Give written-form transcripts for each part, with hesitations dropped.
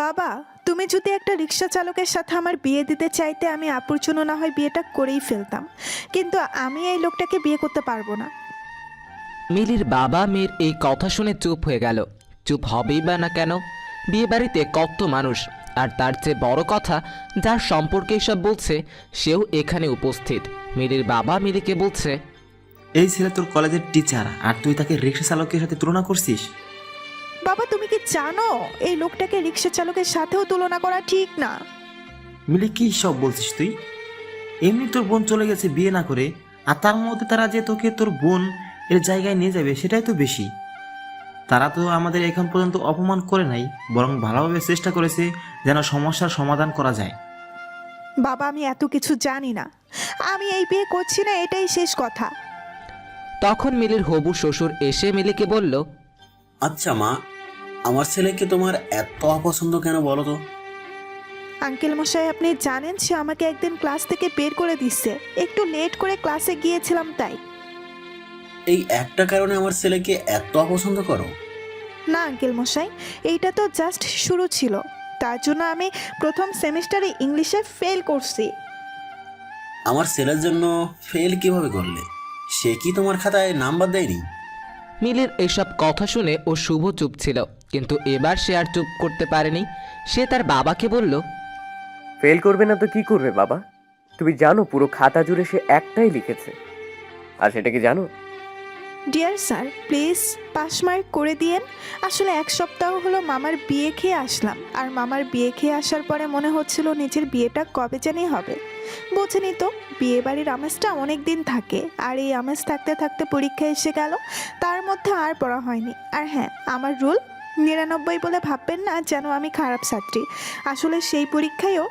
বাবা, তুমি যদি একটা রিক্সা চালকের সাথে আমার বিয়ে দিতে চাইতে আমি আপুর জন্য না হয় বিয়েটা করেই ফেলতাম, কিন্তু আমি এই লোকটাকে বিয়ে করতে পারবো না। মিলির বাবা মেয়ের এই কথা শুনে চুপ হয়ে গেল। চুপ হবেই বা না কেন? বিয়ে বাড়িতে কত মানুষ, আর তার চেয়ে বড় কথা, যার সম্পর্কে এসব বলছে সেও এখানে উপস্থিত। মিলির বাবা মিলিকে বলছে, এই ছেলে তোর কলেজের টিচার আর তুই তাকে রিক্সা চালকের সাথে তুলনা করছিস? বাবা, তুমি কি জানো এই লোকটাকে রিক্সা চালকের সাথেও তুলনা করা ঠিক না? মিলি কি সব বলছিস তুই? এমনি তোর বোন চলে গেছে বিয়ে না করে, আর তার মধ্যে তারা যে তোকে তোর বোন এর জায়গায় নিয়ে যাবে সেটাই তো বেশি। তারা তো আমাদের এখন পর্যন্ত অপমান করে নাই, বরং ভালোভাবে চেষ্টা করেছে যেন সমস্যার সমাধান করা যায়। বাবা, আমি এত কিছু জানি না, আমি এই বিয়ে করছি না, এটাই শেষ কথা। তখন মিলির হবু শ্বশুর এসে মিলিকে বলল, আচ্ছা মা, আমার ছেলেকে তোমার এত অপছন্দ কেন বলো তো? আঙ্কেল মশাই, আপনি জানেন সে আমাকে একদিন ক্লাস থেকে বের করে দিচ্ছে, একটু লেট করে ক্লাসে গিয়েছিলাম তাই। এই একটা কারণে আমার ছেলেকে এত অপছন্দ করো? না আঙ্কেল মশাই, এইটা তো জাস্ট শুরু ছিল, তার জন্য আমি প্রথম সেমিস্টারে ইংলিশে ফেল করছি। আমার ছেলের জন্য ফেল কিভাবে করলে? সে কি তোমার খাতায় নাম্বার দেয়নি? মিলির এসব কথা শুনে ও শুভ চুপ ছিল, কিন্তু এবার সে আর চুপ করতে পারেনি। সে তার বাবাকে বলল, ফেল করবে না তো কি করবে বাবা? তুমি জানো পুরো খাতা জুড়ে সে একটাই লিখেছে, আর সেটা কি জানো? Dear sir, please pass mark করে দিয়েন। আসলে এক সপ্তাহ হলো মামার বিয়ে খেয়ে আসলাম, আর মামার বিয়ে খেয়ে আসার পরে মনে হচ্ছিল নিজের বিয়েটা কবে জানি হবে। বোঝেনি তো, বিয়ে বাড়ির আমেজটা অনেক দিন থাকে, আর এই আমেজ থাকতে থাকতে পরীক্ষা এসে গেল, তার মধ্যে আর পড়া হয়নি। আর হ্যাঁ, আমার রুল 99 বলে ভাববেন না যেন আমি খারাপ ছাত্রী, আসলে সেই পরীক্ষায়ও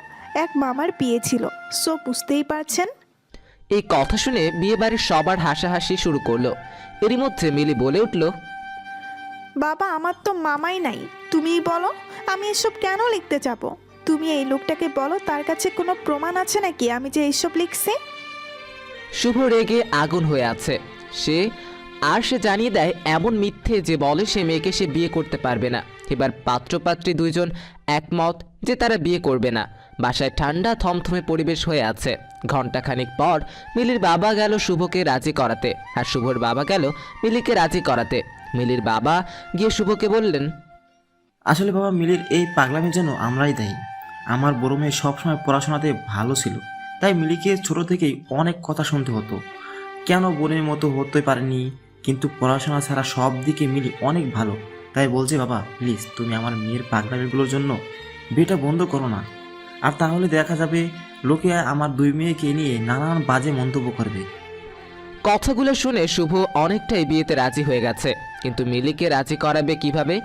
এক মামার বিয়ে ছিল, সো বুঝতেই পারছেন। এই কথা শুনে বিয়ে বাড়ির সবার হাসাহাসি শুরু করলো। এরই মধ্যে মিলি বলে উঠল, বাবা, আমার তো মামাই নাই, তুমিই বলো আমি এসব কেন লিখতে যাব? তুমি এই লোকটাকে বলো তার কাছে কোনো প্রমাণ আছে নাকি আমি যে এইসব লিখছি। শুভ রেগে আগুন হয়ে আছে। সে জানিয়ে দেয় এমন মিথ্যে যে বলে সে মেয়েকে সে বিয়ে করতে পারবে না। এবার পাত্রপাত্রী দুইজন একমত যে তারা বিয়ে করবে না। বাসায় ঠান্ডা থমথমে পরিবেশ হয়ে আছে। ঘণ্টাখানিক পর মিলির বাবা গেল শুভকে রাজি করাতে, আর শুভর বাবা গেল মিলিকে রাজি করাতে। মিলির বাবা গিয়ে শুভকে বললেন, আসলে বাবা, মিলির এই পাগলামির জন্য আমরাই দায়ী। আমার বড় মেয়ে সবসময় পড়াশোনাতে ভালো ছিল, তাই মিলিকে ছোট থেকেই অনেক কথা শুনতে হতো, কেন বোনের মতো হতে পারেনি, কিন্তু পড়াশোনা ছাড়া সব দিকে মিলি অনেক ভালো। তাই বলছে বাবা, প্লিজ তুমি আমার মেয়ের পাগলামিগুলোর জন্য বিয়েটা বন্ধ করো না, আর তাহলে দেখা যাবে লোকে আমার দুই মেয়েকে নিয়ে নানান বাজে মন্তব্য করবে। কথাগুলো শুনে শুভ অনেকটাই বিয়েতে রাজি হয়ে গেছে, কিন্তু মিলিকে রাজি করাবে কিভাবে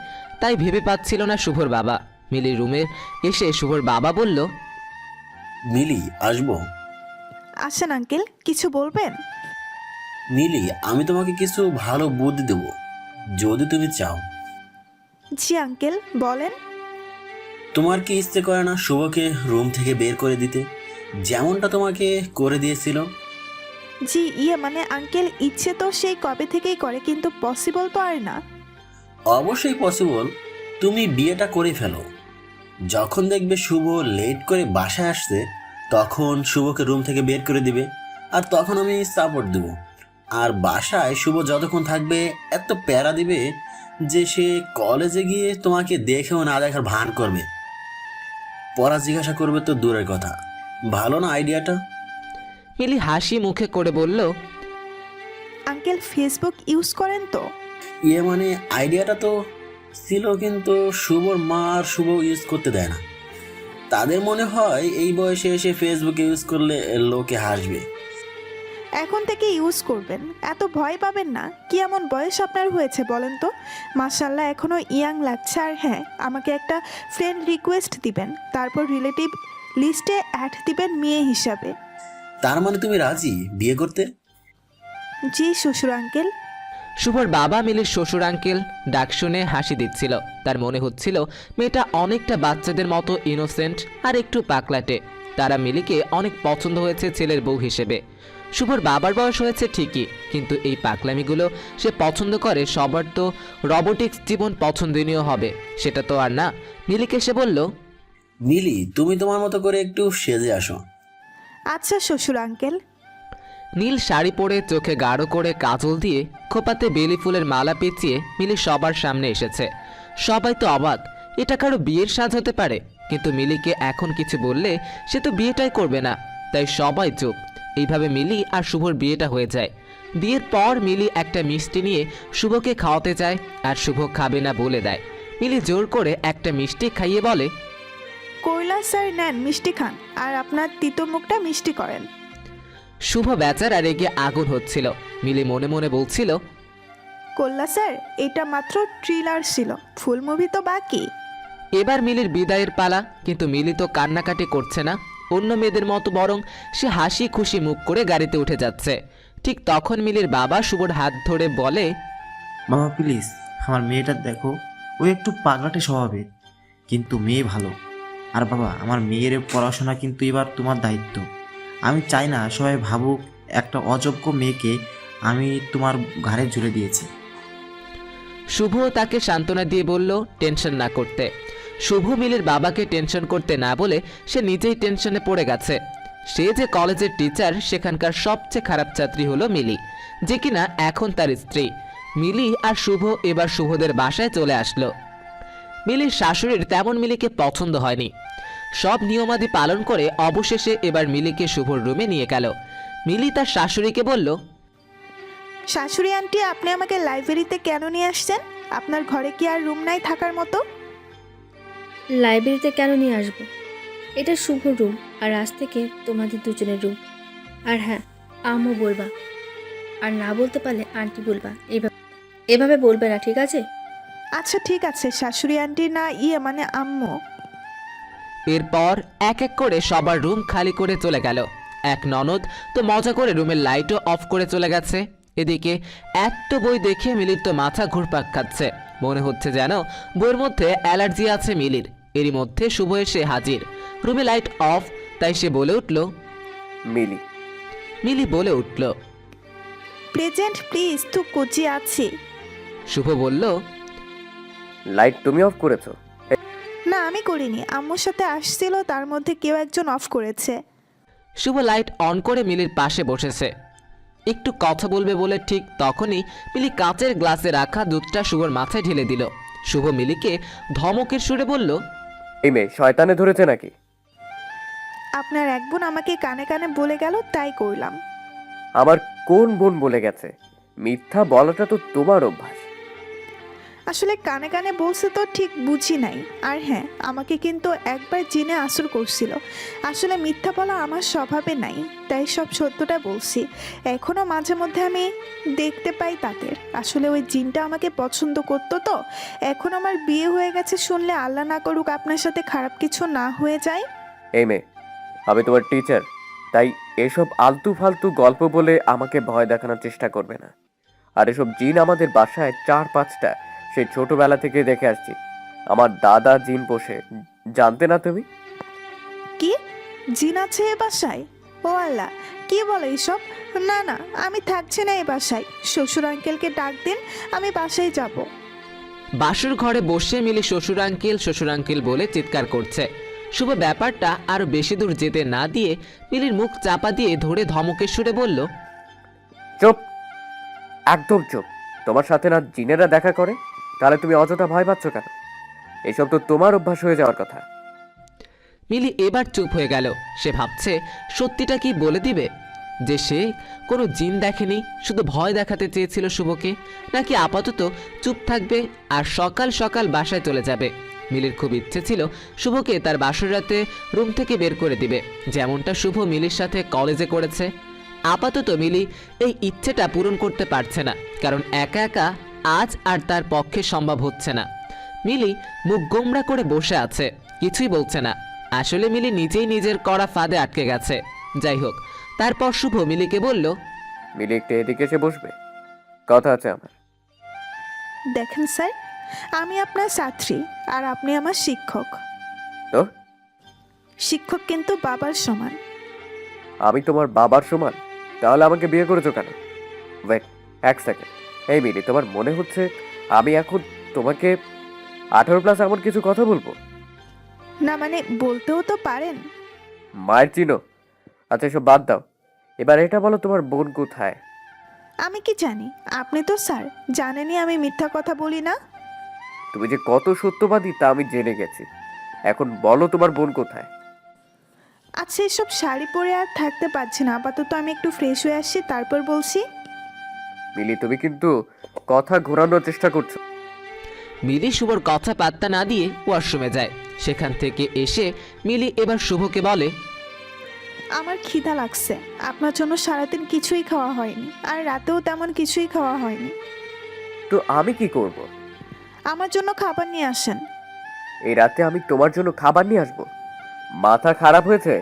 তাই ভেবে পাচ্ছিল না শুভর বাবা। মিলির রুমে এসে শুভর বাবা বলল, মিলি, আসবো? আসেন আঙ্কেল, কিছু বলবেন? মিলি, আমি তোমাকে কিছু ভালো বুদ্ধি দেবো যদি তুমি চাও। জি আঙ্কেল, বলেন। তোমার কি ইচ্ছে করে না শুভকে রুম থেকে বের করে দিতে, যেমনটা তোমাকে করে দিয়েছিল? জি মানে আঙ্কেল, ইচ্ছে তো সেই কবে থেকেই করে, কিন্তু পসিবল তো আর না। অবশ্যই পসিবল। তুমি বিয়েটা করে ফেলো। যখন দেখবে শুভ লেট করে বাসায় আসছে, তখন শুভকে রুম থেকে বের করে দিবে, আর তখন আমি সাপোর্ট দেব। আর বাসায় শুভ যতক্ষণ থাকবে এত প্যারা দিবে যে সে কলেজে গিয়ে তোমাকে দেখেও না দেখার ভান করবে। পড়া জিজ্ঞাসা করবে তো দূরের কথা। ভালো না আইডিয়াটা? মিলি হাসি মুখে করে বলল, আঙ্কেল, ফেসবুক ইউজ করেন তো? মানে আইডিয়াটা তো ছিল, কিন্তু শুভর মা আর শুভ ইউজ করতে দেয় না। তাদের মনে হয় এই বয়সে এসে ফেসবুক ইউজ করলে লোকে হাসবে। এখন থেকে ইউজ করবেন, এত ভয় পাবেন না। কি এমন বয়স আপনার হয়েছে বলেন তো? মাশাল্লাহ, এখনও ইয়াং লাগছে। আর হ্যাঁ, আমাকে একটা ফ্রেন্ড রিকোয়েস্ট দিবেন, তারপর রিলেটিভ লিস্টে অ্যাড দিবেন মেয়ে হিসাবে। তার মানে তুমি রাজি বিয়ে করতে? জি শ্বশুর আঙ্কেল। শুভর বাবা মিলির শ্বশুর আঙ্কেল ডাক শুনে হাসি দিচ্ছিল। তার মনে হচ্ছিল মেয়েটা অনেকটা বাচ্চাদের মতো ইনোসেন্ট আর একটু পাকলাটে। তারা মিলিকে অনেক পছন্দ হয়েছে ছেলের বউ হিসেবে। শুভর বাবার বয়স হয়েছে ঠিকই, কিন্তু এই পাকলামিগুলো সে পছন্দ করে। সবার তো রবোটিক্স জীবন পছন্দনীয় হবে, সেটা তো আর না। মিলিকে সে বলল, মিলি, তুমি তোমার মতো করে একটু সেজে আসো। আচ্ছা শ্বশুর আঙ্কেল। নীল শাড়ি পরে চোখে গাঢ় করে কাজল দিয়ে খোপাতে বেলি ফুলের মালা পেঁচিয়ে মিলি সবার সামনে এসেছে। সবাই তো অবাক, এটা কারো বিয়ের সাজ হতে পারে? কিন্তু মিলিকে এখন কিছু বললে সে তো বিয়েটাই করবে না, তাই সবাই চুপ। এইভাবে মিলি আর শুভর বিয়েটা হয়ে যায়। বিয়ের পর মিলি একটা মিষ্টি নিয়ে শুভকে খাওয়াতে চায়, আর শুভ খাবে না বলে দেয়। মিলি জোর করে একটা মিষ্টি খাইয়ে বলে, কৈলা স্যার নেন মিষ্টি খান, আর আপনার তিতো মুখটা মিষ্টি করেন। শুভ বেচারা রেগে আগুন হচ্ছিল। মিলি মনে মনে বলছিল, কৈলা স্যার এটা মাত্র ট্রিলার ছিল, ফুল মুভি তো বাকি। এবার মিলির বিদায়ের পালা। কিন্তু মিলি তো কান্নাকাটি করছে না, অন্য মেয়েদের মতো, বরং সে হাসি খুশি মুখ করে গাড়িতে উঠে যাচ্ছে। ঠিক তখন মিলির বাবা শুভর হাত ধরে বলে, বাবা প্লিজ, আমার মেয়েটা দেখো, ও একটু পাগলাটে স্বভাবের, কিন্তু মেয়ে ভালো। আর বাবা, আমার মেয়ের পড়াশোনা কিন্তু এবার তোমার দায়িত্ব। আমি চাই না সবাই ভাবুক একটা অযোগ্য মেয়েকে আমি তোমার ঘাড়ে জুড়ে দিয়েছি। শুভ তাকে সান্ত্বনা দিয়ে বলল টেনশন না করতে। শুভ মিলির বাবাকে টেনশন করতে না বলে সে নিজেই টেনশনে পড়ে গেছে। সে যে কলেজের টিচার, সেখানকার সবচেয়ে খারাপ ছাত্রী হলো মিলি, যে কিনা এখন তার স্ত্রী। মিলি আর শুভ এবার শুভদের বাসায় চলে আসলো। মিলির শাশুড়ির তেমন মিলিকে পছন্দ হয়নি। সব নিয়মাদি পালন করে অবশেষে এবার মিলিকে শুভর রুমে নিয়ে গেল। মিলি তার শাশুড়িকে বলল, শাশুড়ি আন্টি, আপনি আমাকে লাইব্রেরিতে কেন নিয়ে আসছেন? আপনার ঘরে কি আর রুম নাই থাকার মতো? লাইব্রেরিতে কেন নিয়ে আসবো? এটা শুভ রুম, আর আজ থেকে তোমাদের দুজনের রুম। আর হ্যাঁ, আম্মু বলবা, আর না বলতে পারলে আন্টি বলবা। এভাবে বলবে না, ঠিক আছে? আচ্ছা ঠিক আছে শাশুড়ি আন্টি, না মানে আম্মু। এরপর এক এক করে সবার রুম খালি করে চলে গেল। এক ননদ তো মজা করে রুমের লাইটও অফ করে চলে গেছে। এদিকে এত বই দেখে মিলির তো মাথা ঘুরপাক খাচ্ছে। মনে হচ্ছে যেন বইয়ের মধ্যে অ্যালার্জি আছে মিলির। এরই মধ্যে শুভ এসে হাজির। রুমে লাইট অফ, তাই সে বলে উঠল, মিলি, মিলি বলে উঠল। প্রেজেন্ট প্লিজ, তো কোচি আছি। শুভ বলল, লাইট তুমি অফ করেছো? না আমি করিনি, আম্মুর সাথে আসছিল, তার মধ্যে কেউ একজন অফ করেছে। শুভ লাইট অন করে মিলির পাশে বসেছে। একটু কথা বলবে বলে ঠিক তখনই মিলি কাঁচের গ্লাসে রাখা দুধটা শুভর মাথায় ঢেলে দিল। শুভ মিলিকে ধমকের সুরে বলল, এই মেয়ে শয়তানে ধরেছে নাকি? আপনার এক বোন আমাকে কানে কানে বলে গেল, তাই করলাম। আমার কোন বোন বলে গেছে? মিথ্যা বলাটা তো তোমার অভ্যাস। আসলে কানে কানে বলছে তো ঠিক বুঝি নাই। আর হ্যাঁ, আমাকে কিন্তু একবার জিনে আসর করছিল। আসলে মিথ্যা বলা আমার স্বভাবে নাই, তাই সব সত্যটা বলছি। এখনও মাঝে মধ্যে আমি দেখতে পাই তাদের। আসলে ওই জিনটা আমাকে পছন্দ করতো তো। এখন আমার বিয়ে হয়ে গেছে শুনলে আল্লাহ না করুক আপনার সাথে খারাপ কিছু না হয়ে যায়। এই মেয়ে, আমি তোমার টিচার, তাই এসব আলতু ফালতু গল্প বলে আমাকে ভয় দেখানোর চেষ্টা করবে না। আর এসব জিন আমাদের বাসায় 4-5টা সেই ছোটবেলা থেকে দেখে আসছি। আমার দাদা জিন পোষে, জানতে না তুমি? কি জিন আছে এ বাসায়? ও আল্লাহ, কি বলে এইসব? না না, আমি থাকছি না এ বাসায়। শ্বশুর আঙ্কেলকে ডাক দিন, আমি বাসায় যাব। বাসুর ঘরে বসে মিলি শ্বশুর আঙ্কেল বলে চিৎকার করছে। শুভ ব্যাপারটা আরো বেশি দূর যেতে না দিয়ে মিলির মুখ চাপা দিয়ে ধরে ধমকের সুরে বলল, চুপ, একদম চুপ। তোমার সাথে না জিনেরা দেখা করে? তাহলে তুমি অযথা ভয় পাচ্ছ কেন? এসব তো তোমার অভ্যাস হয়ে যাওয়ার কথা। মিলি এবার চুপ হয়ে গেল। সে ভাবছে সত্যিটা কি বলে দিবে, যে সে কোনো জিন দেখেনি, শুধু ভয় দেখাতে চেয়েছিল শুভকে, নাকি আপাতত চুপ থাকবে আর সকাল সকাল বাসায় চলে যাবে। মিলির খুব ইচ্ছে ছিল শুভকে তার বাসর রাতে রুম থেকে বের করে দিবে, যেমনটা শুভ মিলির সাথে কলেজে করেছে। আপাতত মিলি এই ইচ্ছেটা পূরণ করতে পারছে না, কারণ একা একা আজ আর তার পক্ষে সম্ভব হচ্ছে না। মিলি মুখ গোমড়া করে বসে আছে, কিছুই বলছে না। আসলে মিলি নিজেই নিজের করা ফাঁদে আটকে গেছে। যাই হোক, তারপর শুভ মিলিকে বলল, মিলি একটু এদিকে এসে বসবে, কথা আছে আমার। দেখেন স্যার, আমি আপনার ছাত্রী আর আপনি আমার শিক্ষক। তো শিক্ষক কিন্তু বাবার সমান। আমি তোমার বাবার সমান? তাহলে আমাকে বিয়ে করেছো কেন? ওয়েট, এক সেকেন্ড। এই মিলি, তোমার মনে হচ্ছে আমি এখন তোমাকে 18+ এমন কিছু কথা বলবো? না মানে বলতেও তো পারেন। মায়ের চিনো? আচ্ছা এসব বাদ দাও, এবার এটা বলো তোমার বোন কোথায়? আমি কি জানি? আপনি তো স্যার জানেনই আমি মিথ্যা কথা বলি না। তুমি যে কত সত্যবাদী তা আমি জেনে গেছি। এখন বলো তোমার বোন কোথায়? আচ্ছা এসব শাড়ি পরে আর থাকতে পারছি না, আপাতত আমি একটু ফ্রেশ হয়ে আসছি, তারপর বলছি। মিলি তুমি কিন্তু কথা ঘোরানোর চেষ্টা করছো। মিলি শুভর কথা পাত্তা না দিয়ে ওয়াশরুমে যায়। সেখান থেকে এসে মিলি এবার শুভকে বলে, আমার খিদা লাগছে, আপনার জন্য সারাদিন কিছুই খাওয়া হয়নি, আর রাতেও তেমন কিছুই খাওয়া হয়নি। তো আমি কি করব? আমার জন্য খাবার নিয়ে আসেন। এই রাতে আমি তোমার জন্য খাবার নিয়ে আসবো? মাথা খারাপ হয়েছে?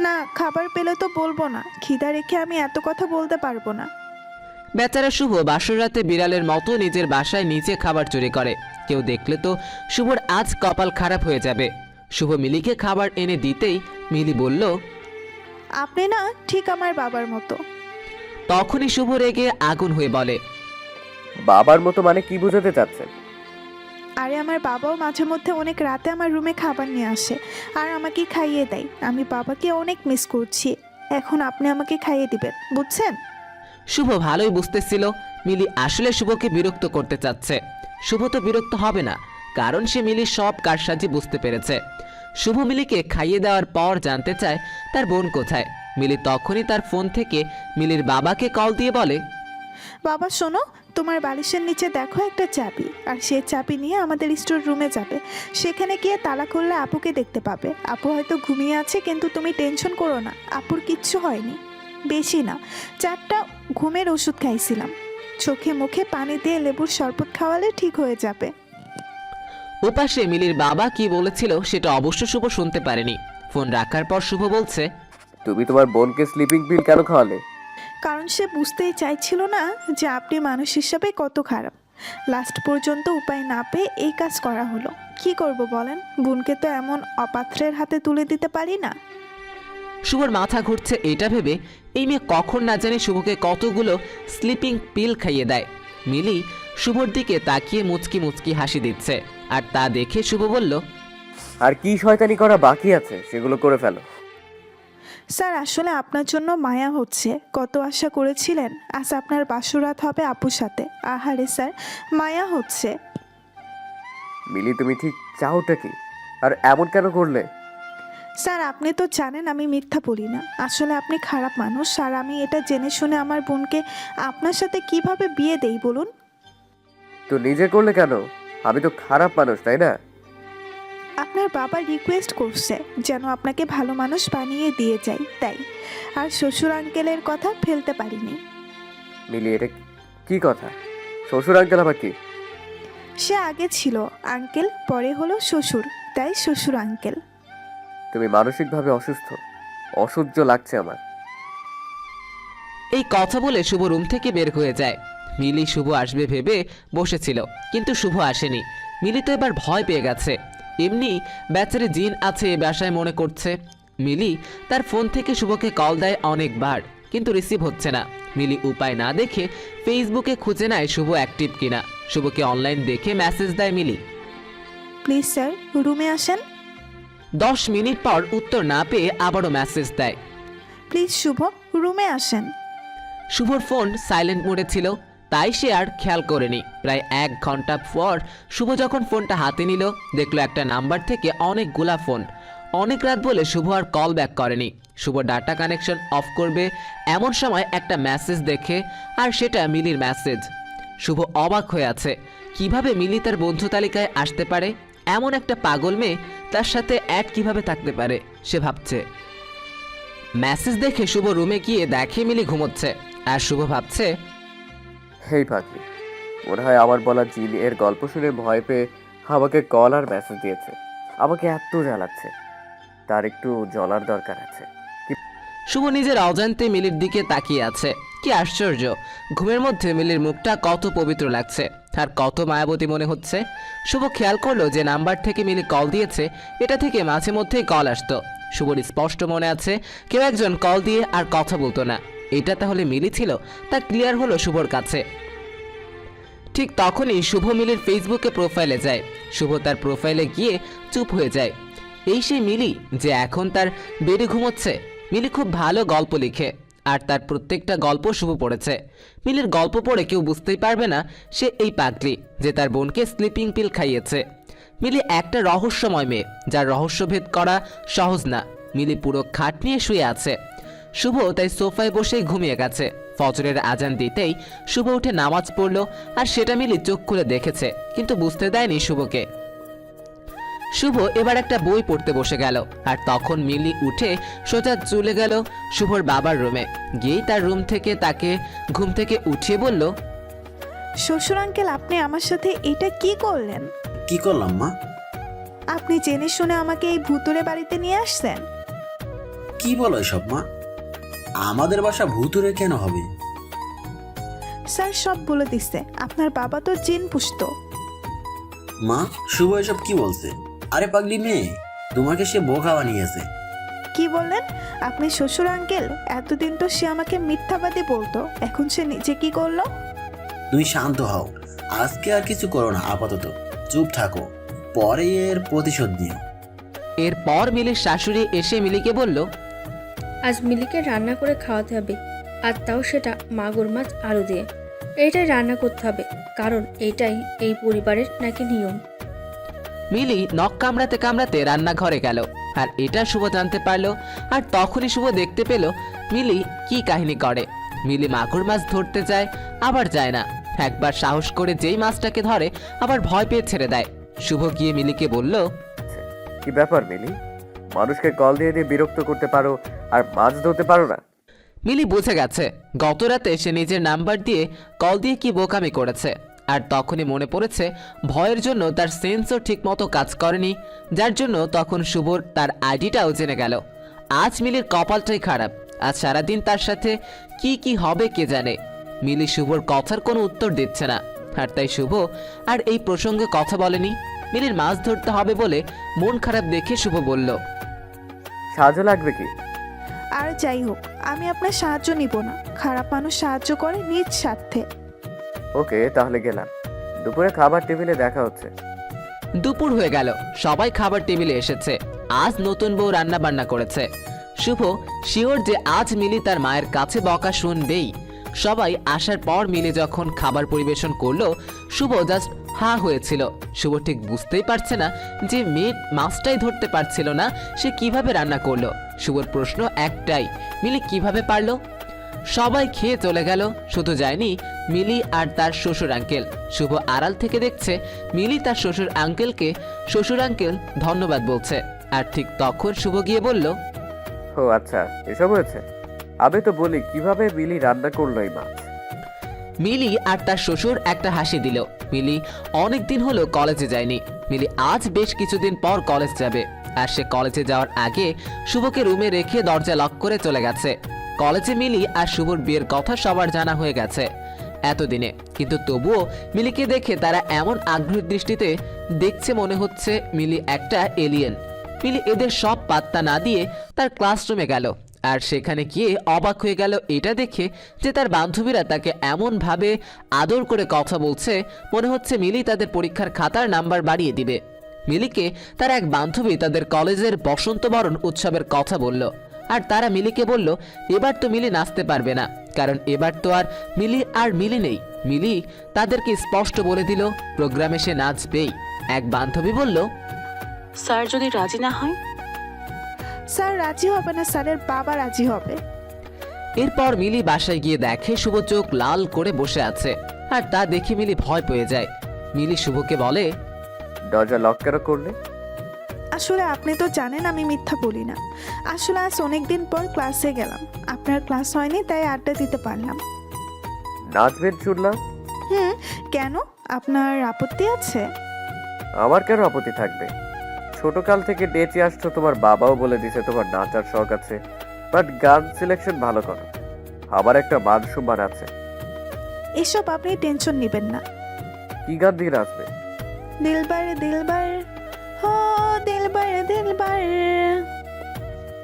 না, খাবার পেলে তো বলবো না, খিদা রেখে আমি এত কথা বলতে পারবো না। বেচারা শুভ বাসর রাতে বিড়ালের মতো নিজের বাসায় নিচে খাবার চুরি করে। কেউ দেখলে তো শুভর আজ কপাল খারাপ হয়ে যাবে। শুভ মিলিকে খাবার এনে দিতেই মিলি বলল, আপনি না ঠিক আমার বাবার মতো। তখনই শুভ রেগে আগুন হয়ে বলে, বাবার মতো মানে কি বোঝাতে চাচ্ছেন? আরে আমার বাবাও মাঝে মধ্যে অনেক রাতে আমার রুমে খাবার নিয়ে আসে আর আমাকে খাইয়ে দেয়। আমি বাবাকে অনেক মিস করছি, এখন আপনি আমাকে খাইয়ে দিবেন, বুঝছেন? শুভ ভালোই বুঝতেছিল মিলি আসলে শুভকে বিরক্ত করতে চাচ্ছে। শুভ তো বিরক্ত হবে না, কারণ সে মিলির সব কারসাজি বুঝতে পেরেছে। শুভ মিলিকে খাইয়ে দেওয়ার পর জানতে চায় তার বোন কোথায়। মিলি তখনই তার ফোন থেকে মিলির বাবাকে কল দিয়ে বলে, বাবা শোনো, তোমার বালিশের নিচে দেখো একটা চাবি, আর সেই চাবি নিয়ে আমাদের স্টোর রুমে যাবে। সেখানে গিয়ে তালা খুললে আপুকে দেখতে পাবে। আপু হয়তো ঘুমিয়ে আছে, কিন্তু তুমি টেনশন করো না, আপুর কিচ্ছু হয়নি। বেশি না, 4টা ঘুমের ওষুধ খাইছিলাম। চোখে মুখে পানি দিয়ে লেবুর শরবত খাওয়ালে ঠিক হয়ে যাবে। ওপাশে মিলির বাবা কি বলেছিল সেটা অবশ্য শুভ শুনতে পারেনি। ফোন রাখার পর শুভ বলছে, তুমি তোমার বোনকে স্লিপিং পিল কেন খাওয়ালে? কারণ সে বুঝতেই চাইছিল না যে আপনি মানুষ হিসাবে কত খারাপ। লাস্ট পর্যন্ত উপায় না পেয়ে এই কাজ করা হলো। কি করব বলেন, বোনকে তো এমন অপাত্রের হাতে তুলে দিতে পারি না। শুভর মাথা ঘুরছে এটা ভেবে এই মেয়ে কখন না জানি শুভকে কতগুলো স্লিপিং পিল খাইয়ে দেয়। মিলি শুভর দিকে তাকিয়ে মুচকি মুচকি হাসি দিচ্ছে, আর তা দেখে শুভ বলল, আর কি শয়তানি করা বাকি আছে সেগুলো করে ফেলো। স্যার আসলে আপনার জন্য মায়া হচ্ছে। কত আশা করেছিলেন আজ আপনার বাসরাত হবে আপুর সাথে। আহারে স্যার, মায়া হচ্ছে। মিলি তুমি ঠিক চাওটা কি? আর এমন কেন করলে? স্যার আপনি তো জানেন আমি মিথ্যা বলি না। আসলে আপনি খারাপ মানুষ, আর আমি এটা জেনে শুনে আমার বোনকে আপনার সাথে কিভাবে বিয়ে দেই বলুন? তো নিজে করলে কেন? আমি তো খারাপ মানুষ, তাই না? আপনার বাবা রিকোয়েস্ট করছে যেন আপনাকে ভালো মানুষ বানিয়ে দিয়ে যাই, তাই। আর শ্বশুর আঙ্কেলের কথা ফেলতে পারিনি। মিলি এটা কি কথা? শ্বশুর আঙ্কেল আবার কি? সে আগে ছিল আঙ্কেল, পরে হলো শ্বশুর, তাই শ্বশুর আঙ্কেল। তুমি মানসিকভাবে অসুস্থ, অসহ্য লাগছে আমার। এই কথা বলে শুভ রুম থেকে বের হয়ে যায়। মিলি শুভ আসবে ভেবে বসেছিল, কিন্তু শুভ আসেনি। মিলি তো এবার ভয় পেয়ে গেছে। এমনি বেচারে জিন আছে এ বাসায় মনে করছে। মিলি তার ফোন থেকে শুভকে কল দেয় অনেকবার, কিন্তু রিসিভ হচ্ছে না। মিলি উপায় না দেখে ফেসবুকে খুঁজে নেয় শুভ অ্যাক্টিভ কিনা। শুভকে অনলাইন দেখে মেসেজ দেয় মিলি। প্লিজ স্যার রুমে আসেন। 10 মিনিট পর উত্তর না পেয়ে আবারও মেসেজ দেয়। প্লিজ শুভ রুমে আসেন। শুভর ফোন সাইলেন্ট মোডে ছিল, তাই সে আর খেয়াল করেনি। প্রায় 1 ঘন্টা পর শুভ যখন ফোনটা হাতে নিল, দেখলো একটা নাম্বার থেকে অনেকগুলা ফোন। অনেক রাত বলে শুভ আর কল ব্যাক করেনি। শুভ ডাটা কানেকশন অফ করবে এমন সময় একটা মেসেজ দেখে, আর সেটা মিলির মেসেজ। শুভ অবাক হয়ে আছে, কিভাবে মিলি তার বন্ধু তালিকায় আসতে পারে? এমন একটা পাগল মেয়ে তার সাথে অ্যাড কিভাবে থাকতে পারে সে ভাবছে। মেসেজ দেখে শুভ রুমে গিয়ে দেখে মিলি ঘুমোচ্ছে, আর শুভ ভাবছে, হেই পাগলি, মনে হয় আমার বলা জিন এর গল্প শুনে ভয় পেয়ে আমাকে কল আর মেসেজ দিয়েছে। আমাকে এত জ্বালাচ্ছে, তার একটু জ্বলার দরকার আছে। শুভ নিজের অজান্তে মিলির দিকে তাকিয়ে আছে। কি আশ্চর্য, ঘুমের মধ্যে মিলির মুখটা কত পবিত্র লাগছে, আর কত মায়াবতী মনে হচ্ছে। শুভ খেয়াল করলো যে নাম্বার থেকে মিলি কল দিয়েছে, এটা থেকে মাঝে মধ্যেই কল আসতো। শুভর স্পষ্ট মনে আছে কেউ একজন কল দিয়ে আর কথা বলতো না। এটা তাহলে মিলি ছিল, তা ক্লিয়ার হলো শুভর কাছে। ঠিক তখনই শুভ মিলির ফেসবুকে প্রোফাইলে যায়। শুভ তার প্রোফাইলে গিয়ে চুপ হয়ে যায়। এই সেই মিলি যে এখন তার বেডে ঘুমোচ্ছে। মিলি খুব ভালো গল্প লিখে, আর তার প্রত্যেকটা গল্প শুভ পড়েছে। মিলির গল্প পড়ে কেউ বুঝতেই পারবে না সে এই পাগলি যে তার বোনকে স্লিপিং পিল খাইয়েছে। মিলি একটা রহস্যময় মেয়ে, যার রহস্যভেদ করা সহজ না। মিলি পুরো খাট নিয়ে শুয়ে আছে। শুভ তাই সোফায় বসেই ঘুমিয়ে গেছে। ফজরের আজান দিতেই শুভ উঠে নামাজ পড়ল, আর সেটা মিলি চোখ খুলে দেখেছে, কিন্তু বুঝতে দেয়নি শুভকে। শুভ এবার একটা বই পড়তে বসে গেল, আর তখন মিলি উঠে সোজা চলে গেল শুভর বাবার রুমে। গিয়েই তার রুম থেকে তাকে ঘুম থেকে উঠিয়ে বলল, শ্বশুর আঙ্কেল, আপনি আমার সাথে এটা কি করলেন? কি করলাম মা? আপনি জেনে শুনে আমাকে এই ভুতুরে বাড়িতে নিয়ে আসছেন? কি বলো এসব মা? আমাদের বাসা ভূতুরে কেন হবে? স্যার সব বলে দিচ্ছে, আপনার বাবা তো জিন পুষত। মা, শুভ এসব কি বলছে? আরে পাগলি মেয়ে, তোমাকে সে বোকা বানিয়েছে। কি বললেন আপনি শ্বশুর আঙ্কেল? এতদিন তো সে আমাকে মিথ্যাবাদী বলতো, এখন সে নিজে কি করলো? তুমি শান্ত হও, আজকে আর কিছু করো না, আপাতত চুপ থাকো, পরে এর প্রতিশোধ নিও। এরপর মিলির শাশুড়ি এসে মিলিকে বলল, আজ মিলিকে রান্না করে খাওয়াতে হবে, আর তাও সেটা মাগুর মাছ আলু দিয়ে। এইটাই রান্না করতে হবে, কারণ এইটাই এই পরিবারের নাকি নিয়ম। মিলি নখ কামড়াতে কামড়াতে রান্নাঘরে গেল, আর এটা শুভ জানতে পারলো। আর তখনই শুভ দেখতে পেল মিলি কি কাহিনী করে। মিলি মাগুর মাছ ধরতে যায়, আবার যায় না। একবার সাহস করে যেই মাছটাকে ধরে, আবার ভয় পেয়ে ছেড়ে দেয়। শুভ গিয়ে মিলিকে বলল, কি ব্যাপার মিলি? মানুষকে কল দিয়ে দিয়ে বিরক্ত করতে পারো, আর মাছ ধরতে পারো না? মিলি বুঝে গেছে গত রাতে সে নিজের নাম্বার দিয়ে কল দিয়ে কি বোকামি করেছে। আর তখনই মনে পড়েছে ভয়ের জন্য তার সেন্সও ঠিকমতো কাজ করেনি, যার জন্য তখন শুভর তার আইডিটাও জেনে গেল। আজ মিলির কপালটাই খারাপ, আজ সারাদিন তার সাথে কি কি হবে কে জানে। মিলি শুভর কথার কোনো উত্তর দিচ্ছে না, আর তাই শুভ আর এই প্রসঙ্গে কথা বলেনি। মিলির মাছ ধরতে হবে বলে মন খারাপ দেখে শুভ বলল, সাহায্য লাগবে কি? আর যাই হোক, আমি আপনার সাহায্য নিব না। খারাপ মানুষ সাহায্য করে নিজ স্বার্থে। ওকে, তাহলে গেলাম। দুপুরে খাবার টেবিলে দেখা হচ্ছে। দুপুর হয়ে গেল, সবাই খাবার টেবিলে এসেছে। আজ নতুন বউ রান্না বান্না করেছে। শুভ শিওর যে আজ মিলি তার মায়ের কাছে বকা শুনবেই। সবাই আসার পর মিলি যখন খাবার পরিবেশন করলো, শুভ জাস্ট হা হয়েছিল। শুভ ঠিক বুঝতেই পারছে না যে মেয়ে মাছটাই ধরতে পারছিল না, সে কিভাবে রান্না করলো। শুভর প্রশ্ন একটাই, মিলি কিভাবে পারলো? সবাই খেয়ে চলে গেল, শুধু যায়নি মিলি আর তার শ্বশুর আঙ্কেল। শুভ আড়াল থেকে দেখছে মিলি তার শ্বশুর আঙ্কেলকে শ্বশুর আঙ্কেল ধন্যবাদ বলছে। আর ঠিক তখন শুভ গিয়ে বলল, ও আচ্ছা, এসব হয়েছে। আমি তো বলি কিভাবে মিলি রান্না করলো এই মাছ। মিলি আর তার শ্বশুর একটা হাসি দিল। মিলি অনেকদিন হলো কলেজে যায়নি। মিলি আজ বেশ কিছুদিন পর কলেজ যাবে, আর সে কলেজে যাওয়ার আগে শুভকে রুমে রেখে দরজা লক করে চলে গেছে। কলেজে মিলি আর শুভর বিয়ের কথা সবার জানা হয়ে গেছে এতদিনে, কিন্তু তবুও মিলিকে দেখে তারা এমন আগ্রহের দৃষ্টিতে দেখছে মনে হচ্ছে মিলি একটা এলিয়েন। মিলি এদের সব পাত্তা না দিয়ে তার ক্লাসরুমে গেল, আর সেখানে গিয়ে অবাক হয়ে গেল এটা দেখে যে তার বান্ধবীরা তাকে এমনভাবে আদর করে কথা বলছে মনে হচ্ছে মিলি তাদের পরীক্ষার খাতার নাম্বার বাড়িয়ে দিবে। মিলিকে তার এক বান্ধবী তাদের কলেজের বসন্ত বরণ উৎসবের কথা বলল, আর তারা মিলিকে বলল এবার তো মিলি নাচতে পারবে না, কারণ এবার তো আর মিলি নেই। মিলি তাদেরকে স্পষ্ট বলে দিল প্রোগ্রামে সে নাচবেই। এক বান্ধবী বলল, স্যার যদি রাজি না হয়? স্যার রাজি হবে না, স্যারের বাবা রাজি হবে। এরপর মিলি বাসায় গিয়ে দেখে শুভ চোখ লাল করে বসে আছে, আর তা দেখে মিলি ভয় পেয়ে যায়। মিলি শুভকে বলে, দরজা লক কেন করলে? আসলে আপনি তো জানেন আমি মিথ্যা বলি না। আসলে আজ অনেকদিন পর ক্লাসে গেলাম, আপনার ক্লাস হয়নি তাই আড্ডা দিতে পারলাম। নাচবেন শুনলাম। কেন, আপনার আপত্তি আছে? আমার কেন আপত্তি থাকবে? ছোটকাল থেকে নেচে আসছো, তোমার বাবাও বলে দিছে তোমার নাচার শখ আছে, বাট গান সিলেকশন ভালো করো। আমার একটা মান সম্মান আছে। এসব আপনি টেনশন নেবেন না। কি গান দিয়ে নাচবে? দিলবার দিলবার হো দিলবার দিলবার।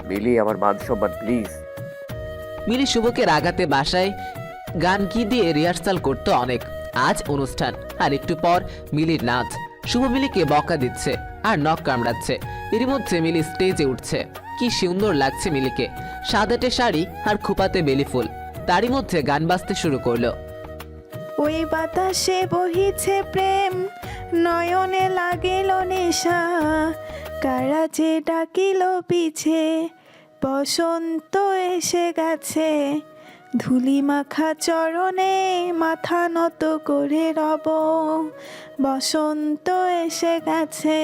মিলি, আমার মান সম্মান প্লিজ। মিলি শুভকে রাগাতে বাসায় গান কি দিয়ে রিহার্সাল করতো অনেক, আজ অনুষ্ঠান, আর একটু পর মিলির নাচ। শুভ মিলিকে বকা দিচ্ছে আর নখ কামড়াচ্ছে। এর মধ্যে মিলি স্টেজে উঠছে। কি সুন্দর লাগছে মিলিকে, সাদাটে শাড়ি আর খোপাতে বেলি ফুল। তারই মধ্যে গান বাজতে শুরু করলো। ওই বাতাসে বহিছে প্রেম, নয়নে লাগিল নেশা, কারা যে ডাকিল পিছে, বসন্ত এসে গেছে, ধুলি মাখা চরণে মাথা নত করে রব, বসন্ত এসে গেছে,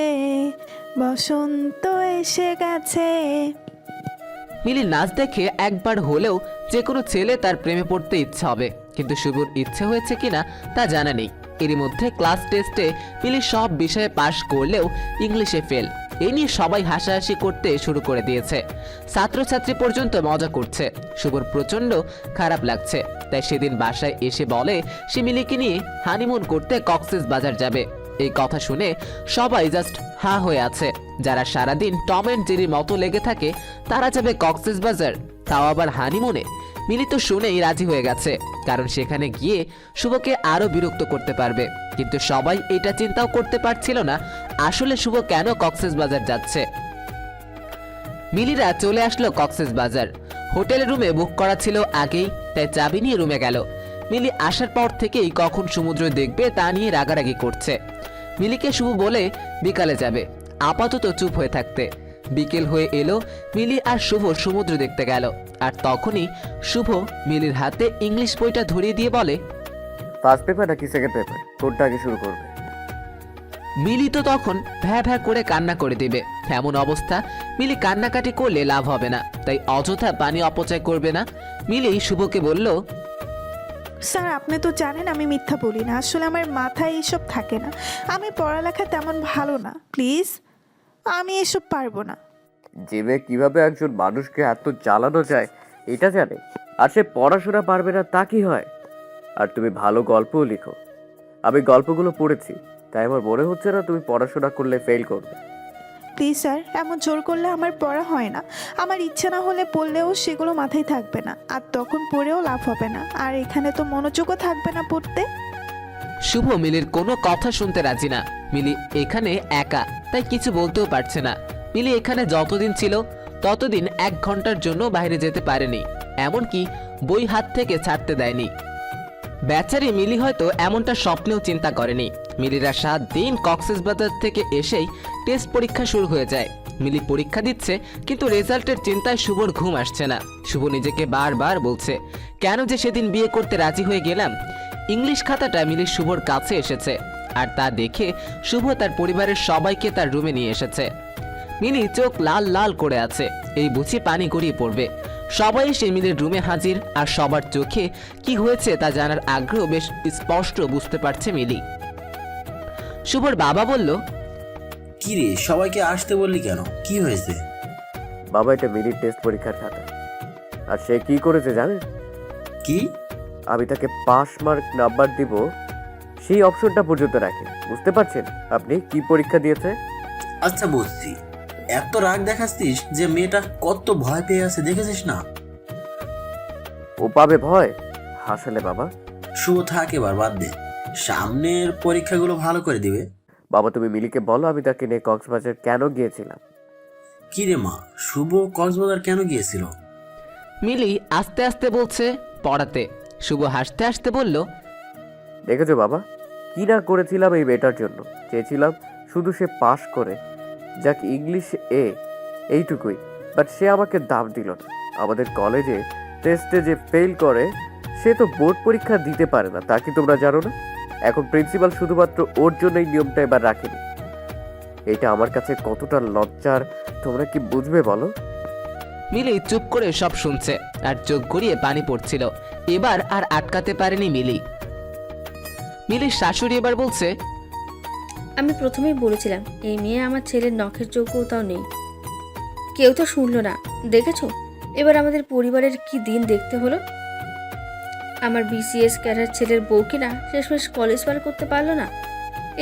বসন্ত এসে গেছে। মিলির নাচ দেখে একবার হলেও যে কোনো ছেলে তার প্রেমে পড়তে ইচ্ছা হবে, কিন্তু শুভর ইচ্ছে হয়েছে কিনা তা জানা নেই। এরই মধ্যে ক্লাস টেস্টে মিলি সব বিষয়ে পাশ করলেও ইংলিশে ফেল। এই নিয়ে সবাই হাসাহাসি করতে শুরু করে দিয়েছে, ছাত্রছাত্রী পর্যন্ত মজা করছে। শুভর প্রচণ্ড খারাপ লাগছে, তাই সেদিন বাসায় এসে বলে সে মিলিকে নিয়ে হানিমুন করতে কক্সবাজার যাবে। এই কথা শুনে সবাই জাস্ট হা হয়ে আছে। যারা সারাদিন টম অ্যান্ড জেরির মতো লেগে থাকে তারা যাবে কক্সবাজার, তাও আবার হানিমুনে। মিলি তো শুনেই রাজি হয়ে গেছে, কারণ সেখানে গিয়ে শুভকে আরো বিরক্ত করতে পারবে। কিন্তু সবাই এটা চিন্তাও করতে পারছিল না আসলে শুভ কেন কক্সবাজার যাচ্ছে। মিলিরা চলে আসলো কক্সবাজার। হোটেলের রুমে বুক করা ছিল আগেই, তাই চাবি নিয়ে রুমে গেল। মিলি আসার পর থেকেই কখন সমুদ্র দেখবে তা নিয়ে রাগারাগি করছে। মিলিকে শুভ বলে বিকালে যাবে, আপাতত চুপ হয়ে থাকতে। বিকেল হয়ে এলো, মিলি আর শুভ সমুদ্র দেখতে গেল। আর তখনই শুভ মিলির হাতে ইংলিশ বইটা ধরিয়ে দিয়ে বলে, ফার্স্ট পেপার নাকি সেকেন্ড পেপার, কোনটা আগে শুরু করবে? মিলি তো তখন ভ্যা ভ্যা করে কান্না করে দেবে। এমন অবস্থা, মিলি কান্নাকাটি করলে লাভ হবে না, তাই অযথা পানি অপচয় করবে না। মিলি শুভকে বলল, স্যার আপনি তো জানেন আমি মিথ্যা বলি না, আসলে আমার মাথায় এইসব থাকে না, আমি পড়ালেখা তেমন ভালো না, প্লিজ আমি এসব পারবো না। যে মেয়ে কিভাবে একজন মানুষকে এত জ্বালানো যায় এটা জানে, আর সে পড়াশোনা পারবে না তা কি হয়? আর তুমি ভালো গল্পও লিখো, আমি গল্পগুলো পড়েছি, তাই আমার মনে হচ্ছে না তুমি পড়াশোনা করলে ফেল করবে। প্লিজ স্যার, এমন জোর করলে আমার পড়া হয় না, আমার ইচ্ছে না হলে পড়লেও সেগুলো মাথায় থাকবে না, আর তখন পড়েও লাভ হবে না, আর এখানে তো মনোযোগও থাকবে না পড়তে। শুভ মিলির কোনো কথা শুনতে রাজি না। মিলি এখানে একা, তাই কিছু বলতেও পারছে না। মিলি এখানে যতদিন ছিল ততদিন 1 ঘন্টার জন্য বাইরে যেতে পারেনি, এমনকি বই হাত থেকে ছাড়তে দেয়নি। বেচারি মিলি হয়তো এমনটা স্বপ্নেও চিন্তা করেনি। মিলিরা 7 দিন কক্সবাজার থেকে এসেই টেস্ট পরীক্ষা শুরু হয়ে যায়। মিলি পরীক্ষা দিচ্ছে, কিন্তু রেজাল্টের চিন্তায় শুভর ঘুম আসছে না। শুভ নিজেকে বারবার বলছে কেন যে সেদিন বিয়ে করতে রাজি হয়ে গেলাম। ইংলিশ খাতাটা মিলি শুভর কাছে এসেছে, আর তা দেখে শুভ তার পরিবারের সবাইকে তার রুমে নিয়ে এসেছে। মিলি চোখ লাল লাল করে আছে, এই বুঝি পানি গড়িয়ে পড়বে। সবাই এসে মিলির রুমে হাজির, আর সবার চোখে কি হয়েছে তা জানার আগ্রহ বেশ স্পষ্ট বুঝতে পারছে মিলি। শুভর বাবা বলল, কি রে, সবাইকে আসতে বললি কেন, কি হয়েছে? বাবা, এটা মিনিট টেস্ট পরীক্ষার খাতা, আর সে কি করেছে জানেন? কি? আমি তাকে পাস মার্ক নাম্বার দিব সেই অপশনটা পর্যন্ত রাখি। বুঝতে পারছেন আপনি কি পরীক্ষা দিয়েছে? আচ্ছা বুঝছি, এত রাগ দেখাচ্ছিস যে মেয়েটা কত ভয় পেয়ে আছে, দেখেছিস না? ও পাবে ভয়? হাসালে বাবা। শুভ থাক, এবার বাদ দে, সামনের পরীক্ষাগুলো ভালো করে দিবে। বাবা, তুমি মিলিকে বলো আমি তাকে নিয়ে কক্সবাজার কেন গিয়েছিলাম। কি রে মা, শুভ কক্সবাজার কেন গিয়েছিল? মিলি আস্তে আস্তে বলছে পড়াতে। শুভ হাসতে হাসতে বলল, দেখেছো বাবা, কি না করেছিলাম এই মেয়েটার জন্য। চেয়েছিলাম শুধু সে পাশ করে যাক, ইংলিশ এ, এইটুকুই। বাট সে আমাকে দাম দিল না। আমাদের কলেজে টেস্টে যে ফেল করে সে তো বোর্ড পরীক্ষা দিতে পারে না, তা কি তোমরা জানো না? এখন প্রিন্সিপাল শুধুমাত্র ওর জন্য এই নিয়মটা এবার রাখেনি। এটা আমার কাছে কতটা লজ্জার তোমরা কি বুঝবে বলো? মিলি চুপ করে সব শুনছে, আর চোখ গড়িয়ে পানি পড়ছিল। এবার আর আটকাতে পারেনি মিলি। মিলির শাশুড়ি এবার বলছে, আমি প্রথমেই বলেছিলাম এই মেয়ে আমার ছেলের নখের যোগ্যতাও নেই। কেউ তো শুনলো না, দেখেছো এবার আমাদের পরিবারের কি দিন দেখতে হলো। আমার বিসিএস ক্যাডার ছেলের বউ কিনা শেষমেশ কলেজ পার করতে পারলো না।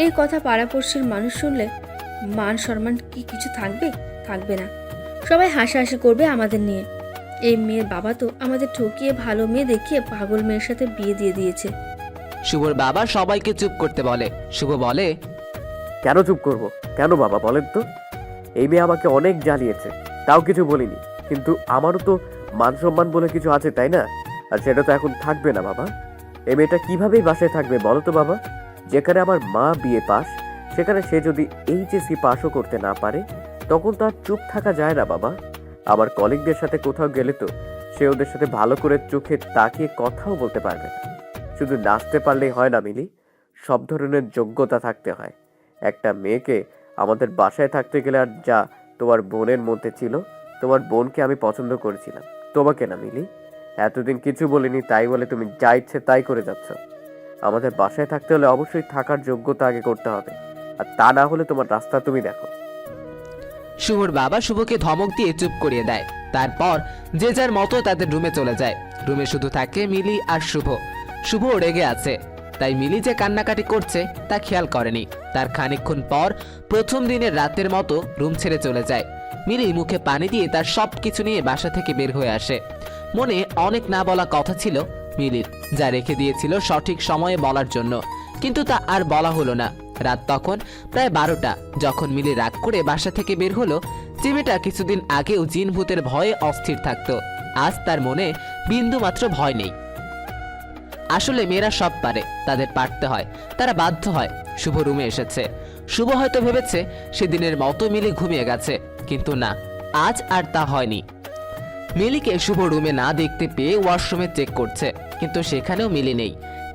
এই কথা পাড়াপড়শির মানুষ শুনলে মান সম্মান কি কিছু থাকবে? থাকবে না। সবাই হাসাহাসি করবে আমাদের নিয়ে। এই মেয়ের বাবা তো আমাদের ঠকিয়ে ভালো মেয়ে দেখিয়ে পাগল মেয়ের সাথে বিয়ে দিয়ে দিয়েছে। শুভর বাবা সবাইকে চুপ করতে বলে। শুভ বলে, কেন চুপ করব? কেন বাবা বলেন তো? এই মেয়ে আমাকে অনেক জ্বালিয়েছে, তাও কিছু বলিনি। কিন্তু আমারও তো মান সম্মান বলে কিছু আছে, তাই না? আর সেটা তো এখন থাকবে না বাবা। এই মেয়েটা কিভাবেই বাসায় থাকবে বলো তো বাবা? যেখানে আমার মা বিএ পাস, সেখানে সে যদি এইচএসসি পাসও করতে না পারে, তখন তো আর চুপ থাকা যায় না বাবা। আমার কলিগদের সাথে কোথাও গেলে তো সে ওদের সাথে ভালো করে চোখে তাকিয়ে কথাও বলতে পারবে না। শুধু নাচতে পারলেই হয় না মিলি, সব ধরনের যোগ্যতা থাকতে হয়। একটা মেয়েকে আমাদের বাসায় থাকতে গেলে, আর যা তোমার বোনের মধ্যে ছিল, তোমার বোনকে আমি পছন্দ করেছিলাম, তোমাকে না মিলি। এতদিন কিছু বলিনি, তাই বলে তুমি যা ইচ্ছে তাই করে যাচ্ছ। আমাদের বাসায় থাকতে হলে অবশ্যই থাকার যোগ্যতা আগে করতে হবে, আর তা না হলে তোমার রাস্তা তুমি দেখো। শুভর বাবা শুভকে ধমক দিয়ে চুপ করিয়ে দেয়। তারপর যে যার মতো তাদের রুমে চলে যায়। রুমে শুধু থাকে মিলি আর শুভ। শুভ রেগে আছে, তাই মিলি যে কান্নাকাটি করছে তা খেয়াল করেনি। তার খানিকক্ষণ পর প্রথম দিনের রাতের মতো রুম ছেড়ে চলে যায়। মিলি মুখে পানি দিয়ে তার সব কিছু নিয়ে বাসা থেকে বের হয়ে আসে। মনে অনেক না বলা কথা ছিল মিলির, যা রেখে দিয়েছিল সঠিক সময়ে বলার জন্য, কিন্তু তা আর বলা হলো না। রাত তখন প্রায় 12টা, যখন মিলি রাগ করে বাসা থেকে বের হলো। যে মেয়েটা কিছুদিন আগেও জিন ভূতের ভয়ে অস্থির থাকতো, আজ তার মনে বিন্দু মাত্র ভয় নেই। আসলে মেয়েরা সব পারে, তাদের পারতে হয়, তারা বাধ্য হয়। শুভ রুমে এসেছে। শুভ হয়তো ভেবেছে সেদিনের মতো মিলি ঘুমিয়ে গেছে, কিন্তু না, আজ আর তা হয়নি। মিলিকে শুভ রুমে না দেখতে পেয়ে ওয়াশরুমে চেক করছে, কিন্তু সেখানেও মিলি নেই।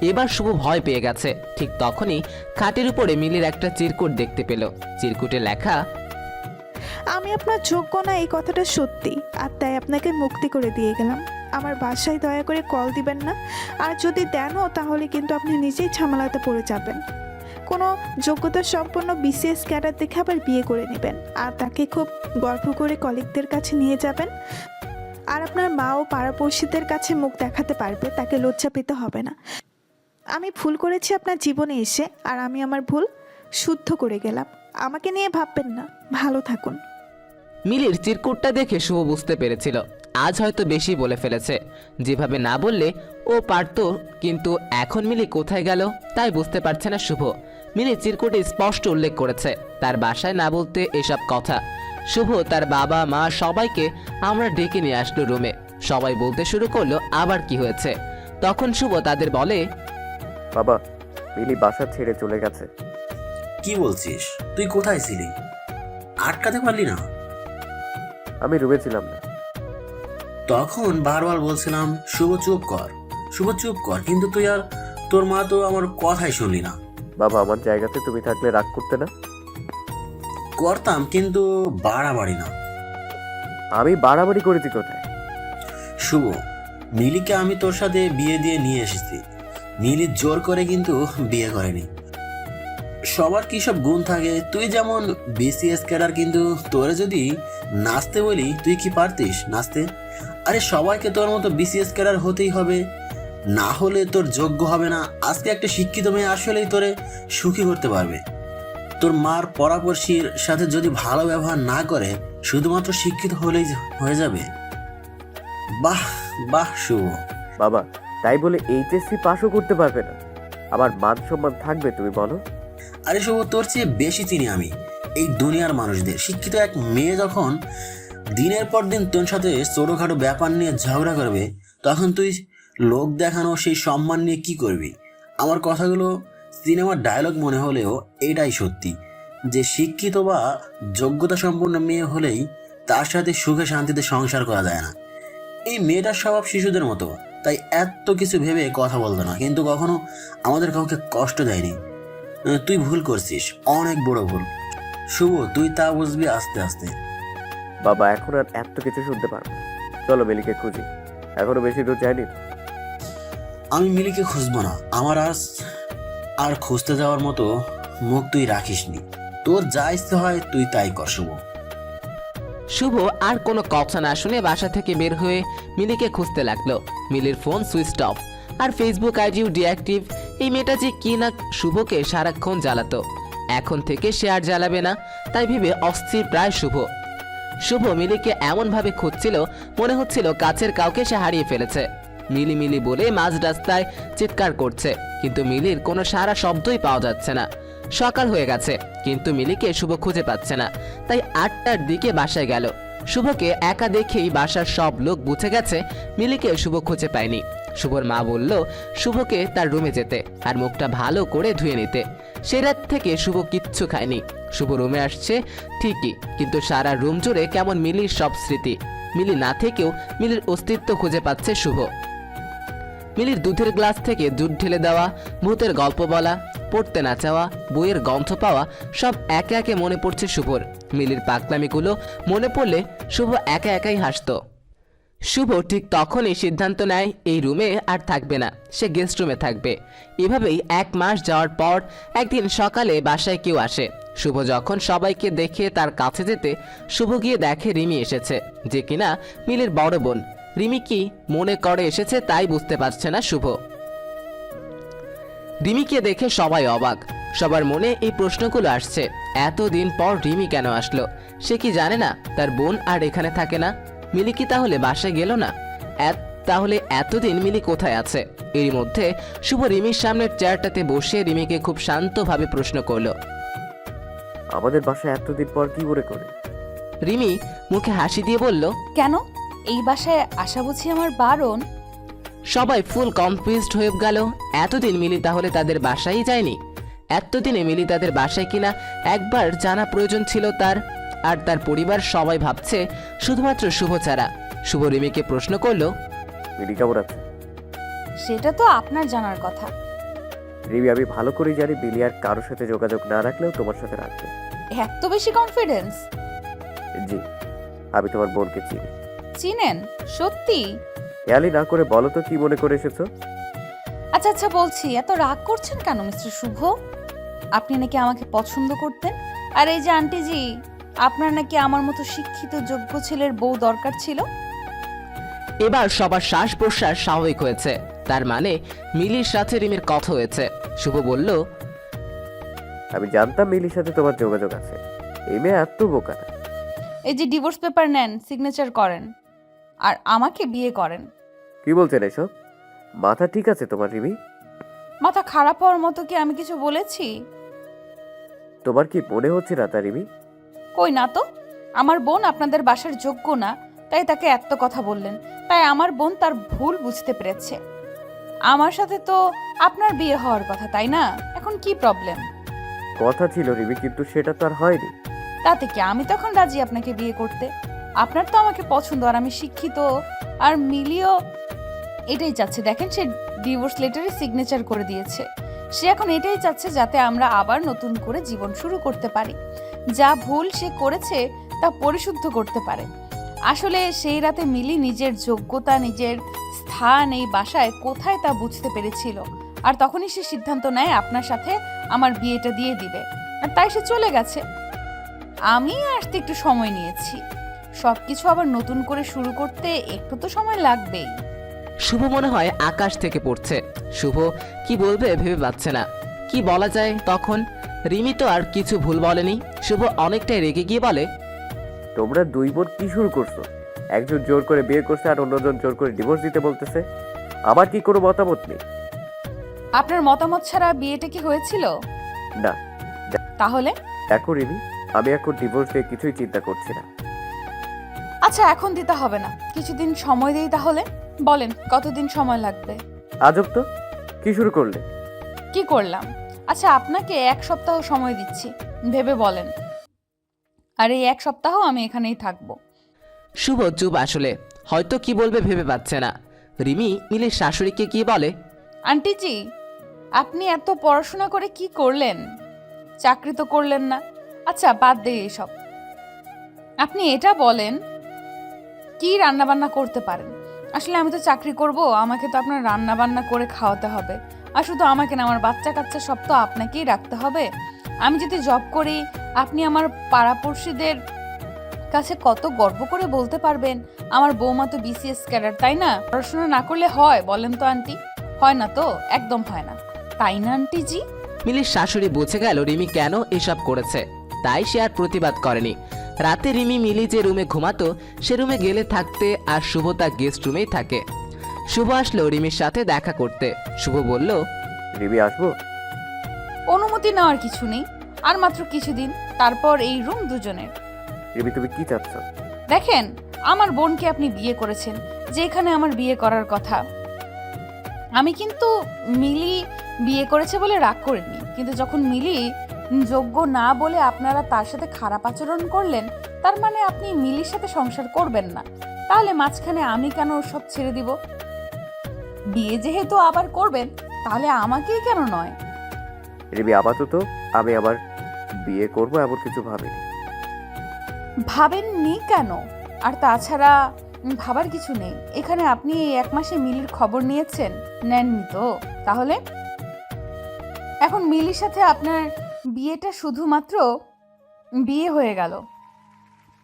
এবার শুভ ভয় পেয়ে গেছে। ঠিক তখনই খাটের উপরে মিলির একটা চিরকুট দেখতে পেল। চিরকুটে লেখা, আমি আপনার যোগ্য না এই কথাটা সত্যি, আর তাই আপনাকে মুক্তি করে দিয়ে গেলাম। আমার বাসায় দয়া করে কল দিবেন না, আর যদি দেনও তাহলে কিন্তু আপনি নিজেই ঝামেলাতে পড়ে যাবেন। কোনো যোগ্যতা সম্পন্ন বিসিএস ক্যাডার দেখে আবার বিয়ে করে নেবেন, আর তাকে খুব গর্ব করে কলিগদের কাছে নিয়ে যাবেন। আর আপনার মা ও পাড়াপড়শিদের কাছে মুখ দেখাতে পারবে, তাকে লজ্জা পেতে হবে না। আমি ভুল করেছি আপনার জীবনে এসে, আর আমি আমার ভুল শুদ্ধ করে গেলাম। আমাকে নিয়ে ভাববেন না, ভালো থাকুন। মিলির চিরকুটটা দেখে শুভ বুঝতে পেরেছিল আজ হয়তো বেশি বলে ফেলেছে। যেভাবে না বললে ও পারত, কিন্তু এখন মিলি কোথায় গেল তাই বুঝতে পারছে না শুভ। মিলি চিরকুটে স্পষ্ট উল্লেখ করেছে তার বাসায় না বলতে এসব কথা। শুভ তার বাবা মা সবাইকে আমরা ডেকে নিয়ে আসলো রুমে। সবাই বলতে শুরু করলো আবার কি হয়েছে। তখন শুভ তাদের বলে, বাবা, মিলি বাসা ছেড়ে চলে গেছে। কি বলছিস? তুই কোথায় ছিলি? আটকাতে পারলি না? আমি রুমে ছিলাম না। তখন বারবার বলছিলাম শুভ চুপ কর, শুভ চুপ কর, কিন্তু তুই আর তোর মা তো আমার কথাই শুনলি না। বাবা, আমার জায়গাতে তুমি থাকলে রাগ করতে না? করতাম, কিন্তু বাড়াবাড়ি না। আমি বাড়াবাড়ি করেছি কোথায়? শুভ, মিলিকে আমি তোর সাথে বিয়ে দিয়ে নিয়ে এসেছি। মিলি জোর করে কিন্তু বিয়ে করেনি। সবার কি সব গুণ থাকে? তুই যেমন বিসিএস ক্যাডার, কিন্তু তোরে যদি নাচতে বলি তুই কি পারতিস নাচতে? আরে সবাইকে তোর মতো বিসিএস ক্যাডার হতেই হবে, না হলে তোর যোগ্য হবে না। আজকে একটা শিক্ষিত মেয়ে আসলেই তোরে সুখী করতে পারবে। তোর মার পরামর্শীর সাথে যদি ভালো ব্যবহার না করে, শুধুমাত্র শিক্ষিত হলেই হয়ে যাবে। বাহ বাহ শুভ। বাবা, তাই বলে এইচএসসি পাসও করতে পারবে না? আমার মান সম্মান থাকবে তুমি বলো? আরে শুভ, তোর চেয়ে বেশি চিনি আমি এই দুনিয়ার মানুষদের। শিক্ষিত এক মেয়ে যখন দিনের পর দিন তোর সাথে ছোটোখাটো ব্যাপার নিয়ে ঝগড়া করবে, তখন তুই লোক দেখানো সেই সম্মান নিয়ে কি করবি? আমার কথাগুলো সিনেমার ডায়লগ মনে হলেও এটাই সত্যি, যে শিক্ষিত বা যোগ্যতা সম্পন্ন মেয়ে হলেই তার সাথে সুখে শান্তিতে সংসার করা যায় না। এই মেয়েটার স্বভাব শিশুদের মতো, তাই এত কিছু ভেবে কথা বলতো না, কিন্তু কখনো আমাদের কাউকে কষ্ট দেয়নি। তুই ভুল করছিস, অনেক বড় ভুল। শুভ, তুই তা বুঝবি আস্তে আস্তে। বাবা, এখন আর এত কিছু শুনতে পারবো না। চলো মিলিকে খুঁজি, এখনো বেশি দূর যায়নি। আমি মিলিকে খুঁজবো না, আমার আজ আর খুঁজতে যাওয়ার মতো মুখ তুই রাখিসনি। তোর যা ইচ্ছে হয় তুই তাই কর শুভ। শুভ আর কোনো কথা না শুনে বাসা থেকে বের হয়ে মিলিকে খুঁজতে লাগলো। মিলির ফোন সুইচ অফ, আর ফেসবুক আইডিও ডিঅ্যাক্টিভ। এই মেয়েটা যে কি না শুভকে সারাক্ষণ জ্বালাতো, এখন থেকে সে আর জ্বালাবে না, তাই ভেবে অস্থির প্রায় শুভ। শুভ মিলিকে এমনভাবে খুঁজছিল মনে হচ্ছিল কাছের কাউকে সে হারিয়ে ফেলেছে। মিলি মিলি বলে মাঝ রাস্তায় চিৎকার করছে, কিন্তু মিলির কোনো সারা শব্দই পাওয়া যাচ্ছে না। সকাল হয়ে গেছে, কিন্তু মিলিকে শুভ খুঁজে পাচ্ছে না। তাই 8টার দিকে বাসায় গেল। শুভকে একা দেখেই বাসার সব লোক বুঝে গেছে মিলিকে শুভ খুঁজে পায়নি। শুভর মা বলল শুভকে তার রুমে যেতে আর মুখটা ভালো করে ধুয়ে নিতে। সে রাত থেকে শুভ কিচ্ছু খায়নি। শুভ রুমে আসছে ঠিকই, কিন্তু সারা রুম জুড়ে কেমন মিলির সব স্মৃতি। মিলি না থেকেও মিলির অস্তিত্ব খুঁজে পাচ্ছে শুভ। মিলির দুধের গ্লাস থেকে দুধ ঢেলে দেওয়া, ভূতের গল্প বলা, পড়তে না চাওয়া, বইয়ের গন্ধ পাওয়া, সব একে একে মনে পড়ছে শুভর। মিলির পাগলামিগুলো মনে পড়লে শুভ একা একাই হাসতো। শুভ ঠিক তখনই সিদ্ধান্ত নেয় এই রুমে আর থাকবে না, সে গেস্ট রুমে থাকবে। এভাবেই 1 মাস যাওয়ার পর একদিন সকালে বাসায় কেউ আসে। শুভ যখন সবাইকে দেখে তার কাছে যেতে শুভ গিয়ে দেখে রিমি এসেছে, যে কিনা মিলির বড় বোন। রিমি কি মনে করে এসেছে তাই বুঝতে পারছে না শুভ। রিমিকে দেখে সবাই অবাক, সবার মনে এই প্রশ্নগুলো আসছে, এতদিন পর রিমি কেন আসলো? সে কি জানে না তার বোন আর এখানে থাকে না? মিলি কি তাহলে বাসায় গেল না? তাহলে এতদিন মিলি কোথায় আছে? এর মধ্যে শুভ রিমির সামনের চেয়ারটাতে বসে রিমিকে খুব শান্তভাবে প্রশ্ন করলো, আমাদের বাসায় এতদিন পর কি করে? রিমি মুখে হাসি দিয়ে বলল, কেন এই বাসায় আসা বুঝি আমার বারণ? সবাই ফুল কনফিউজড হয়ে গেল। এতদিন মিলি তাহলে তাদের বাসায় যায়নি? এতদিনে মিলি তাদের বাসায় কিনা একবার জানা প্রয়োজন ছিল তার। আর তার পরিবার সবাই ভাবছে শুধুমাত্র শুভ ছাড়া। শুভ রিমিকে প্রশ্ন করলো, মিলি কেমন আছে? সেটা তো আপনার জানার কথা। রিমি, আমি ভালো করেই জানি মিলি আর কারোর সাথে যোগাযোগ না রাখলেও তোমার সাথে রাখবে। এত বেশি কনফিডেন্স? জি, আমি তোমার বোনকে চিনি। চিনেন? সত্যি? খেয়ালি না করে বলো তো কি মনে করে এসেছো? আচ্ছা আচ্ছা বলছি, এত রাগ করছেন কেন মিস্টার শুভ? আপনি নাকি আমাকে পছন্দ করতেন, আর এই যে আন্টিজি, আপনার নাকি আমার মতো শিক্ষিত যোগ্য ছেলের বউ দরকার ছিল। এবার সবার শ্বাস প্রশ্বাস স্বাভাবিক হয়েছে, তার মানে মিলির সাথে রিমির কথা হয়েছে। শুভ বলল, আমি জানতাম মিলির সাথে তোমার যোগাযোগ আছে। এই মেয়ে এত বোকা না। এই যে ডিভোর্স পেপার নেন, সিগনেচার করেন, আর আমাকে বিয়ে করেন। কি বলছেন এসব? মাথা ঠিক আছে তোমার রিমি? মাথা খারাপ হওয়ার মতো কি আমি কিছু বলেছি? তোমার কি মনে হচ্ছে না তা রিমি? কই না তো। আমার বোন আপনাদের বাসার যোগ্য না, তাই তাকে এত কথা বললেন। তাই আমার বোন তার ভুল বুঝতে পেরেছে। আমার সাথে তো আপনার বিয়ে হওয়ার কথা, তাই না? এখন কি প্রবলেম? কথা ছিল রিমি, কিন্তু সেটা তো আর হয়নি। তাতে কি, আমি তখন রাজি আপনাকে বিয়ে করতে। আপনার তো আমাকে পছন্দ, আর আমি শিক্ষিত, আর মিলিও এটাই চাচ্ছে। দেখেন, সে ডিভোর্স লেটারে সিগনেচার করে দিয়েছে। সে এখন এটাই চাচ্ছে যাতে আমরা আবার নতুন করে জীবন শুরু করতে পারি, যা ভুল সে করেছে তা পরিশুদ্ধ করতে পারে। আসলে সেই রাতে মিলি নিজের যোগ্যতা, নিজের স্থান এই বাসায় কোথায় তা বুঝতে পেরেছিল, আর তখনই সে সিদ্ধান্ত নেয় আপনার সাথে আমার বিয়েটা দিয়ে দিবে, আর তাই সে চলে গেছে। আমি আসতে একটু সময় নিয়েছি। সবকিছু আবার নতুন করে শুরু করতে একটু তো সময় লাগবেই। শুভ মনে হয় আকাশ থেকে পড়ছে। শুভ কি বলবে ভেবে পাচ্ছে না, কি বলা যায় তখন। রিমি তো আর কিছু ভুল বলেনি। শুভ অনেকটাই রেগে গিয়ে বলে, তোমরা দুই বোন কি শুরু করছো? একজন জোর করে বিয়ে করছে আর অন্যজন জোর করে ডিভোর্স দিতে বলতেছে। আমার কি কোনো মতামত নেই। আপনার মতামত ছাড়া বিয়েটা কি হয়েছিল? না। তাহলে? দেখো রিমি, আমি এখন ডিভোর্স নিয়ে কিছুই চিন্তা করছি না। আচ্ছা, এখন দিতে হবে না, কিছুদিন সময় দেই তাহলে। বলেন কতদিন সময় লাগবে? আজব তো, কি শুরু করলে? কি করলাম? আচ্ছা, আপনাকে 1 সপ্তাহ সময় দিচ্ছি, ভেবে বলেন। আর এই 1 সপ্তাহ আমি এখানেই থাকবো। শুভ চুপ, আসলে হয়তো কি বলবে ভেবে পাচ্ছে না। রিমি মিলির শাশুড়িকে কি বলে, আন্টিজি, আপনি এত পড়াশোনা করে কি করলেন? চাকরি তো করলেন না। আচ্ছা, বাদ দেই এসব। আপনি এটা বলেন, কি রান্না বান্না করতে পারেন? আসলে আমি তো চাকরি করব, আমাকে তো আপনার রান্না বান্না করে খাওয়াতে হবে। আর শুধু আমাকে না, আমার বাচ্চা কাচ্চা সব তো আপনাকেই রাখতে হবে। আমি যদি জব করি, আপনি আমার পাড়াপড়শিদের কাছে কত গর্ব করে বলতে পারবেন, আমার বৌমা তো বিসিএস ক্যাডার, তাই না? পড়াশোনা না করলে হয় বলেন তো আন্টি? হয় না তো, একদম হয় না, তাই না আন্টিজি? মিলির শাশুড়ি বুঝে গেল রিমি কেন এসব করেছে, তাই সে আর প্রতিবাদ করেনি। রাতে রিমি মিলি যে রুমে ঘুমাতো সে রুমে গেলে থাকতে, আর শুভ তার গেস্ট রুমেই থাকে। শুভ আসলো রিমির সাথে দেখা করতে। শুভ বলল, রিমি আসবো? অনুমতি নেওয়ার কিছু নেই, আর মাত্র কিছুদিন, তারপর এই রুম দুজনের। রিমি তুমি কি চাচ্ছ? দেখেন, আমার বোনকে আপনি বিয়ে করেছেন, যেখানে আমার বিয়ে করার কথা। আমি কিন্তু মিলি বিয়ে করেছে বলে রাগ করিনি, কিন্তু যখন মিলি যোগ্য না বলে আপনারা তার সাথে খারাপ আচরণ করলেন, তার মানে আপনি মিলির সাথে সংসার করবেন না। তাহলে মাঝখানে আমি কেন সব ছেড়ে দিব? বিয়ে যেহেতু আবার করবেন, তাহলে আমাকেই কেন নয়? রিমি আপাতত আমি আবার বিয়ে করবো এমন কিছু ভাবিনি। ভাবেননি কেন? আর তাছাড়া ভাবার কিছু নেই। এখানে আপনি এই 1 মাসে মিলির খবর নিয়েছেন? নেননি তো? তাহলে এখন মিলির সাথে আপনার বিয়েটা শুধুমাত্র বিয়ে হয়ে গেল।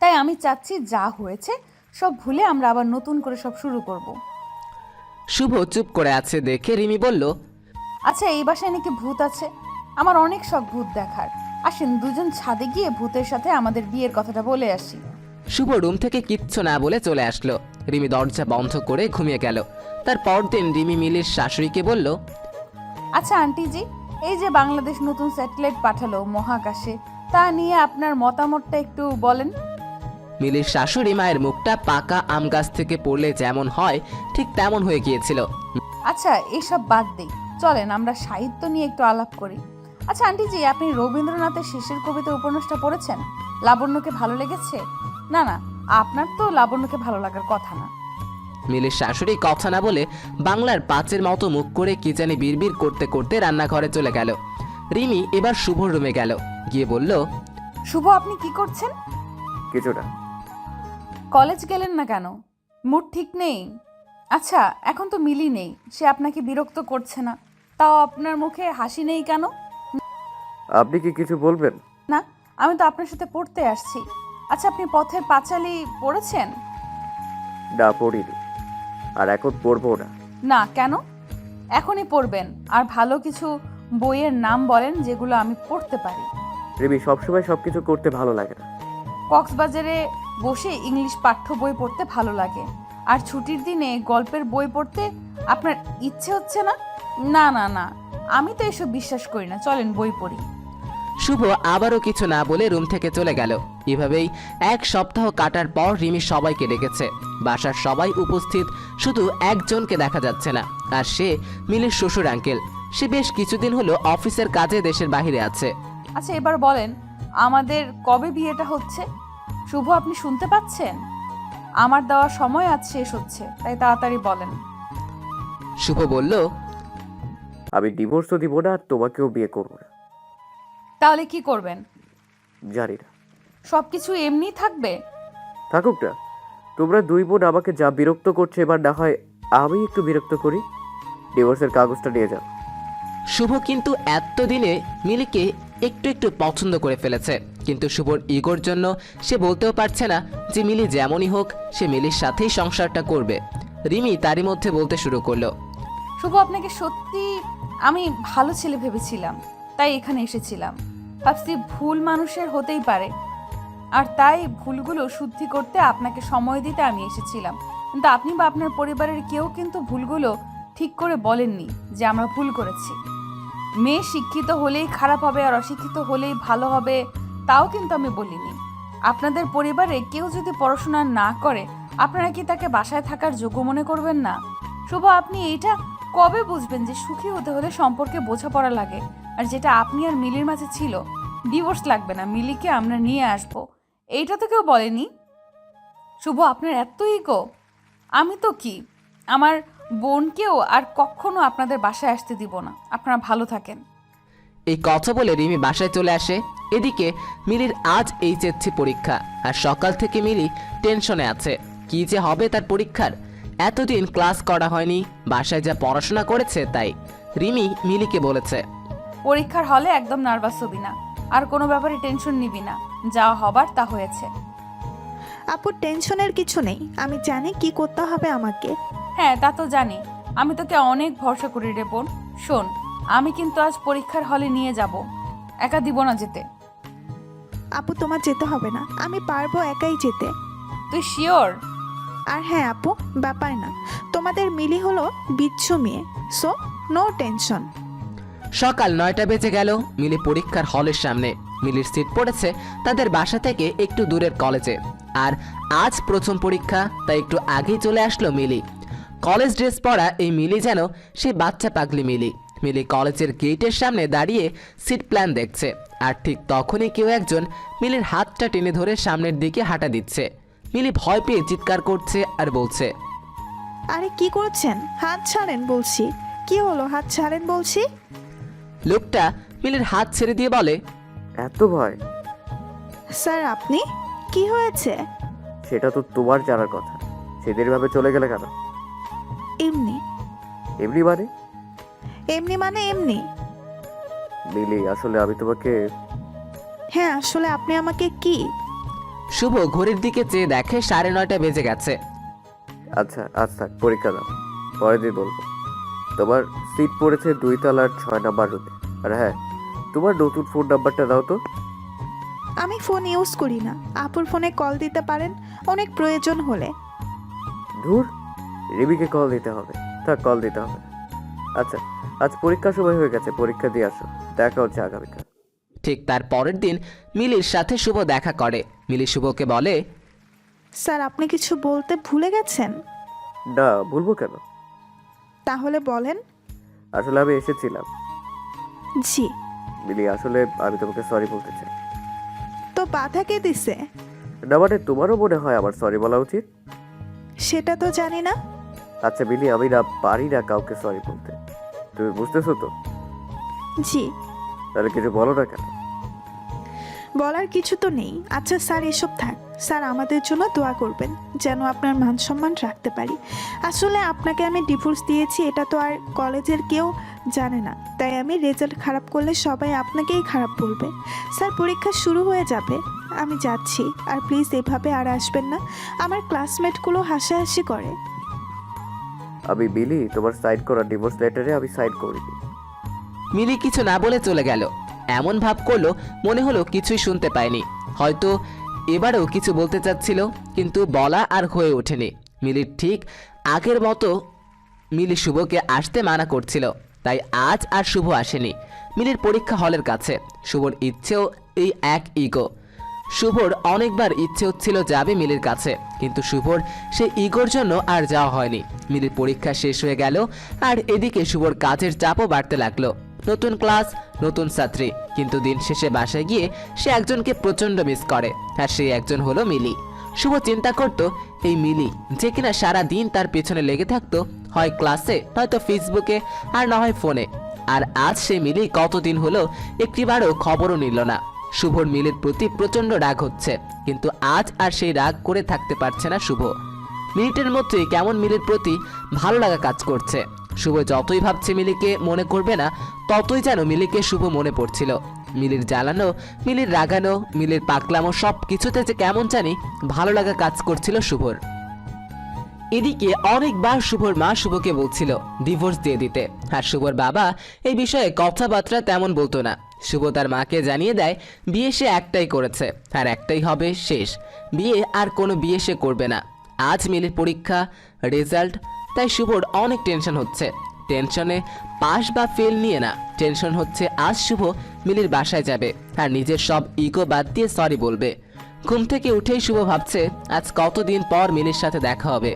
তাই আমি চাচ্ছি যা হয়েছে সব ভুলে আমরা আবার নতুন করে সব শুরু করব। শুভ চুপ করে আছে দেখে রিমি বলল, আচ্ছা, এই বাসায় নাকি ভূত আছে? আমার অনেক শখ ভূত দেখার। আসেন দুজন ছাদে গিয়ে ভূতের সাথে আমাদের বিয়ের কথাটা বলে আসি। শুভ রুম থেকে কিচ্ছু না বলে চলে আসলো। রিমি দরজা বন্ধ করে ঘুমিয়ে গেল। তার পরদিন রিমি মিলির শাশুড়িকে বলল, আচ্ছা আন্টিজি, এই যে বাংলাদেশ নতুন স্যাটেলাইট পাঠালো মহাকাশে, তা নিয়ে আপনার মতামতটা একটু বলেন। মিলির শাশুড়ি মায়ের মুখটা পাকা আম গাছ থেকে পড়লে যেমন হয় ঠিক তেমন হয়ে গিয়েছিল। আচ্ছা, এসব বাদ দেই, চলেন আমরা সাহিত্য নিয়ে একটু আলাপ করি। আচ্ছা আন্টিজি, আপনি রবীন্দ্রনাথের শেষের কবিতা উপন্যাসটা পড়েছেন? লাবণ্যকে ভালো লেগেছে? না না, আপনার তো লাবণ্যকে ভালো লাগার কথা না। মিলির শাশুড়ি কথা না বলে বাংলার পাঁচের মতো মুখ করে কি জানি বিড়বিড় করতে করতে রান্নাঘরে চলে গেল। রিমি এবার শুভর রুমে গেল, গিয়ে বলল, শুভ, আপনি কি করছেন? কিছুটা। কলেজ গেলেন না কেন? মুড ঠিক নেই? আচ্ছা, এখন তো মিলি নেই, সে আপনাকে বিরক্ত করছে না, তাও আপনার মুখে হাসি নেই কেন? আপনি কি কিছু বলবেন? না, আমি তো আপনার সাথে পড়তে আসছি। আচ্ছা, আপনি পথের পাঁচালী পড়েছেন? না, পড়িনি, আর এখন পড়বো না। না, কেন? এখনই পড়বেন। আর ভালো কিছু বইয়ের নাম বলেন যেগুলো আমি পড়তে পারি। রিমি সবসময় সবকিছু করতে ভালো লাগে না। কক্সবাজারে বসে ইংলিশ পাঠ্য বই পড়তে ভালো লাগে, আর ছুটির দিনে গল্পের বই পড়তে আপনার ইচ্ছে হচ্ছে না? না না না, আমি তো এসব বিশ্বাস করি না, চলেন বই পড়ি। শুভ আবারও কিছু না বলে রুম থেকে চলে গেল। এভাবেই 1 সপ্তাহ কাটার পর রিমি সবাইকে ডেকেছে। বাসার সবাই উপস্থিত, শুধু একজনকে দেখা যাচ্ছে না, আর সে মিলির শ্বশুর আঙ্কেল। সে বেশ কিছুদিন হলো অফিসের কাজে দেশের বাইরে আছে। আচ্ছা, এবার বলেন আমাদের কবে বিয়েটা হচ্ছে? শুভ, আপনি শুনতে পাচ্ছেন? আমার দেওয়া সময় আজ শেষ হচ্ছে, তাই তাড়াতাড়ি বলেন। শুভ বলল, আমি ডিভোর্সও দিব না, আর তোমাকেও বিয়ে করবো না। তাহলে কি করবেন? জানি না। সবকিছু এমনি থাকবে? থাকুক না। তোমরা 2 বোন আমাকে যা বিরক্ত করছে, এবার না হয় আমি একটু বিরক্ত করি। ডিভোর্সের কাগজটা নিয়ে যাও। শুভ কিন্তু এতদিনে মিলিকে একটু একটু পছন্দ করে ফেলেছে, কিন্তু শুভর ইগোর জন্য সে বলতেও পারছে না যে মিলি যেমনই হোক সে মিলির সাথেই সংসারটা করবে। রিমি তারই মধ্যে বলতে শুরু করলো, শুভ, আপনাকে সত্যি আমি ভালো ছেলে ভেবেছিলাম, তাই এখানে এসেছিলাম। ভাবছি ভুল মানুষের হতেই পারে, আর তাই ভুলগুলো শুদ্ধি করতে আপনাকে সময় দিতে আমি এসেছিলাম। কিন্তু আপনি বা আপনার পরিবারের কেউ কিন্তু ভুলগুলো ঠিক করে বলেননি যে আমরা ভুল করেছি। মেয়ে শিক্ষিত হলেই খারাপ হবে আর অশিক্ষিত হলেই ভালো হবে, তাও কিন্তু আমি বলিনি। আপনাদের পরিবারে কেউ যদি পড়াশোনা না করে, আপনারা কি তাকে বাসায় থাকার যোগ্য মনে করবেন না? শুভ, আপনি এইটা কবে বুঝবেন যে সুখী হতে হলে সম্পর্কে বোঝাপড়া লাগে? আর যেটা আপনি আর মিলির মাঝে ছিল, ডিভোর্স লাগবে না, মিলিকে আমরা নিয়ে আসবো, এইটা তো কেউ বলেনি। শুভ, আপনার এত ইগো। আমি তো কি, আমার বোনকেও আর কখনো আপনাদের বাসায় আসতে দিব না। আপনারা ভালো থাকেন। এই কথা বলে রিমি বাসায় চলে আসে। এদিকে মিলির আজ এইচএসসি পরীক্ষা, আর সকাল থেকে মিলি টেনশনে আছে কি যে হবে তার পরীক্ষার। এতদিন ক্লাস করা হয়নি, বাসায় যা পড়াশোনা করেছে তাই। রিমি মিলিকে বলেছে, পরীক্ষার হলে একদম নার্ভাস হবি না, আর কোনো ব্যাপারে টেনশন নিবি না, যা হবার তা হয়েছে। আপু, টেনশনের কিছু নেই, আমি জানি কি করতে হবে আমাকে। হ্যাঁ, তা তো জানি। আমি তোকে অনেক ভরসা করি রে বোন। শোন, আমি কিন্তু আজ পরীক্ষার হলে নিয়ে যাব, একা দিব না যেতে। আপু, তোমার যেতে হবে না, আমি পারবো একাই যেতে। তুই শিওর? আর হ্যাঁ আপু, ব্যাপার না, তোমাদের মিলি হলো বিচ্ছু মেয়ে, সো নো টেনশন। সকাল 9টা বেজে গেল। মিলি পরীক্ষার হলের সামনে। মিলির সিট পড়েছে তাদের বাসা থেকে একটু দূরের কলেজে। আর আজ প্রথম পরীক্ষা, তাই একটু আগেই চলে আসলো মিলি। কলেজ ড্রেস পরা এই মিলি যেন সে বাচ্চা পাগলি মিলি। মিলি কলেজের গেটের সামনে দাঁড়িয়ে সিট প্ল্যান দেখছে। আর ঠিক তখনই কেউ একজন মিলির হাতটা টেনে ধরে সামনের দিকে হাঁটা দিচ্ছে। মিলি ভয় পেয়ে চিৎকার করছে আর বলছে, আরে কি করছেন? হাত ছাড়েন বলছি। কি হলো, হাত ছাড়েন বলছি। লোকটা মিলির হাত ছেড়ে দিয়ে বলে, এত ভয়? স্যার আপনি, কি হয়েছে? সেটা তো তোমার জানার কথা। সেদিন ভাবে চলে গেলে কেন? এমনি। এমনি মানে? এমনি মানে এমনি। মিলি, আসলে আমি তোমাকে... হ্যাঁ আসলে আপনি আমাকে কি? শুভ ঘড়ির দিকে চেয়ে দেখে 9:30 বেজে গেছে। আচ্ছা আজ থাক, পরীক্ষা দাও, পরের দিন বলবো। তোমার সিট পড়েছে 2 তলার 6 নাম্বার রুমে। আর হ্যাঁ, তোমার নতুন ফোন নাম্বারটা দাও তো। আমি ফোন ইউজ করি না, আপুর ফোনে কল দিতে পারেন অনেক প্রয়োজন হলে। ধুর, রিমিকে কল দিতে হবে। থাক, কল দিতে হবে। আচ্ছা, আজ পরীক্ষার সময় হয়ে গেছে, পরীক্ষা দিয়ে আসো। দেখা হচ্ছে আগামীকাল। ঠিক তার পরের দিন মিলির সাথে শুভ দেখা করে। মিলি শুভকে বলে, স্যার আপনি কিছু বলতে ভুলে গেছেন? না, বলবো কেন? তাহলে বলেন। আসলে আমি এসেছিলাম। জি। মিলি, আসলে আমি তোমাকে সরি বলতে চাই। তো বাধা কে দিছে? না মানে, তোমারও মনে হয় আমার সরি বলা উচিত? সেটা তো জানি না। আচ্ছা মিলি, আমি না পারি না কাউকে সরি বলতে, তুমি বুঝতেছো তো? জি। তাহলে কিছু বলো না কেন? বলার কিছু তো নেই। আচ্ছা স্যার এসব থাক, স্যার আমাদের জন্য দোয়া করবেন যেন আপনার মান সম্মান রাখতে পারি। আসলে আপনাকে আমি ডিভোর্স দিয়েছি, এটা তো আর কলেজের কেউ জানে না, তাই আমি রেজাল্ট খারাপ করলে সবাই আপনাকেই খারাপ বলবে। স্যার পরীক্ষা শুরু হয়ে যাবে, আমি যাচ্ছি। আর প্লিজ এভাবে আর আসবেন না, আমার ক্লাসমেটগুলো হাসাহাসি করে। আমি মিলি, তোমার সাইন করা ডিভোর্স লেটারে আমি সাইন করিনি। মিলি কিছু না বলে চলে গেল। এমন ভাব করলো মনে হলো কিছুই শুনতে পায়নি। হয়তো এবারেও কিছু বলতে চাচ্ছিল, কিন্তু বলা আর হয়ে ওঠেনি। মিলির ঠিক আগের মতো মিলি শুভকে আসতে মানা করছিল, তাই আজ আর শুভ আসেনি মিলির পরীক্ষা হলের কাছে। শুভর ইচ্ছেও এই এক ইগো। শুভর অনেকবার ইচ্ছে হচ্ছিল যাবে মিলির কাছে, কিন্তু শুভর সেই ইগোর জন্য আর যাওয়া হয়নি। মিলির পরীক্ষা শেষ হয়ে গেল, আর এদিকে শুভর কাজের চাপও বাড়তে লাগলো। নতুন ক্লাস, নতুন ছাত্রী, কিন্তু দিন শেষে বাসায় গিয়ে সে একজনকে প্রচণ্ড মিস করে, আর সেই একজন হলো মিলি। শুভ চিন্তা করত, এই মিলি যে কিনা সারা দিন তার পেছনে লেগে থাকতো, হয় ক্লাসে নয়তো ফেসবুকে, আর না হয় ফোনে। আর আজ সেই মিলি কতদিন হলো একটিবারও খবরও নিল না। শুভর মিলির প্রতি প্রচণ্ড রাগ হচ্ছে, কিন্তু আজ আর সেই রাগ করে থাকতে পারছে না শুভ। মিনিটের মধ্যেই কেমন মিলির প্রতি ভালো লাগা কাজ করছে। শুভ যতই ভাবছে মিলিকে মনে করবে না, ততই যেন মিলিকে শুভ মনে পড়ছিল। মিলির জ্বালানো, মিলির রাগানো, মিলির পাকলামো সব কিছুতে যে কেমন জানি ভালো লাগা কাজ করছিল শুভর। এদিকে অনেকবার শুভর মা শুভকে বলছিল ডিভোর্স দিয়ে দিতে, আর শুভর বাবা এই বিষয়ে কথাবার্তা তেমন বলতো না। শুভ তার মাকে জানিয়ে দেয় বিয়ে সে একটাই করেছে, আর একটাই হবে শেষ বিয়ে, আর কোনো বিয়ে সে করবে না। আজ মিলির পরীক্ষা, রেজাল্ট, তাই শুভর অনেক টেনশন হচ্ছে। টেনশনে পাস বা ফেল নিয়ে না, টেনশন হচ্ছে আজ শুভ মিলির বাসায় যাবে আর নিজের সব ইগো বাদ দিয়ে সরি বলবে। ঘুম থেকে উঠেই শুভ ভাবছে আজ কতদিন পর মিলির সাথে দেখা হবে,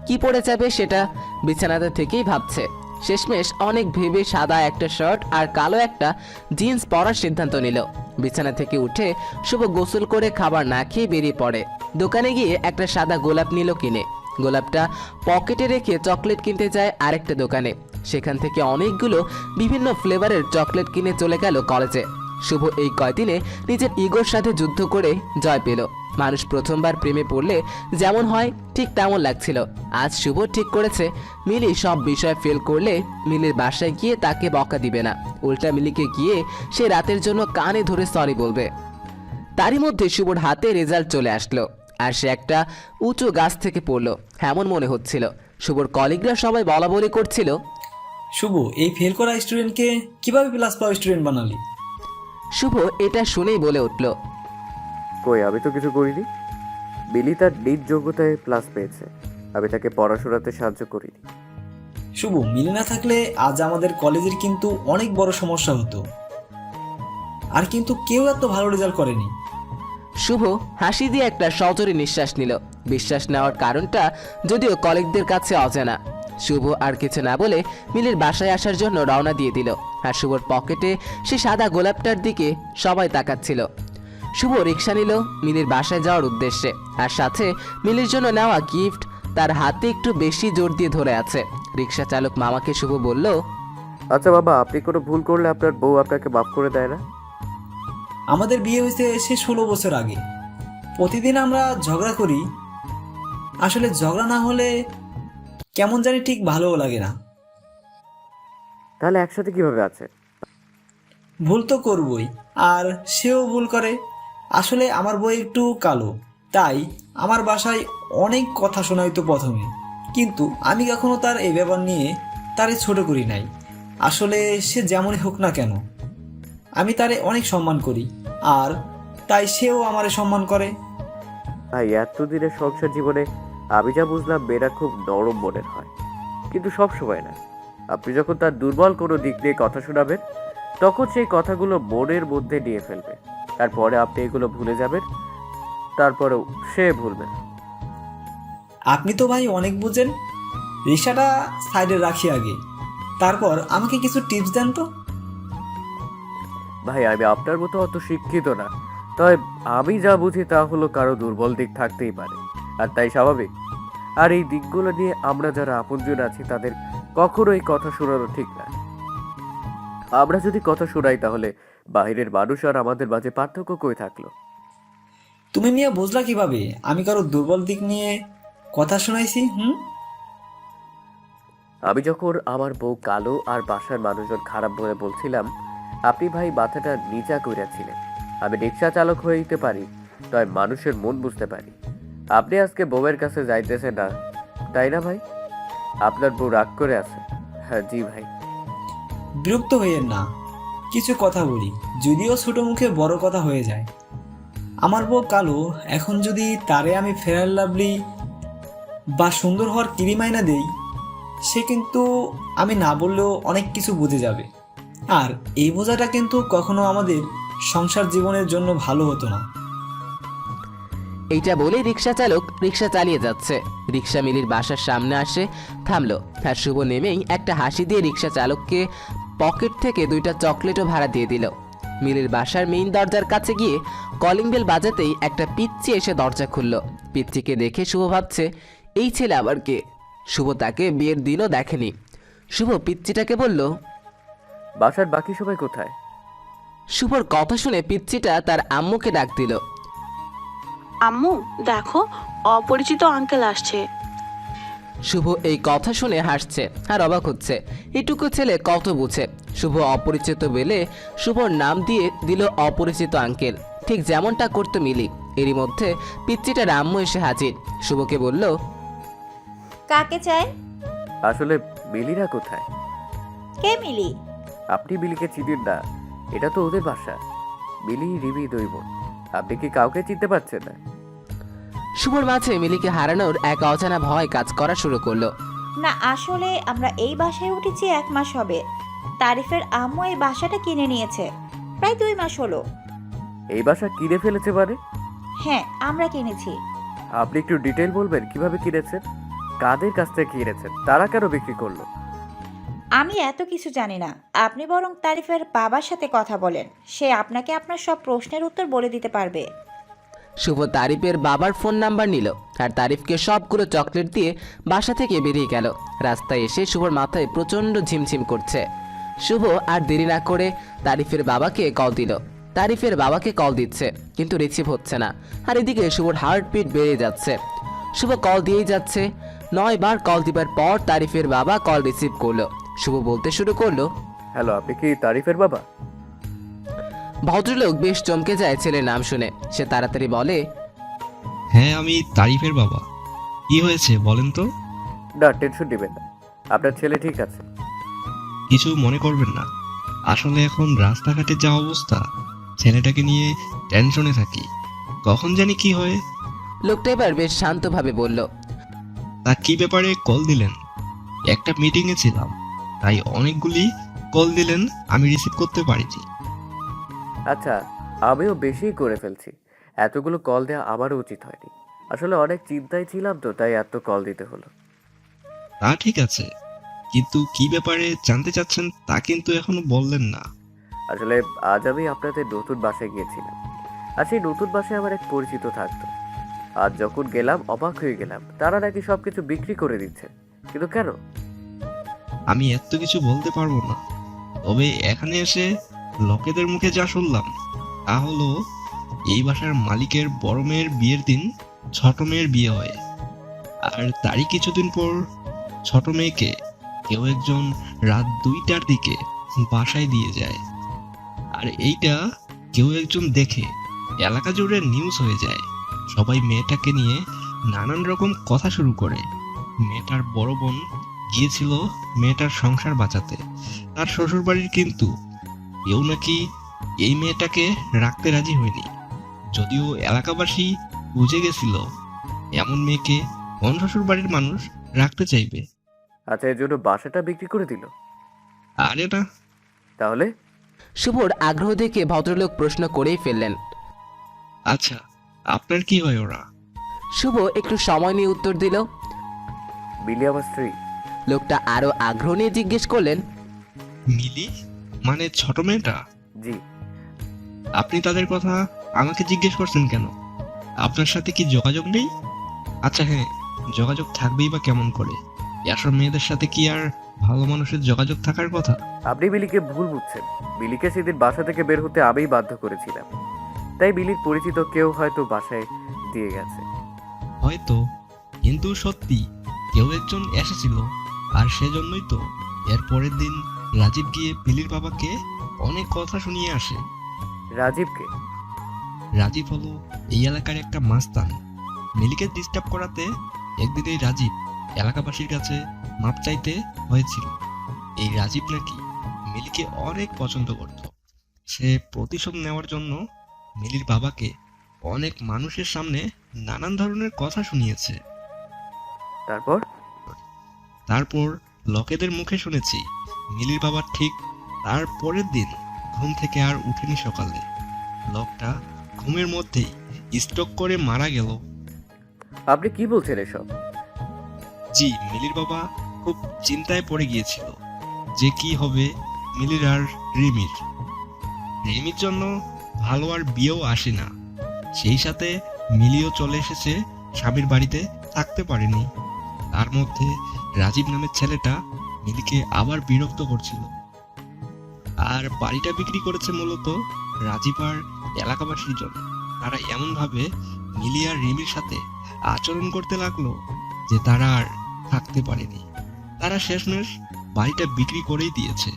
কি পরে যাবে সেটা বিছানাতে থেকেই ভাবছে। শেষমেশ অনেক ভেবে সাদা একটা শার্ট আর কালো একটা জিন্স পরার সিদ্ধান্ত নিল। বিছানা থেকে উঠে শুভ গোসল করে খাবার না খেয়ে বেরিয়ে পড়ে। দোকানে গিয়ে একটা সাদা গোলাপ নিল কিনে। গোলাপটা পকেটে রেখে চকলেট কিনতে যায় আরেকটা দোকানে। সেখান থেকে অনেকগুলো বিভিন্ন ফ্লেভারের চকলেট কিনে চলে গেল কলেজে। শুভ এই কয়দিনে নিজের ইগোর সাথে যুদ্ধ করে জয় পেল। মানুষ প্রথমবার প্রেমে পড়লে যেমন হয় ঠিক তেমন লাগছিল। আজ শুভ ঠিক করেছে মিলি সব বিষয় ফেল করলে মিলির বাসায় গিয়ে তাকে বকা দিবে না, উল্টা মিলিকে গিয়ে সে রাতের জন্য কানে ধরে সরি বলবে। তারই মধ্যে শুভর হাতে রেজাল্ট চলে আসলো, আর সে একটা উঁচু গাছ থেকে পড়লো এমন মনে হচ্ছিল। শুভর কলিগরা সবাই বলা বলি করছিল, শুভ, এই ফেল করা স্টুডেন্টকে কিভাবে প্লাস পাওয়া স্টুডেন্ট বানালি? শুভ এটা শুনেই বলে উঠল, কই, আমি তো কিছু করিনি। মিলি তার নিজ যোগ্যতায় প্লাস পেয়েছে। আমি তাকে পড়াশোনাতে সাহায্য করিনি। শুভ, মিলে না থাকলে আজ আমাদের কলেজের কিন্তু অনেক বড় সমস্যা হতো। আর কিন্তু কেউ এত ভালো রেজাল্ট করেনি। শুভ হাসি দিয়ে একটা সজোরে নিঃশ্বাস নিল। বিশ্বাস নেওয়ার কারণটা যদিও কলিগদের কাছে অজানা। শুভ আর কিছু না বলে মিলির বাসায় আসার জন্য রওনা দিয়ে দিল। আর শুভর পকেটে সে সাদা গোলাপটার দিকে সবাই তাকাচ্ছিল। শুভ রিক্সা নিল মিলির বাসায় যাওয়ার উদ্দেশ্যে। আর সাথে মিলির জন্য নেওয়া গিফট তার হাতে একটু বেশি জোর দিয়ে ধরে আছে। রিক্সা চালক মামাকে শুভ বলল, আচ্ছা বাবা, আপনি কোনো ভুল করলে আপনার বউ আপনাকে মাফ করে দেয় না? আমাদের বিয়ে হয়েছে সে 16 বছর আগে। প্রতিদিন আমরা ঝগড়া করি। আসলে ঝগড়া না হলে কেমন জানি ঠিক ভালোও লাগে না। তাহলে একসাথে কিভাবে আছে? ভুল তো করবই, আর সেও ভুল করে। আসলে আমার বই একটু কালো, তাই আমার বাসায় অনেক কথা শোনাইতো প্রথমে, কিন্তু আমি কখনো তার এই ব্যাপার নিয়ে তারে ছোট করি নাই। আসলে সে যেমনই হোক না কেন, আমি তারে অনেক সম্মান করি, আর তাই সেও আমারে সম্মান করে। ভাই, এতদিনের সংসার জীবনে আমি যা বুঝলাম, মেয়েরা খুব নরম মনের হয়, কিন্তু সব সময় না। আপনি যখন তার দুর্বল কোনো দিক নিয়ে কথা শোনাবেন, তখন সেই কথাগুলো মনের মধ্যে নিয়ে ফেলবে। তারপরে আপনি এগুলো ভুলে যাবেন, তারপরেও সে ভুলবে না। আপনি তো ভাই অনেক বুঝেন। রিক্সাটা সাইডে রাখি আগে, তারপর আমাকে কিছু টিপস দেন তো। ভাই, আমি আপনার মতো অত শিক্ষিত না, তবে আমি যা বুঝি তা হলো কারো দুর্বল দিক থাকতেই পারে, আর তাই স্বাভাবিক। আর এই দিকগুলো নিয়ে আমরা যারা আপনজন আছি তাদের কখনোই কথা শোনানো ঠিক না। আমরা যদি কথা শোনাই তাহলে বাইরের মানুষ আর আমাদের মাঝে পার্থক্য কই থাকলো? তুমি মিয়া বুঝলা কিভাবে আমি কারো দুর্বল দিক নিয়ে কথা শোনাইছি? আমি যখন আমার বউ কালো আর বাসার মানুষজন খারাপ বলে বলছিলাম, আপনি ভাই মাথাটা নিচা করিয়াছিলেন। আমি রিক্সা চালক হয়ে দিতে পারি, তাই মানুষের মন বুঝতে পারি। আপনি আজকে বউয়ের কাছে যাইতেছেন না, তাই না ভাই? আপনার বউ রাগ করে আছে? হ্যাঁ জি ভাই। বিরক্ত হইয়েন না, কিছু কথা বলি, যদিও ছোট মুখে বড় কথা হয়ে যায়। আমার বউ কালো, এখন যদি তারে আমি ফেয়ার লাভলি বা সুন্দর হওয়ার ক্রিম আইনা দেই, সে কিন্তু আমি না বললেও অনেক কিছু বুঝে যাবে। আর এই বোঝাটা কিন্তু কখনো আমাদের সংসার জীবনের জন্য ভালো হতো না। এইটা বলে রিক্সা চালক রিক্সা চালিয়ে যাচ্ছে। রিক্সা মিলির বাসার সামনে আসে থামলো। আর শুভ নেমেই একটা হাসি দিয়ে রিক্সা চালককে পকেট থেকে 2টা চকলেটও ভাড়া দিয়ে দিল। মিলির বাসার মেইন দরজার কাছে গিয়ে কলিং বেল বাজাতেই একটা পিচ্চি এসে দরজা খুলল। পিচ্চিকে দেখে শুভ ভাবছে, এই ছেলে আবার কে? শুভ তাকে বিয়ের দিনও দেখেনি। শুভ পিচ্চিটাকে বলল, বাসার বাকি সবাই কোথায়? শুভর কথা শুনে পিচ্চিটা তার আম্মুকে ডাক দিল। আম্মু দেখো, অপরিচিত আঙ্কেল আসছে। শুভ এই কথা শুনে হাসছে আর অবাক হচ্ছে। এটুকু ছেলে কত বুঝে। শুভ অপরিচিত বেলে শুভর নাম দিয়ে দিল অপরিচিত আঙ্কেল, ঠিক যেমনটা করতো মিলি। এরই মধ্যে পিচ্চিটার আম্মু এসে হাজির। শুভকে বলল, কাকে চাই? আসলে মিলিরা কোথায়? কে মিলি? আপনি মিলিকে চিনেন না? এটা তো ওদের বাসা। মিলি, রিমি 2 বোন। আপনি কি কাউকে চিনতে পারছেন না? শুভর মাঝে মিলিকে হারানোর এক অজানা ভয় কাজ করা শুরু করলো। না, আসলে আমরা এই বাসায় উঠেছি 1 মাস হবে। তারিফের আম্মু এই বাসাটা কিনে নিয়েছে, প্রায় 2 মাস হলো। এই বাসা কিনে ফেলেছে মানে? হ্যাঁ, আমরা কিনেছি। আপনি একটু ডিটেল বলবেন, কিভাবে কিনেছেন, কাদের কাছ থেকে কিনেছেন, তারা কেন বিক্রি করলো? আমি এত কিছু জানি না, আপনি বরং তারিফের বাবার সাথে কথা বলেন, সে আপনাকে আপনার সব প্রশ্নের উত্তর বলে দিতে পারবে। শুভ তারিফের বাবার ফোন নাম্বার নিল আর তারিফকে সবগুলো চকলেট দিয়ে বাসা থেকে বেরিয়ে গেল। রাস্তায় এসে শুভর মাথায় প্রচণ্ড ঝিমঝিম করছে। শুভ আর দেরি না করে তারিফের বাবাকে কল দিল। তারিফের বাবাকে কল দিচ্ছে, কিন্তু রিসিভ হচ্ছে না। আর এদিকে শুভর হার্টবিট বেড়ে যাচ্ছে। শুভ কল দিয়েই যাচ্ছে। 9 বার কল দিবার পর তারিফের বাবা কল রিসিভ করলো। শুভ বলতে শুরু করলো, হ্যালো, আপনি কি তারিফের বাবা? ভদ্রলোক বেশ চমকে যায় ছেলের নাম শুনে। সে তাড়াতাড়ি বলে, হ্যাঁ, আমি তারিফের বাবা। কি হয়েছে বলেন তো? না, টেনশন নেবেন না, আপনার ছেলে ঠিক আছে। কিছু মনে করবেন না, আসলে এখন রাস্তাঘাটে যা অবস্থা, ছেলেটাকে নিয়ে টেনশনে থাকি, কখন জানি কি হয়। লোকটা এবার বেশ শান্তভাবে বলল, তা কি ব্যাপারে কল দিলেন? একটা মিটিংয়ে ছিলাম, তাই অনেকগুলি কল দিলেন, আমি রিসিভ করতে পারিনি। আচ্ছা, আমিও বেশি করে ফেলছি। এতগুলো কল দেওয়া আমারও উচিত হয়নি। আসলে অনেক চিন্তায় ছিলাম তো, তাই এত কল দিতে হলো। তা ঠিক আছে, কিন্তু কি ব্যাপারে জানতে চাচ্ছেন তা কিন্তু এখনো বললেন না। আসলে আজ আমি আপনাদের নতুন বাসায় গিয়েছিলাম, আর সেই নতুন বাসায় আমার এক পরিচিত থাকতো। আজ যখন গেলাম অবাক হয়ে গেলাম, তারা নাকি সবকিছু বিক্রি করে দিচ্ছে। কিন্তু কেন? আমি এত কিছু বলতে পারবো না, তবে এখানে এসে লোকেদের মুখে যা শুনলাম তা হলো এই বাসার মালিকের বড় মেয়ের বিয়ের দিন ছোট মেয়ের বিয়ে হয়, আর তারই কিছুদিন পর ছোট মেয়েকে কেউ একজন রাত 2টার দিকে বাসায় দিয়ে যায়। আর এইটা কেউ একজন দেখে এলাকা জুড়ে নিউজ হয়ে যায়। সবাই মেয়েটাকে নিয়ে নানান রকম কথা শুরু করে। মেয়েটার বড় বোন গিয়েছিল মেয়েটার সংসার বাঁচাতে তার শ্বশুর বাড়ির, কিন্তু কেউ নাকি এই মেয়েটাকে রাখতে রাজি হয়নি। যদিও এলাকাবাসী বুঝে গেছিল এমন মেয়েকে কোন শ্বশুর বাড়ির মানুষ রাখতে চাইবে। আচ্ছা, এর জন্য বাসাটা বিক্রি করে দিল? আরে না। তাহলে? শুভর আগ্রহ দেখে ভদ্রলোক প্রশ্ন করেই ফেললেন। আচ্ছা, আপনার কি হয় ওরা? শুভ একটু সময় নিয়ে উত্তর দিল। মিলি আমার স্ত্রী। লোকটা আরো আগ্রহ নিয়ে জিজ্ঞেস করলেন, মিলি মানে ছোট মেয়েটা? জি। আপনি তাদের কথা আমাকে জিজ্ঞেস করছেন কেন? আপনার সাথে কি যোগাযোগ নেই? আচ্ছা হ্যাঁ, যোগাযোগ থাকবেই বা কেমন করে? এসব মেয়েদের সাথে কি আর ভালো মানুষের যোগাযোগ থাকার কথা? আপনি বিলিকে ভুল বুঝছেন। বিলিকে সেদিন বাসা থেকে বের হতে আমিই বাধ্য করেছিলাম, তাই বিলির পরিচিত কেউ হয়তো বাসায় দিয়ে গেছে। হয়তো, কিন্তু সত্যি কেউ একজন এসেছিল, আর সেজন্যই তো এর পরের দিন রাজীব গিয়ে বিলির বাবাকে অনেক কথা শুনিয়ে আসে। রাজীবকে? রাজীব হলো এই এলাকার একটা মাস্তান। মিলিকে ডিস্টার্ব করাতে একদিন এই রাজীব এলাকাবাসীর কাছে মাপ চাইতে হয়েছিল। এই রাজীব নাকি মিলিকে অনেক পছন্দ করত। সে প্রতিশোধ নেওয়ার জন্য মিলির বাবাকে অনেক মানুষের সামনে নানান ধরনের কথা শুনিয়েছে। তারপর লোকেদের মুখে শুনেছি মিলির বাবা ঠিক তার পরের দিন ঘুম থেকে আর উঠেনি সকালে। লোকটা ঘুমের মধ্যেই স্ট্রোক করে মারা গেল। আপনি কি বলছেন এসব? জি, মিলির বাবা খুব চিন্তায় পড়ে গিয়েছিল যে কি হবে মিলির আর রিমির। রিমির জন্য ভালো আর বিয়েও আসে না, সেই সাথে মিলিও চলে এসেছে স্বামীর বাড়িতে, থাকতে পারেনি। তার মধ্যে রাজীব নামের ছেলেটা মিলিকে আবার বিরক্ত করছিল, আর বাড়িটা বিক্রি করেছে মূলত রাজীব আর এলাকাবাসীর জন্য। তারা এমনভাবে মিলি আর রিমির সাথে আচরণ করতে লাগলো যে তারা আর থাকতে পারেনি। তারা শেষমেশ বাড়িটা বিক্রি করেই দিয়েছে।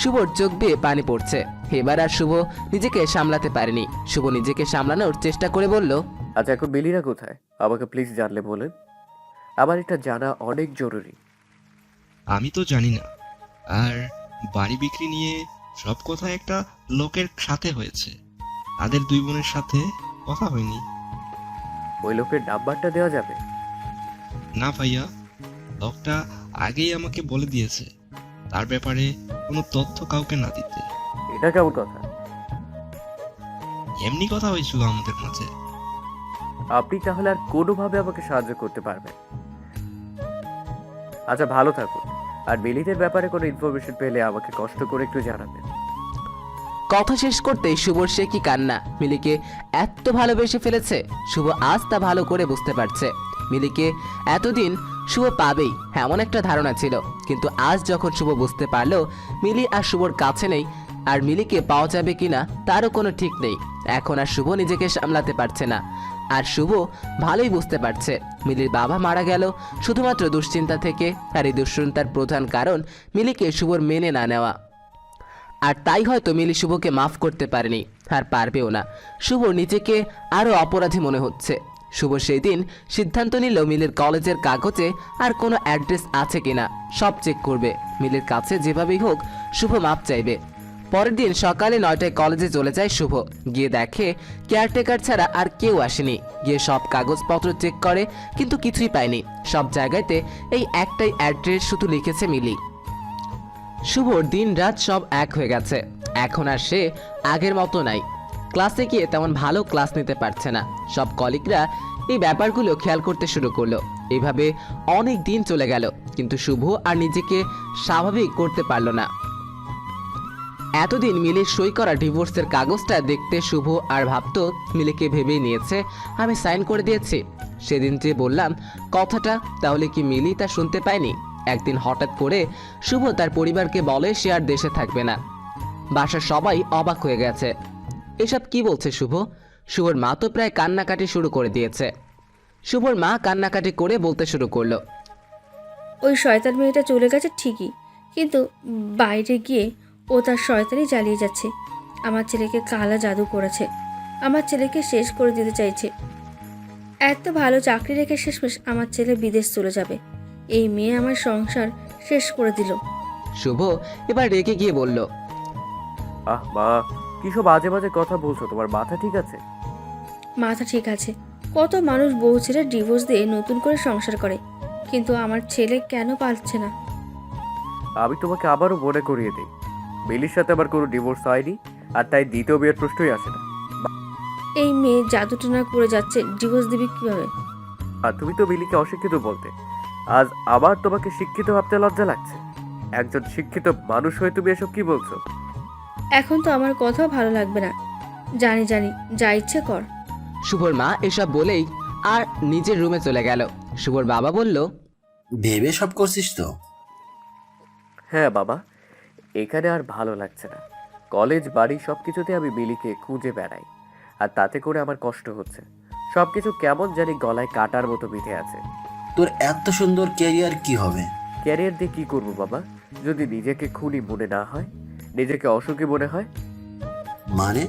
শুভর চোখ বেয়ে পানি পড়ছে। এবার আর শুভ নিজেকে সামলাতে পারেনি। শুভ নিজেকে সামলানোর চেষ্টা করে বলল, আচ্ছা, এখন মিলিরা কোথায়? আমাকে প্লিজ জানলে বলেন, আমার এটা জানা অনেক জরুরি। আমি তো জানি না, আর বাড়ি বিক্রি নিয়ে সব কথা একটা লোকের সাথে হয়েছে, তাদের দুই বোনের সাথে কথা হয়নি। ওই লোকের নাম্বারটা দেওয়া যাবে? না ভাইয়া, লোকটা আগেই আমাকে বলে দিয়েছে তার ব্যাপারে কোনো তথ্য কাউকে না দিতে। এটা কেমন কথা? এমনি কথা হয়েছিল আমাদের মাঝে। আপনি তাহলে আর কোনোভাবে আমাকে সাহায্য করতে পারবেন? আচ্ছা, ভালো থাকুন, আর মিলিদের ব্যাপারে কোনো ইনফরমেশন পেলে আমাকে কষ্ট করে একটু জানাবেন। কথা শেষ করতেই শুভর সে কি কান্না। মিলিকে এত ভালোবেসে ফেলেছে শুভ আজ তা ভালো করে বুঝতে পারছে। মিলিকে এতদিন শুভ পাবেই এমন একটা ধারণা ছিল, কিন্তু আজ যখন শুভ বুঝতে পারলো মিলি আর শুভর কাছে নেই, আর মিলিকে পাওয়া যাবে কিনা তারও কোনো ঠিক নেই। এখন আর শুভ নিজেকে সামলাতে পারছে না, আর শুভ ভালোই বুঝতে পারছে মিলির বাবা মারা গেল শুধুমাত্র দুশ্চিন্তা থেকে, আর এই দুশ্চিন্তার প্রধান কারণ মিলিকে শুভর মেনে না নেওয়া। আর তাই হয়তো মিলি শুভকে মাফ করতে পারেনি, আর পারবেও না। শুভ নিজেকে আরও অপরাধী মনে হচ্ছে। শুভ সেই দিন সিদ্ধান্ত নিল মিলির কলেজের কাগজে আর কোনো অ্যাড্রেস আছে কিনা সব চেক করবে। মিলির কাছে যেভাবেই হোক শুভ মাপ চাইবে। পরের দিন সকালে 9টায় কলেজে চলে যায় শুভ। গিয়ে দেখে কেয়ারটেকার ছাড়া আর কেউ আসেনি। গিয়ে সব কাগজপত্র চেক করে, কিন্তু কিছুই পায়নি। সব জায়গাতে এই একটাই অ্যাড্রেস শুধু লিখেছে মিলি। শুভর দিন রাত সব এক হয়ে গেছে। এখন আর সে আগের মতো নাই। ক্লাসে গিয়ে তেমন ভালো ক্লাস নিতে পারছে না। সব কলিগরা এই ব্যাপারগুলো খেয়াল করতে শুরু করলো। এইভাবে অনেক দিন চলে গেল, কিন্তু শুভ আর নিজেকে স্বাভাবিক করতে পারল না। এতদিন মিলির সই করা ডিভোর্সের কাগজটা দেখতে শুভ আর ভাবতো মিলিকে ভেবেই নিয়েছে আমি সাইন করে দিয়েছি। সেদিন যে বললাম কথাটা, তাহলে কি মিলি তা শুনতে পায়নি? একদিন হঠাৎ করে শুভ তার পরিবারকে বলে সে আর দেশে থাকবে না। বাসার সবাই অবাক হয়ে গেছে। এসব কি বলছে শুভ? শুভর মা তো প্রায় কান্নাকাটি শুরু করে দিয়েছে। শুভর মা কান্নাকাটি করে বলতে শুরু করলো, ওই শয়তান মেয়েটা চলে গেছে ঠিকই, কিন্তু বাইরে গিয়ে ও তার শয়তানি চালিয়ে যাচ্ছে। আমার ছেলেকে কালা জাদু করেছে, আমার ছেলেকে শেষ করে দিতে চাইছে। এত ভালো চাকরি রেখে শেষমেশ আমার ছেলে বিদেশ চলে যাবে। এই মেয়ে আমার সংসার শেষ করে দিল। শুভ এবার রেগে গিয়ে বলল, আহ মা, কি সব বাজে বাজে কথা বলছো? তোমার মাথা ঠিক আছে? মাথা ঠিক আছে। কত মানুষ বউ ছেলে ডিভোর্স দিয়ে নতুন করে সংসার করে, কিন্তু আমার ছেলে কেন পারছে না? আমি তোমাকে আবারও মনে করিয়ে দিই, মিলির সাথে আবার কোনো ডিভোর্স হয়নি, আর তাই দ্বিতীয় বিয়ের প্রশ্নই আসে না। এই মেয়ে জাদুটনা করে যাচ্ছে, ডিভোর্স দিবি কিভাবে? আর তুমি তো মিলিকে অশিক্ষিত বলতে, আজ আবার তোমাকে শিক্ষিত ভাবতে লজ্জা লাগছে? একজন শিক্ষিত মানুষ হয়ে তুমি এসব কি বলছো? এখন তো আমার কথাও ভালো লাগবে না। জানি জানি, যা ইচ্ছে কর। শুভর মা এসব বলেই আর নিজের রুমে চলে গেল। শুভর বাবা বলল, ভেবে সব করছিস তো? হ্যাঁ বাবা, এখানে আর ভালো লাগছে না। কলেজ বাড়ি সবকিছুতে আমি মিলিকে খুঁজে বেড়াই, আর তাতে করে আমার কষ্ট হচ্ছে। সবকিছু কেমন জানি গলায় কাটার মতো বিঁধে আছে। তোর এত সুন্দর ক্যারিয়ার কি হবে? ক্যারিয়ার দিয়ে কি করবো বাবা, যদি নিজেকে খুনি মনে না হয়, নিজেকে অসুখী মনে হয়? মানে?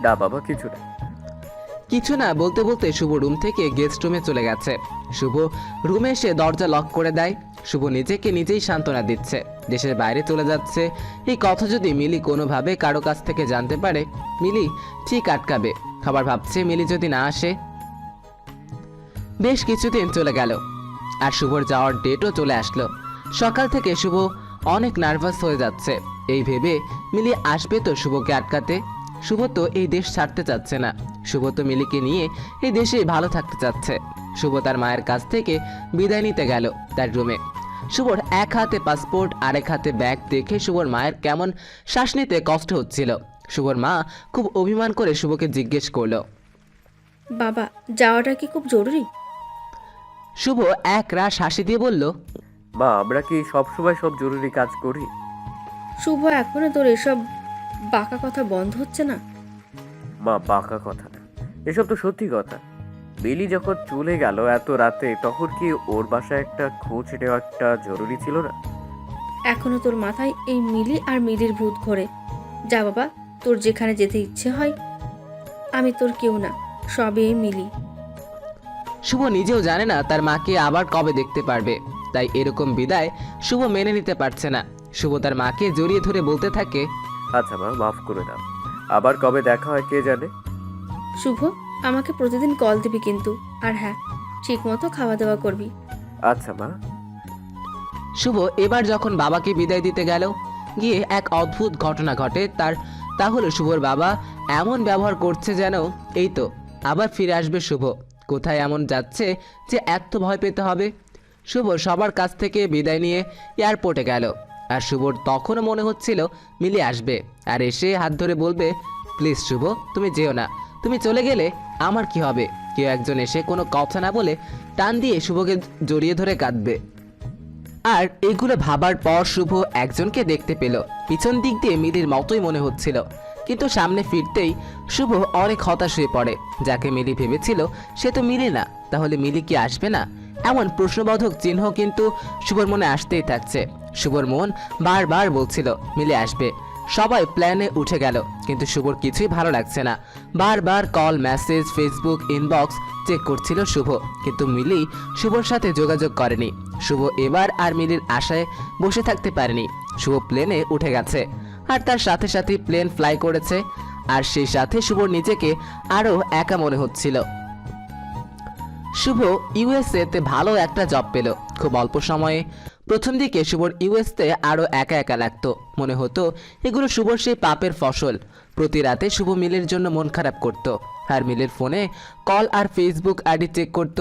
না বাবা, কিছু না। কিছু না বলতে বলতে শুভ রুম থেকে গেস্ট রুমে চলে গেছে। শুভ রুমে এসে দরজা লক করে দেয়। শুভ নিজেকে নিজেই সান্ত্বনা দিচ্ছে, দেশের বাইরে চলে যাচ্ছে। এই কথা যদি মিলি কোনোভাবে কারো কাছ থেকে জানতে পারে, মিলি ঠিক আটকাবে। খাবার ভাবছে মিলি যদি না আসে। বেশ কিছুদিন চলে গেল, আর শুভর যাওয়ার ডেটও চলে আসলো। সকাল থেকে শুভ অনেক নার্ভাস হয়ে যাচ্ছে। এই ভেবে মিলি আসবে তো শুভকে আটকাতে। শুভ তো এই দেশ ছাড়তে চাচ্ছে না। শুভ তো মিলিকে নিয়ে এই দেশেই ভালো থাকতে চাচ্ছে। শুভ তার মায়ের কাছ থেকে বিদায় নিতে গেল তার রুমে। শুভর এক হাতে পাসপোর্ট, আরেক হাতে ব্যাগ দেখে শুভর মায়ের কেমন শ্বাস নিতে কষ্ট হচ্ছিল। শুভর মা খুব অভিমান করে শুভকে জিজ্ঞেস করলো, বাবা, যাওয়াটা কি খুব জরুরি? শুভ এক রাশ হাসি দিয়ে বলল, মা, আমরা কি সবসময় সব জরুরি কাজ করি? শুভ, এখনো তোর এসব বাঁকা কথা বন্ধ হচ্ছে না? মা, বাঁকা কথা না, এসব তো সত্যি কথা। মিলি যখন চলে গেল এত রাতে, তখন কি ওর বাসায় একটা খোঁজ নেওয়াটা জরুরি ছিল না? এখনো তোর মাথায় এই মিলি আর মিলির ভূত ঘোরে। যা বাবা, তোর যেখানে যেতে ইচ্ছে হয়। আমি তোর কেউ না, সবই এই মিলি। শুভ নিজেও জানে না তার মাকে আবার কবে দেখতে পারবে, তাই এরকম বিদায় শুভ মেনে নিতে পারছে না। শুভ তার মাকে জড়িয়ে ধরে বলতে থাকে, আচ্ছা মা, মাফ করে দাও। আবার কবে দেখা হয় কে জানে। শুভ, আমাকে প্রতিদিন কল দিবি কিন্তু, আর হ্যাঁ, ঠিক মতো খাওয়া দাওয়া করবি। আচ্ছা মা। শুভ এবার যখন বাবাকে বিদায় দিতে গেল, গিয়ে এক অদ্ভুত ঘটনা ঘটে তার। তা হলো শুভর বাবা এমন ব্যবহার করছে যেন এই তো আবার ফিরে আসবে শুভ। কোথায় এমন যাচ্ছে যে এত ভয় পেতে হবে? শুভ সবার কাছ থেকে বিদায় নিয়ে এয়ারপোর্টে গেল, আর শুভর তখনও মনে হচ্ছিল মিলি আসবে আর এসে হাত ধরে বলবে, প্লিজ শুভ, তুমি যেও না, তুমি চলে গেলে আমার কি হবে? কেউ একজন এসে কোনো কথা না বলে টান দিয়ে শুভকে জড়িয়ে ধরে কাঁদবে। আর এগুলো ভাবার পর শুভ একজনকে দেখতে পেল। পিছন দিক দিয়ে মিলির মতোই মনে হচ্ছিল, কিন্তু সামনে ফিরতেই শুভ অনেক হতাশ হয়ে পড়ে। যাকে মিলি ভেবেছিল সে তো মিলি না, তাহলে মিলি কি আসবে না? এমন প্রশ্নবোধক চিহ্ন কিন্তু শুভর মনে আসতেই থাকছে। শুভর মন বারবার বলছিল মিলি আসবে। সবাই প্ল্যানে উঠে গেল, কিন্তু শুভর কিছুই ভালো লাগছে না। বারবার call, message, Facebook inbox check করছিল শুভ, কিন্তু মিলি শুভর সাথে যোগাযোগ করেনি। শুভ এবার আর মিলির আশায় বসে থাকতে পারেনি। শুভ প্লেনে উঠে গেছে। আর তার সাথে সাথে প্লেন ফ্লাই করেছে, আর সেই সাথে শুভর নিজেকে আরও একা মনে হচ্ছিল। শুভ ইউএসএ তে ভালো একটা জব পেল খুব অল্প সময়ে। প্রথম দিকে শুভর ইউএসতে আরও একা একা লাগতো, মনে হতো এগুলো শুভর সেই পাপের ফসল। প্রতি রাতে শুভ মিলের জন্য মন খারাপ করত, আর মিলের ফোনে কল আর ফেসবুক আইডি চেক করত।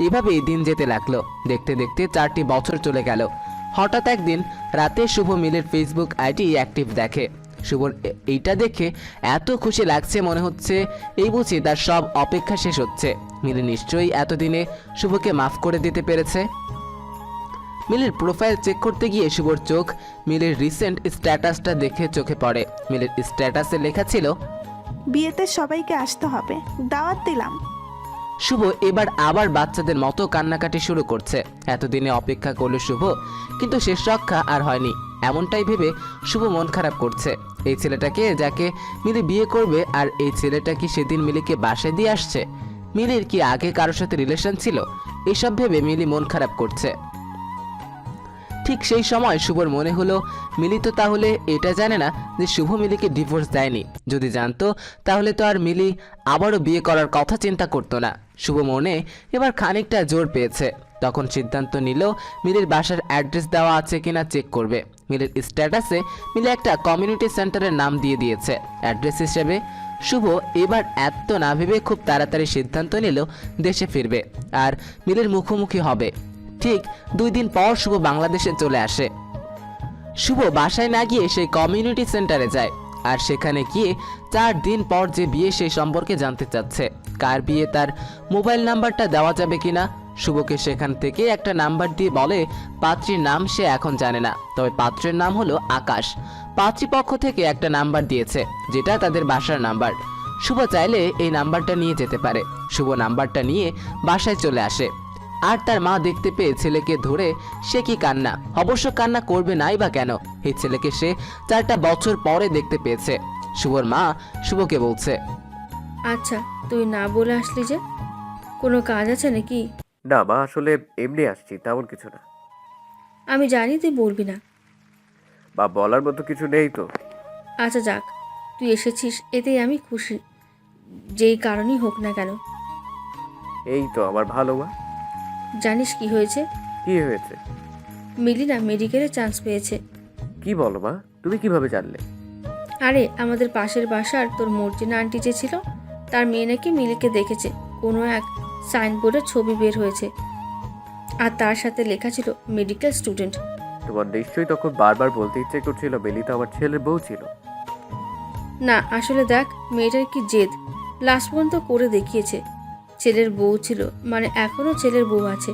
এভাবেই দিন যেতে লাগলো। দেখতে দেখতে 4টি বছর চলে গেল। হঠাৎ একদিন রাতে শুভ মিলের ফেসবুক আইডি অ্যাক্টিভ দেখে। শুভর এইটা দেখে এত খুশি লাগছে, মনে হচ্ছে এই বুঝি তার সব অপেক্ষা শেষ হচ্ছে। মিলি নিশ্চয়ই এতদিনে শুভকে মাফ করে দিতে পেরেছে। মিলের প্রোফাইল চেক করতে গিয়ে শুভর চোখ মিলের রিসেন্ট স্ট্যাটাসটা দেখে চোখে পড়ে। মিলের স্ট্যাটাসে লেখা ছিল, বিয়েতে সবাইকে আসতে হবে, দাওয়াত দিলাম। শুভ এবার আবার বাচ্চাদের মতো কান্নাকাটি শুরু করছে। এতদিনে অপেক্ষা করলো শুভ, কিন্তু শেষ রক্ষা আর হয়নি। এমনটাই ভেবে শুভ মন খারাপ করছে। এই ছেলেটাকে যাকে মিলি বিয়ে করবে, আর এই ছেলেটা কি সেদিন মিলিকে বাসায় দিয়ে আসছে? মিলির কি আগে কারোর সাথে রিলেশন ছিল? এসব ভেবে মিলি মন খারাপ করছে। ঠিক সেই সময় শুভর মনে হলো মিলি তো তাহলে এটা জানে না যে শুভ মিলিকে ডিভোর্স দেয়নি। যদি জানতো তাহলে তো আর মিলি আবারও বিয়ে করার কথা চিন্তা করতো না। শুভ মনে এবার খানিকটা জোর পেয়েছে। তখন সিদ্ধান্ত নিল মিলির বাসার অ্যাড্রেস দেওয়া আছে কিনা চেক করবে। মিলির স্ট্যাটাসে মিলি একটা কমিউনিটি সেন্টারের নাম দিয়ে দিয়েছে অ্যাড্রেস হিসেবে। শুভ এবার এত না ভেবে খুব তাড়াতাড়ি সিদ্ধান্ত নিল দেশে ফিরবে আর মিলির মুখোমুখি হবে। ঠিক 2 দিন পর শুভ বাংলাদেশে চলে আসে। শুভ বাসায় না গিয়ে সেই কমিউনিটি সেন্টারে যায়, আর সেখানে গিয়ে 4 দিন পর যে বিয়ে সেই সম্পর্কে জানতে চাচ্ছে। কার বিয়ে তার মোবাইল নাম্বারটা দেওয়া যাবে কিনা। শুভকে সেখান থেকে একটা নাম্বার দিয়ে বলে পাত্রীর নাম সে এখন জানে না, তবে পাত্রের নাম হলো আকাশ। পাত্রীপক্ষ থেকে একটা নাম্বার দিয়েছে যেটা তাদের বাসার নাম্বার। শুভ চাইলে এই নাম্বারটা নিয়ে যেতে পারে। শুভ নাম্বারটা নিয়ে বাসায় চলে আসে, আর তার মা দেখতে পেয়ে ছেলেকে ধরে সে কি কান্না। অবশ্য কান্না করবে নাই বা কেন, এই ছেলেকে সে 4টা বছর পরে দেখতে পেয়েছে। শুভর মা শুভকে বলছে, আচ্ছা তুই না বলে আসলি যে, কোনো কাজ আছে নাকি? না মা, আসলে এমনি আসছি, তেমন কিছু না। আমি জানি তুই বলবি না। বা বলার মতো কিছু নেই তো। আচ্ছা যাক, তুই এসেছিস এতেই আমি খুশি, যেই কারণেই হোক না কেন। এই তো আমার ভালো মা। জানিস কি হয়েছে? কি হয়েছে? মিলি না মেডিকেলে চান্স পেয়েছে। কি বলো মা, তুমি কিভাবে জানলে? আরে আমাদের পাশের বাসার তোর মর্জিনা আন্টি যে ছিল, তার মেয়ে নাকি মিলিকে দেখেছে। কোনো এক সাইনবোর্ডে ছবি বের হয়েছে, আর তার সাথে লেখা ছিল মেডিকেল স্টুডেন্ট। তোমার নিশ্চয়ই তখন বারবার বলতে ইচ্ছে করছিল মিলি তো আমার ছেলের বউ ছিল। না আসলে দেখ, মেয়েটার কি জেদ, লাস্ট পর্যন্ত করে দেখিয়েছে ছেলের বউ ছিল, মানে এখনও ছেলের বউ আছে।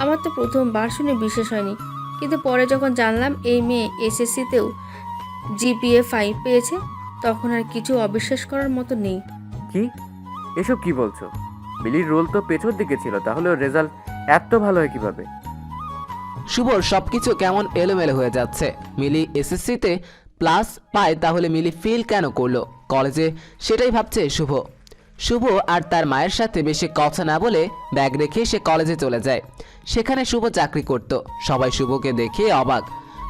আমার তো প্রথমবার শুনে বিশ্বাস হয়নি, কিন্তু পরে যখন জানলাম এই মেয়ে এসএসসিতেও জিপিএ 5 পেয়েছে, তখন আর কিছু অবিশ্বাস করার মতো নেই। কি এসব কি বলছো? মিলির রোল তো পেছন দিকে ছিল, তাহলে ওর রেজাল্ট এত ভালো হয় কিভাবে? শুভর সবকিছু কেমন এলোমেলো হয়ে যাচ্ছে। মিলি এসএসসিতে প্লাস পায়, তাহলে মিলি ফেল কেন করলো কলেজে, সেটাই ভাবছে শুভ। শুভ আর তার মায়ের সাথে বেশি কথা না বলে ব্যাগ রেখে সে কলেজে চলে যায়। সেখানে শুভ চাকরি করত। সবাই শুভকে দেখে অবাক।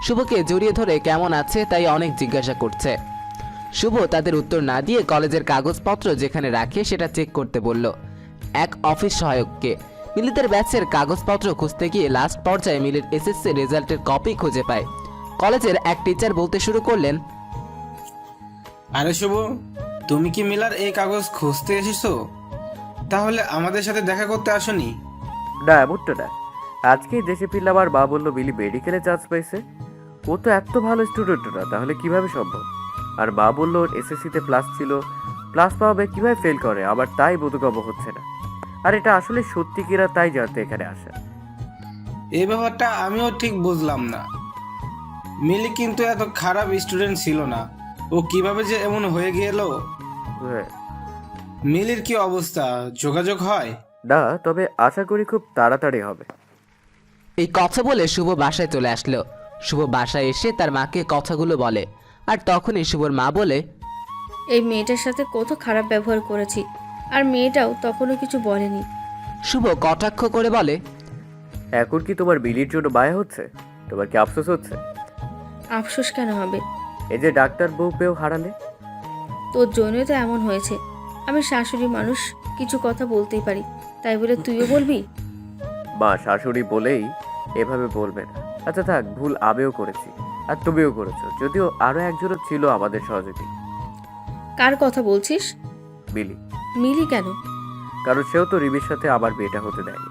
শুভকে জড়িয়ে ধরে কেমন আছে তাই অনেক জিজ্ঞাসা করছে। শুভ তাদের উত্তর না দিয়ে কলেজের কাগজপত্র যেখানে রাখে সেটা চেক করতে বলল এক অফিস সহায়ককে। মিলিদের ব্যাচের কাগজপত্র খুঁজতে গিয়ে লাস্ট পর্যায়ে মিলির এসএসসি রেজাল্টের কপি খুঁজে পায়। কলেজের এক টিচার বলতে শুরু করলেন, আরে শুভ, তুমি কি মিলার এই কাগজ খুঁজতে এসেছো? তাহলে আমাদের সাথে দেখা করতে আসোনি? না এমনটা না, আজকেই দেশে ফিরলাম আর মা বললো মিলি মেডিকেলে চান্স পাইছে। ও তো এত ভালো স্টুডেন্ট না, তাহলে কিভাবে সম্ভব? আর মা বললো ওর এসএসসিতে প্লাস ছিল, প্লাস পাওয়াবে কিভাবে ফেল করে, আবার তাই বোধগম্য হচ্ছে না। আর এটা আসলে সত্যি কিনা তাই জানতে এখানে আসা। এই ব্যাপারটা আমিও ঠিক বুঝলাম না। মিলি কিন্তু এত খারাপ স্টুডেন্ট ছিল না, ও কিভাবে যে এমন হয়ে গেল। হ্যাঁ। মিলির কি অবস্থা, যোগাযোগ হয়? না, তবে আশা করি খুব তাড়াতাড়ি হবে। এই কথা বলে শুভ বাসায় চলে আসলো। শুভ বাসায় এসে তার মাকে কথাগুলো বলে, আর তখনই শুভর মা বলে, এই মেয়েটার সাথে কত খারাপ ব্যবহার করেছি, আর মেয়েটাও তখনও কিছু বলেনি। শুভ কটাক্ষ করে বলে, এখন কি তোমার মিলির জন্য মায়া হচ্ছে? তোমার কি আফসোস হচ্ছে? আফসোস কেন হবে? এই যে ডাক্তার বউ পেয়েও হারালে। তোর জন্যই তো এমন হয়েছে। আমি শাশুড়ি মানুষ, কিছু কথা বলতেই পারি, তাই বলে তুইও বলবি? মা শাশুড়ি বলেই এভাবে বলবে না। আচ্ছা থাক, ভুল আমিও করেছি আর তুমিও করেছো, যদিও আরো একজনও ছিল আমাদের সহযোগী। কার কথা বলছিস? মিলি। মিলি কেন? কারণ সেও তো রিমির সাথে আমার বিয়েটা হতে দেয়নি,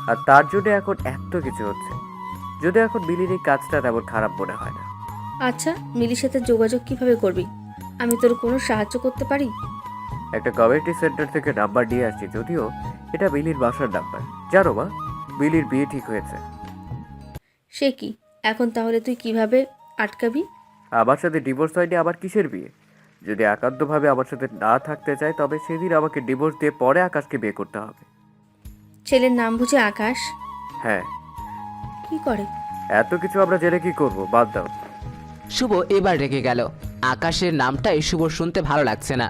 আর তার জন্য এখন এত কিছু হচ্ছে। যদি এখন মিলির এই কাজটা তেমন খারাপ মনে হয় না। আচ্ছা, মিলির সাথে যোগাযোগ কিভাবে করবি? আমি তোর কোনো সাহায্য করতে পারি? একটা কমিউনিটি সেন্টার থেকে নাম্বার নিয়ে আসছি, যদিও এটা মিলির বাসার নাম্বার। জানো মা, মিলির বিয়ে ঠিক হয়েছে। সে কি? এখন তাহলে তুই কিভাবে আটকাবি? আমার সাথে ডিভোর্স হয়নি, আবার কিসের বিয়ে? যদি একান্তভাবে আমার সাথে না থাকতে চায় তবে সেদিন আমাকে ডিভোর্স দিয়ে পরে আকাশকে বিয়ে করতে হবে। ছেলের নাম বুঝে আকাশ? হ্যাঁ। কি করে? এত কিছু আমরা জেনে কি করব, বাদ দাও। শুভ এবার রেগে গেল। আকাশের নামটাই শুভ শুনতে ভালো লাগছে না।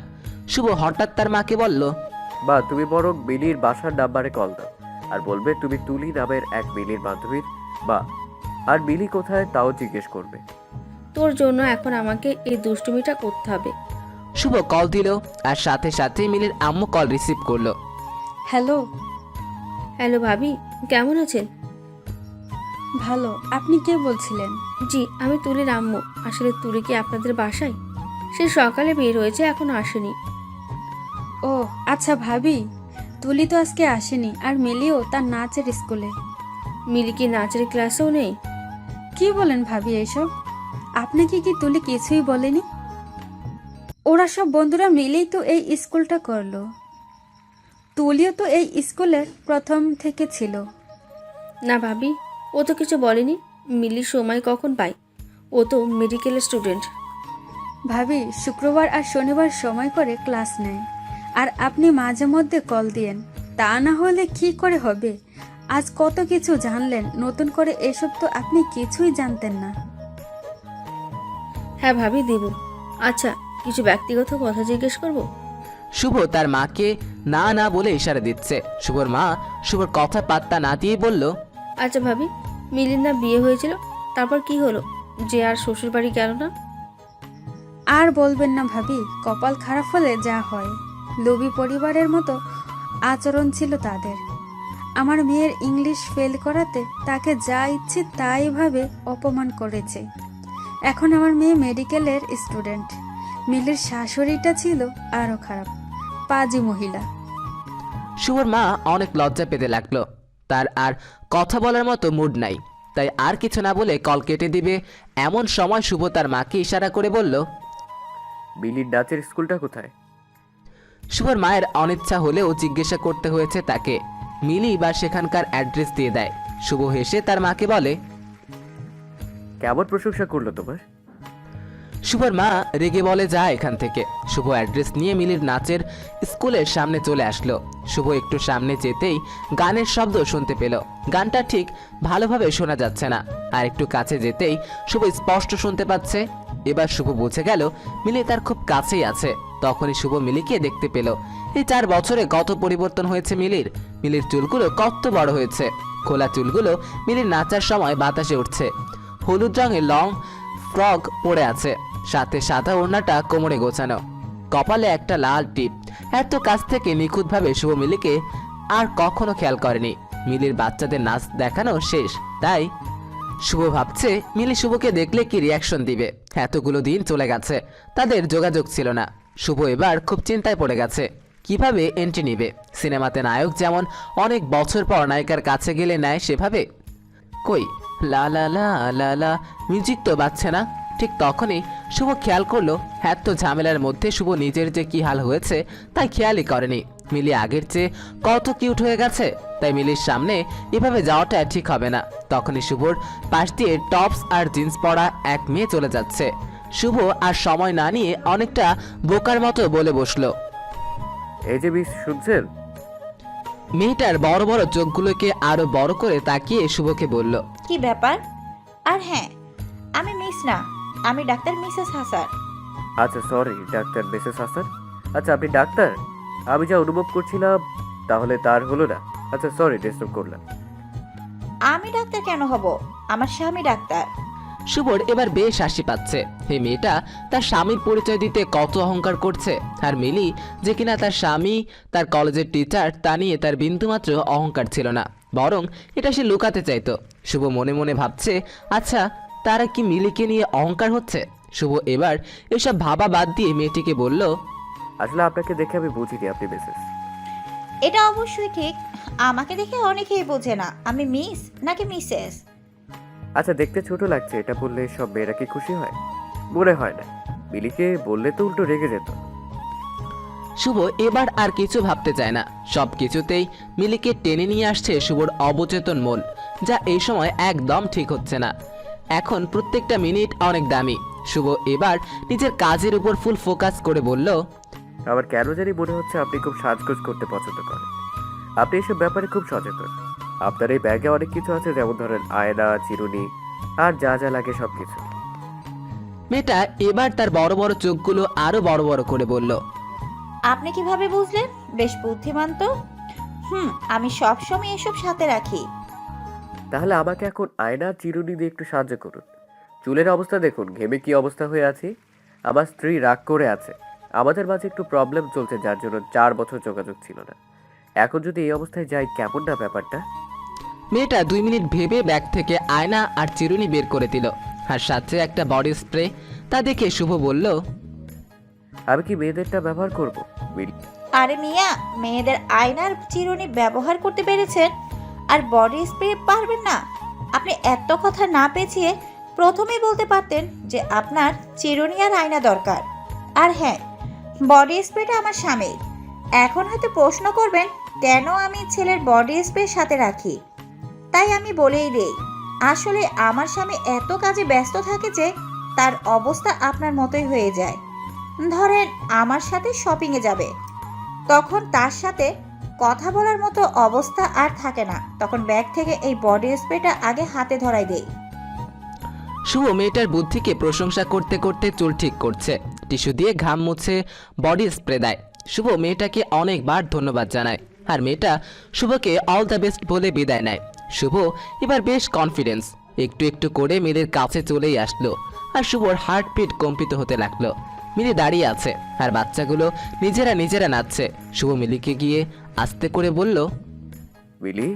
শুভ হঠাৎ তার মাকে বলল, বা তুমি বরং মিলির বাসার নাম্বারে কল দাও আর বলবে তুমি তুলি নামের এক মিলির বান্ধবীর বা, আর মিলি কোথায় তাও জিজ্ঞেস করবে। তোর জন্য এখন আমাকে এই দুষ্টুমিটা করতে হবে। শুভ কল দিল আর সাথে সাথে মিলির আম্মু কল রিসিভ করলো। হ্যালো। হ্যালো ভাবি, কেমন আছেন? ভালো, আপনি কে বলছিলেন? জি, আমি তুলির আম্মু। আসলে তুলি কি আপনাদের বাসায়? সে সকালে বের হয়েছে, এখনো আসেনি। ও আচ্ছা ভাবি, তুলি তো আজকে আসেনি, আর মিলিও তার নাচের স্কুলে। মিলি কি নাচের ক্লাসেও নেই? কি বলেন ভাবি এসব? আপনাকে কি তুলি কিছুই বলেনি? ওরা সব বন্ধুরা মিলেই তো এই স্কুলটা করলো। তুলিও তো এই স্কুলের প্রথম থেকে ছিল। না ভাবি, ও তো কিছু বলেনি। মিলি সময় কখন পায়? ও তো মেডিকেল স্টুডেন্ট। ভাবি শুক্রবার আর শনিবার সময় করে ক্লাস নেয়, আর আপনি মাঝে মধ্যে কল দিয়েন। তা না হলে কি করে হবে? আজ কত কিছু জানলেন নতুন করে, এসব তো আপনি কিছুই জানতেন না। হ্যাঁ ভাবি, দেব। আচ্ছা, কিছু ব্যক্তিগত কথা জিজ্ঞেস করব? শুভ তার মাকে না না বলে ইশারা দিচ্ছে। শুভর মা শুভর কথা পাত্তা না দিয়ে বলল, আচ্ছা ভাবি, মিলির না বিয়ে হয়েছিল, তারপর কি হলো যে আর শ্বশুর বাড়ি গেল না? আর বলবেন না ভাবি, কপাল খারাপ হলে যা হয়। লোভী পরিবারের মতো আচরণ ছিল তাদের। আমার মেয়ের ইংলিশ ফেল করাতে তাকে যা ইচ্ছে তাই ভাবে অপমান করেছে। এখন আমার মেয়ে মেডিকেলের স্টুডেন্ট। মিলির শাশুড়িটা ছিল আরো খারাপ, পাজি মহিলা। শুভর মা অনেক লজ্জা পেতে লাগলো। তার আর কথা বলার মতো মুড নাই, তাই আর কিছু না বলে কল কেটে দিবে এমন সময় শুভ তার মাকে ইশারা করে বলল, মিলির নাচের স্কুলটা কোথায়? শুভর মায়ের অনিচ্ছা হলেও জিজ্ঞাসা করতে হয়েছে তাকে। মিলি বা সেখানকার অ্যাড্রেস দিয়ে দেয়। শুভ হেসে তার মাকে বলে, কেমন প্রশংসা করলো তোমার? শুভর মা রেগে বলে, যা এখান থেকে। শুভ অ্যাড্রেস নিয়ে মিলির নাচের স্কুলের সামনে চলে আসলো। শুভ একটু সামনে যেতেই গানের শব্দ শুনতে পেল। গানটা ঠিক ভালোভাবে শোনা যাচ্ছে না, আর একটু কাছে যেতেই শুভ স্পষ্ট শুনতে পাচ্ছে। এবার শুভ বুঝে গেল মিলি তার খুব কাছেই আছে। তখনই শুভ মিলিকে দেখতে পেল। এই 4 বছরে কত পরিবর্তন হয়েছে মিলির। মিলির চুলগুলো কত বড় হয়েছে। খোলা চুলগুলো মিলির নাচার সময় বাতাসে উঠছে। হলুদ রঙের লং ফ্রক পরে আছে, সাথে সাদা ওড়নাটা কোমরে গোছানো, কপালে একটা লাল টিপ। এত কাছ থেকে নিখুঁতভাবে শুভ মিলিকে আর কখনো খেয়াল করেনি। মিলির বাচ্চাদের নাচ দেখানো শেষ, তাই শুভ ভাবছে মিলি শুভকে দেখলে কি রিয়াকশন দিবে। এতগুলো দিন চলে গেছে, তাদের যোগাযোগ ছিল না। শুভ এবার খুব চিন্তায় পড়ে গেছে, কিভাবে এন্ট্রি নিবে। সিনেমাতে নায়ক যেমন অনেক বছর পর নায়িকার কাছে গেলে নেয়, সেভাবে কই লা লা লা লা লা মিউজিক তো বাজছে না। ঠিক তখনই শুভ খেয়াল করলো এত ঝামেলার মধ্যে শুভ নিজের যে কি হাল হয়েছে তাই খেয়ালই করেনি। মিলি আগের চেয়ে কত কিউট হয়ে গেছে, তাই মিলির সামনে এভাবে যাওয়াটা ঠিক হবে না। তখনই শুভর পাশ দিয়ে টপস আর জিন্স পরা এক মেয়ে চলে যাচ্ছে। শুভ আর সময় না নিয়ে অনেকটা বোকার মতো বলে বসলো, এই যে মিস, শুনছেন? মেয়েটার বড় বড় চোখগুলোকে আরো বড় করে তাকিয়ে শুভকে বলল, কি ব্যাপার? আর হ্যাঁ, আমি মিস না, আমি ডাক্তার মিসেস হাসান। আচ্ছা সরি, ডাক্তার মিসেস হাসান। আচ্ছা আপনি ডাক্তার? আমি যা অনুভব করছিলাম তাহলে তার হলো না। আচ্ছা সরি, ডিস্টার্ব করলাম। আমি ডাক্তার কেন হব? আমার স্বামী ডাক্তার। শুভর এবার বেশ হাসি পাচ্ছে। এই মেয়েটা তার স্বামীর পরিচয় দিতে কত অহংকার করছে, আর মিলি যে কিনা তার স্বামী তার কলেজের টিচার তা নিয়ে তার বিন্দুমাত্র অহংকার ছিল না, বরং এটা সে লুকাতে চাইতো। শুভ মনে মনে ভাবছে, আচ্ছা তারা কি মিলিকে নিয়ে অহংকার হচ্ছে? শুভ এবার এসব ভাবা বাদ দিয়ে মেয়েটিকে বলল, আসলে আপনাকে দেখে আমি বুঝিনি আপনি মিসেস। এটা অবশ্যই ঠিক, আমাকে দেখে অনেকেই বোঝে না আমি মিস নাকি মিসেস। আচ্ছা দেখতে ছোট লাগছে, এটা বললে সব মেয়েরা কি খুশি হয়? মনে হয় না। মিলিকে বললে তো উল্টো রেগে যেত। শুভ এবার আর কিছু ভাবতে চায় না, সব কিছুতেই মিলিকে টেনে নিয়ে আসছে শুভর অবচেতন মন, যা এই সময় একদম ঠিক হচ্ছে না। এখন প্রত্যেকটা মিনিট অনেক দামি। শুভ এবার নিজের কাজের উপর ফুল ফোকাস করে বলল, আমার কেন জানি মনে হচ্ছে আপনি খুব সাজগোজ করতে পছন্দ করেন। আপনি এসব ব্যাপারে খুব সচেতন। আপনার এই ব্যাগে অনেক কিছু আছে, যেমন ধরেন আয়না, চিরুনি আর যা যা লাগে সবকিছু। মেয়েটা এবার তার বড় বড় চোখগুলো আরো বড় বড় করে বলল, আপনি কিভাবে বুঝলেন? বেশ বুদ্ধিমান তো। আমি সবসময় এসব সাথে রাখি। তাহলে আমাকে এখন আয়না আর চিরুনি দিয়ে একটু সাহায্য করুন। চুলের অবস্থা দেখুন, ঘেমে কি অবস্থা হয়ে আছি। আমার স্ত্রী রাগ করে আছে, আমাদের মাঝে একটু প্রবলেম চলছে, যার জন্য 4 বছর যোগাযোগ ছিল না। এখন যদি এই অবস্থায় যাই, কেমন না ব্যাপারটা? মেয়েটা 2 মিনিট ভেবে ব্যাগ থেকে আয়না আর চিরুনি বের করে দিল, আর সাথে একটা বডি স্প্রে। তা দেখে শুভ বলল, আমি কি মেয়েদেরটা ব্যবহার করবো? আরে মিয়া, মেয়েদের আয়নার চিরুনি ব্যবহার করতে পেরেছেন আর বডি স্প্রে পারবেন না? আপনি এত কথা না পেঁচিয়ে প্রথমেই বলতে পারতেন যে আপনার চিরুনি আর আয়না দরকার। আর হ্যাঁ, বডি স্প্রেটা আমার স্বামীর। এখন হয়তো প্রশ্ন করবেন কেন আমি ছেলের বডি স্প্রে সাথে রাখি। তাই আমি বলেই দেই, আসলে আমার স্বামী এত কাজে ব্যস্ত থাকে যে তার অবস্থা আপনার মতোই হয়ে যায়। ধরেন আমার সাথে শপিংয়ে যাবে, তখন তার সাথে কথা বলার মতো অবস্থা আর থাকে না, তখন ব্যাগ থেকে এই বডি স্প্রেটা আগে হাতে ধরাই দেই। শুভ মেয়েটার বুদ্ধিকে প্রশংসা করতে করতে চুল ঠিক করছে, টিস্যু দিয়ে ঘাম মুছে বডি স্প্রে দেয়। শুভ মেয়েটাকে অনেকবার ধন্যবাদ জানায়, আর মেয়েটা শুভকে অল দ্য বেস্ট বলে বিদায় নেয়। শুভ এবার বেশ কনফিডেন্স, একটু একটু করে মিলির কাছে চলেই আসলো, আর শুভর হার্টবিট কম্পিত হতে লাগলো। মিলি দাঁড়িয়ে আছে, আর বাচ্চাগুলো নিজেরা নিজেরা নাচছে। শুভ মিলিকে গিয়ে আস্তে করে বলল, মিলি।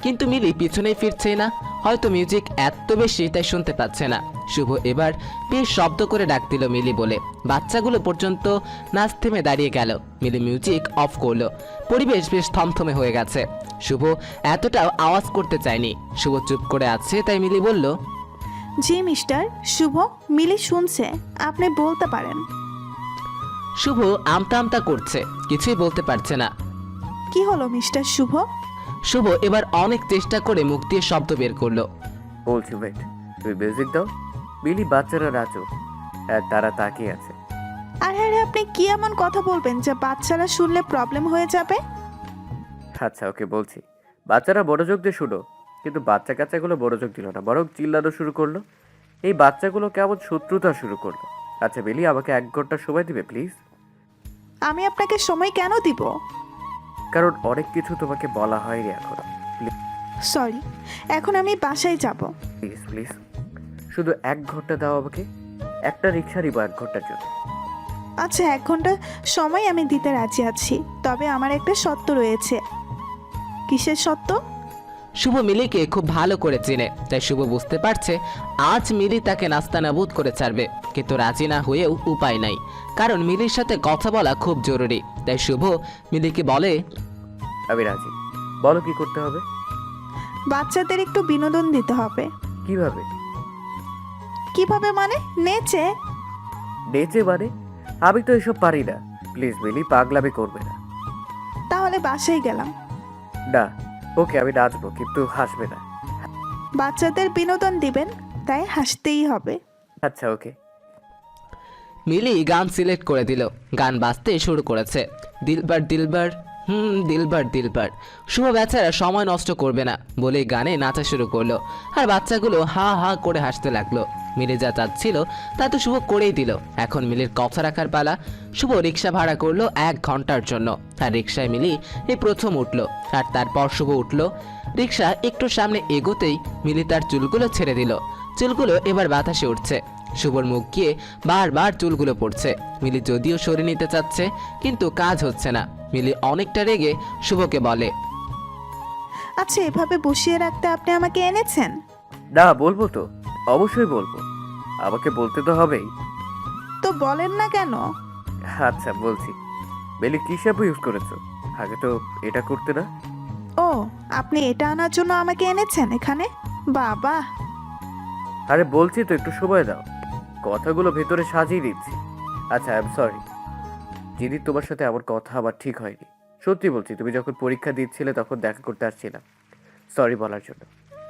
কিন্তু মিলি পিছনে ফিরছে না, হয়তো মিউজিক এত বেশি তাই শুনতে পাচ্ছে না। শুভ এবার বেশ শব্দ করে ডাক দিল মিলি বলে, বাচ্চাগুলো পর্যন্ত নাচ থেমে দাঁড়িয়ে গেল। মিলি মিউজিক অফ করলো, পরিবেশ বেশ থমথমে হয়ে গেছে। শুভ এতটাও আওয়াজ করতে চায়নি, শুভ চুপ করে আছে, তাই মিলি বলল, জি মিস্টার শুভ, মিলি শুনছে, আপনি বলতে পারেন। শুভ আমতা আমতা করছে, কিছুই বলতে পারছে না। কি হলো মিস্টার শুভ? শুভ এবার অনেক চেষ্টা করে মুখ দিয়ে শব্দ বের করলো, বলছি ওয়েট, তুমি মিউজিক দাও। মিলি বাচ্চারা নাচো, আর তারা তাকিয়ে আছে। আরে আরে, আপনি কি এমন কথা বলবেন যে বাচ্চারা শুনলে প্রবলেম হয়ে যাবে? আচ্ছা ওকে বলছি, বাচ্চারা মনোযোগ দিয়ে শুনো। কিন্তু বাচ্চা কাচ্চাগুলো মনোযোগ দিল না, বরং চিল্লানো শুরু করলো। এই বাচ্চাগুলো কেমন শত্রুতা শুরু করলো। আচ্ছা মিলি, আমাকে 1 ঘন্টা সময় দিবে প্লিজ? আমি আপনাকে সময় কেন দিব? কারণ অনেক কিছু তোমাকে বলা হয়নি এখনো। সরি, এখন আমি বাসায় যাব। প্লিজ প্লিজ, শুধু 1 ঘন্টা দাও আমাকে। একটা রিক্সা নিবো 1 ঘন্টার জন্য। আচ্ছা, 1 ঘন্টা সময় আমি দিতে রাজি আছি, তবে আমার একটা শর্ত রয়েছে। কিসের শর্ত? শুভ মিলিকে খুব ভালো করে চেনে, তাই শুভ বুঝতে পারছে আজ মিলি তাকে নাস্তানাবুদ করে ছাড়বে। কিন্তু রাজি না হয়েও উপায় নাই, কারণ মিলির সাথে কথা বলা খুব জরুরি। তাই শুভ মিলিকে বলে, আমি রাজি, বলো কি করতে হবে? বাচ্চাদের একটু বিনোদন দিতে হবে। কিভাবে? কিভাবে মানে? নেচে। নেচে মানে? আমি তো এসব পারি না। প্লিজ মিলি, পাগলামি করবে না। তাহলে বাসায় গেলাম। না, ওকে আমি নাচবো, কিন্তু হাসবে না। বাচ্চাদের বিনোদন দিবেন, তাই হাসতেই হবে। আচ্ছা ওকে। মিলি গান সিলেক্ট করে দিল, গান বাজতে শুরু করেছে, দিলবার দিলবার, দিলবার দিলবার। শুভ বেচারা সময় নষ্ট করবে না বলে গানে নাচা শুরু করলো, আর বাচ্চাগুলো হা হা করে হাসতে লাগলো। মিলি যা চাচ্ছিল তা তো শুভ করেই দিল। এখন মিলির কথা রাখার পালা। শুভ রিক্সা ভাড়া করলো 1 ঘন্টার জন্য, আর রিক্সায় মিলি এই প্রথম উঠলো, আর তারপর শুভ উঠলো। রিক্সা একটু সামনে এগোতেই মিলি তার চুলগুলো ছেড়ে দিল, চুলগুলো এবার বাতাসে উঠছে। শুভর মুখ গিয়ে বারবার চুলগুলো পড়ছে। মিলি যদিও সরিয়ে নিতে চাচ্ছে, কিন্তু কাজ হচ্ছে না। মিলি অনেকটা রেগে শুভকে বলে, আচ্ছা, এভাবে বসিয়ে রাখতে আপনি আমাকে এনেছেন? না, বলবো তো, অবশ্যই বলবো। আমাকে বলতে তো হবেই। তো বলেন না কেন? আচ্ছা বলছি। বেলি কি শ্যাম্পু ইউজ করেছো? আগে তো এটা করতে না। ও, আপনি এটা আনার জন্য আমাকে এনেছেন এখানে? বাবা! আরে বলছি তো, একটু সময় দাও, কথাগুলো ভেতরে সাজিয়ে দিচ্ছি। আচ্ছা, আই এম সরি দিদি, তোমার সাথে আমার কথা আবার ঠিক হয়নি। সত্যি বলছি, তুমি যখন পরীক্ষা দিচ্ছিলে তখন দেখা করতে আসছিলাম সরি বলার জন্য,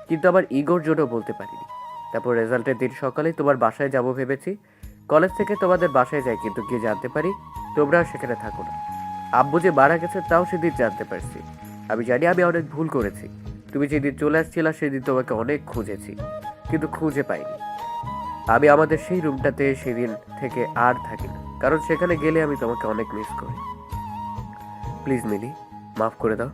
কিন্তু আমার ইগোর জন্য বলতে পারিনি। তারপর রেজাল্টের দিন সকালে তোমার বাসায় যাব ভেবেছি। কলেজ থেকে তোমাদের বাসায় যাই, কিন্তু গিয়ে জানতে পারি তোমরা সেখানে থাকো না। আব্বু যে মারা গেছে তাও সেদিন জানতে পারছি। আমি জানি আমি অনেক ভুল করেছি। তুমি যেদিন চলে আসছিলা সেদিন তোমাকে অনেক খুঁজেছি, কিন্তু খুঁজে পাইনি। আমি আমাদের সেই রুমটাতে সেদিন থেকে আর থাকি না, কারণ সেখানে গেলে আমি তোমাকে অনেক মিস করি। প্লিজ মিলি, মাফ করে দাও।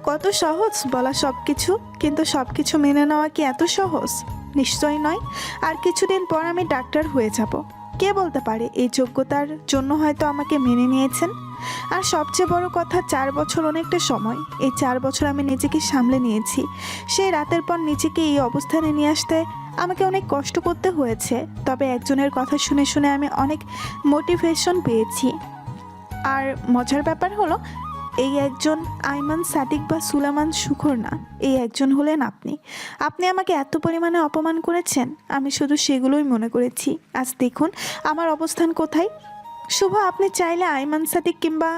কত সহজ বলা সবকিছু, কিন্তু সবকিছু মেনে নেওয়া কি এত সহজ? নিশ্চয়ই নয়। আর কিছুদিন পর আমি ডাক্তার হয়ে যাব। কে বলতে পারে এই যোগ্যতার জন্য হয়তো আমাকে মেনে নিয়েছেন। আর সবচেয়ে বড় কথা, 4 বছর অনেকটা সময়। এই 4 বছর আমি নিজেকে সামলে নিয়েছি। সেই রাতের পর নিজেকে এই অবস্থানে নিয়ে আসতে আমাকে অনেক কষ্ট করতে হয়েছে। তবে একজনের কথা শুনে শুনে আমি অনেক মোটিভেশন পেয়েছি। আর মজার ব্যাপার হলো, এই একজন আইমান সাদিক বা সুলেমান শুকর না, এই একজন হলেন আপনি। আপনি আমাকে এত পরিমাণে অপমান করেছেন, আমি শুধু সেগুলোই মনে করেছি। আজ দেখুন আমার অবস্থান কোথায়। শুভ, আপনি চাইলে আইমান সাদিক কিংবা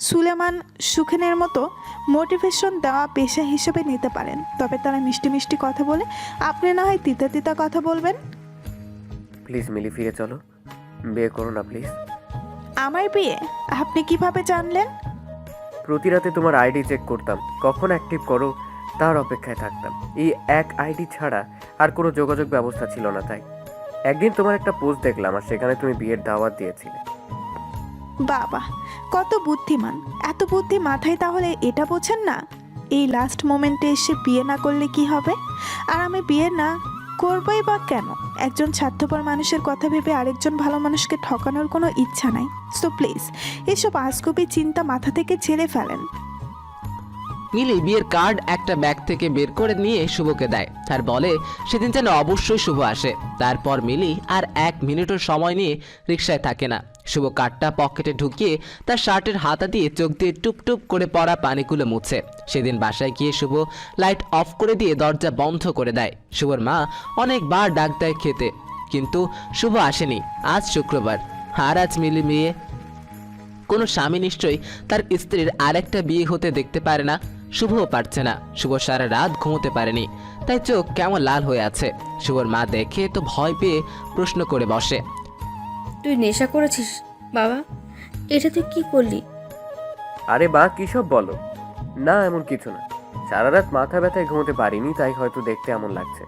সুলেমান সুখেনের মতো মোটিভেশন দেওয়া পেশা হিসেবে নিতে পারেন। তবে তারা মিষ্টি মিষ্টি কথা বলে, আপনি না হয় তিতা তিতা কথা বলবেন। প্লিজ মিলি, ফিরে চলো, বিয়ে করো না প্লিজ। আমার বিয়ে? আপনি কিভাবে জানলেন? প্রতি রাতে তোমার আইডি চেক করতাম, কখন অ্যাক্টিভ করো তার অপেক্ষায় থাকতাম। এই এক আইডি ছাড়া আর কোনো যোগাযোগ ব্যবস্থা ছিল না, তাই একদিন তোমার একটা পোস্ট দেখলাম, আর সেখানে তুমি বিয়ের দাওয়াত দিয়েছিলে। বাবা, কত বুদ্ধিমান! এত বুদ্ধি মাথায় তাহলে এটা বোঝেন না এই লাস্ট মোমেন্টে এসে বিয়ে না করলে কি হবে? আর আমি বিয়ে না করবই বা কেন? একজন স্বার্থপর মানুষের কথা ভেবে আরেকজন ভালো মানুষকে ঠকানোর কোনো ইচ্ছা নাই। সো প্লিজ এসব আজগুবি চিন্তা মাথা থেকে ঝেড়ে ফেলেন। মিলি বিয়ের কার্ড একটা ব্যাগ থেকে বের করে নিয়ে শুভকে দেয়, আর বলে সেদিন যেন অবশ্যই শুভ আসে। তারপর মিলি আর 1 মিনিটও সময় নিয়ে রিকশায় থাকে না। শুভ কার্ডটা পকেটে ঢুকিয়ে তার শার্টের হাতা দিয়ে চোখ দিয়ে টুপ টুপ করে পড়া পানিগুলো মুছে। সেদিন বাসায় গিয়ে শুভ লাইট অফ করে দিয়ে দরজা বন্ধ করে দেয়। শুভর মা অনেকবার ডাক দেয় খেতে, কিন্তু শুভ আসেনি। আজ শুক্রবার, আর আজ মিলি মেয়ে। কোনো স্বামী নিশ্চয়ই তার স্ত্রীর আরেকটা বিয়ে হতে দেখতে পারে না। শুভও পারছে না। শুভ সারা রাত ঘুমোতে পারেনি, তাই চোখ কেমন লাল হয়ে আছে। শুভর মা দেখে তো ভয় পেয়ে প্রশ্ন করে বসে, তুই নেশা করেছিস বাবা? এটা তুই কি করলি? আরে মা, কি সব বলো? না, এমন কিছু না। সারা রাত মাথা ব্যথায় ঘুমোতে পারিনি, তাই হয়তো দেখতে এমন লাগছে।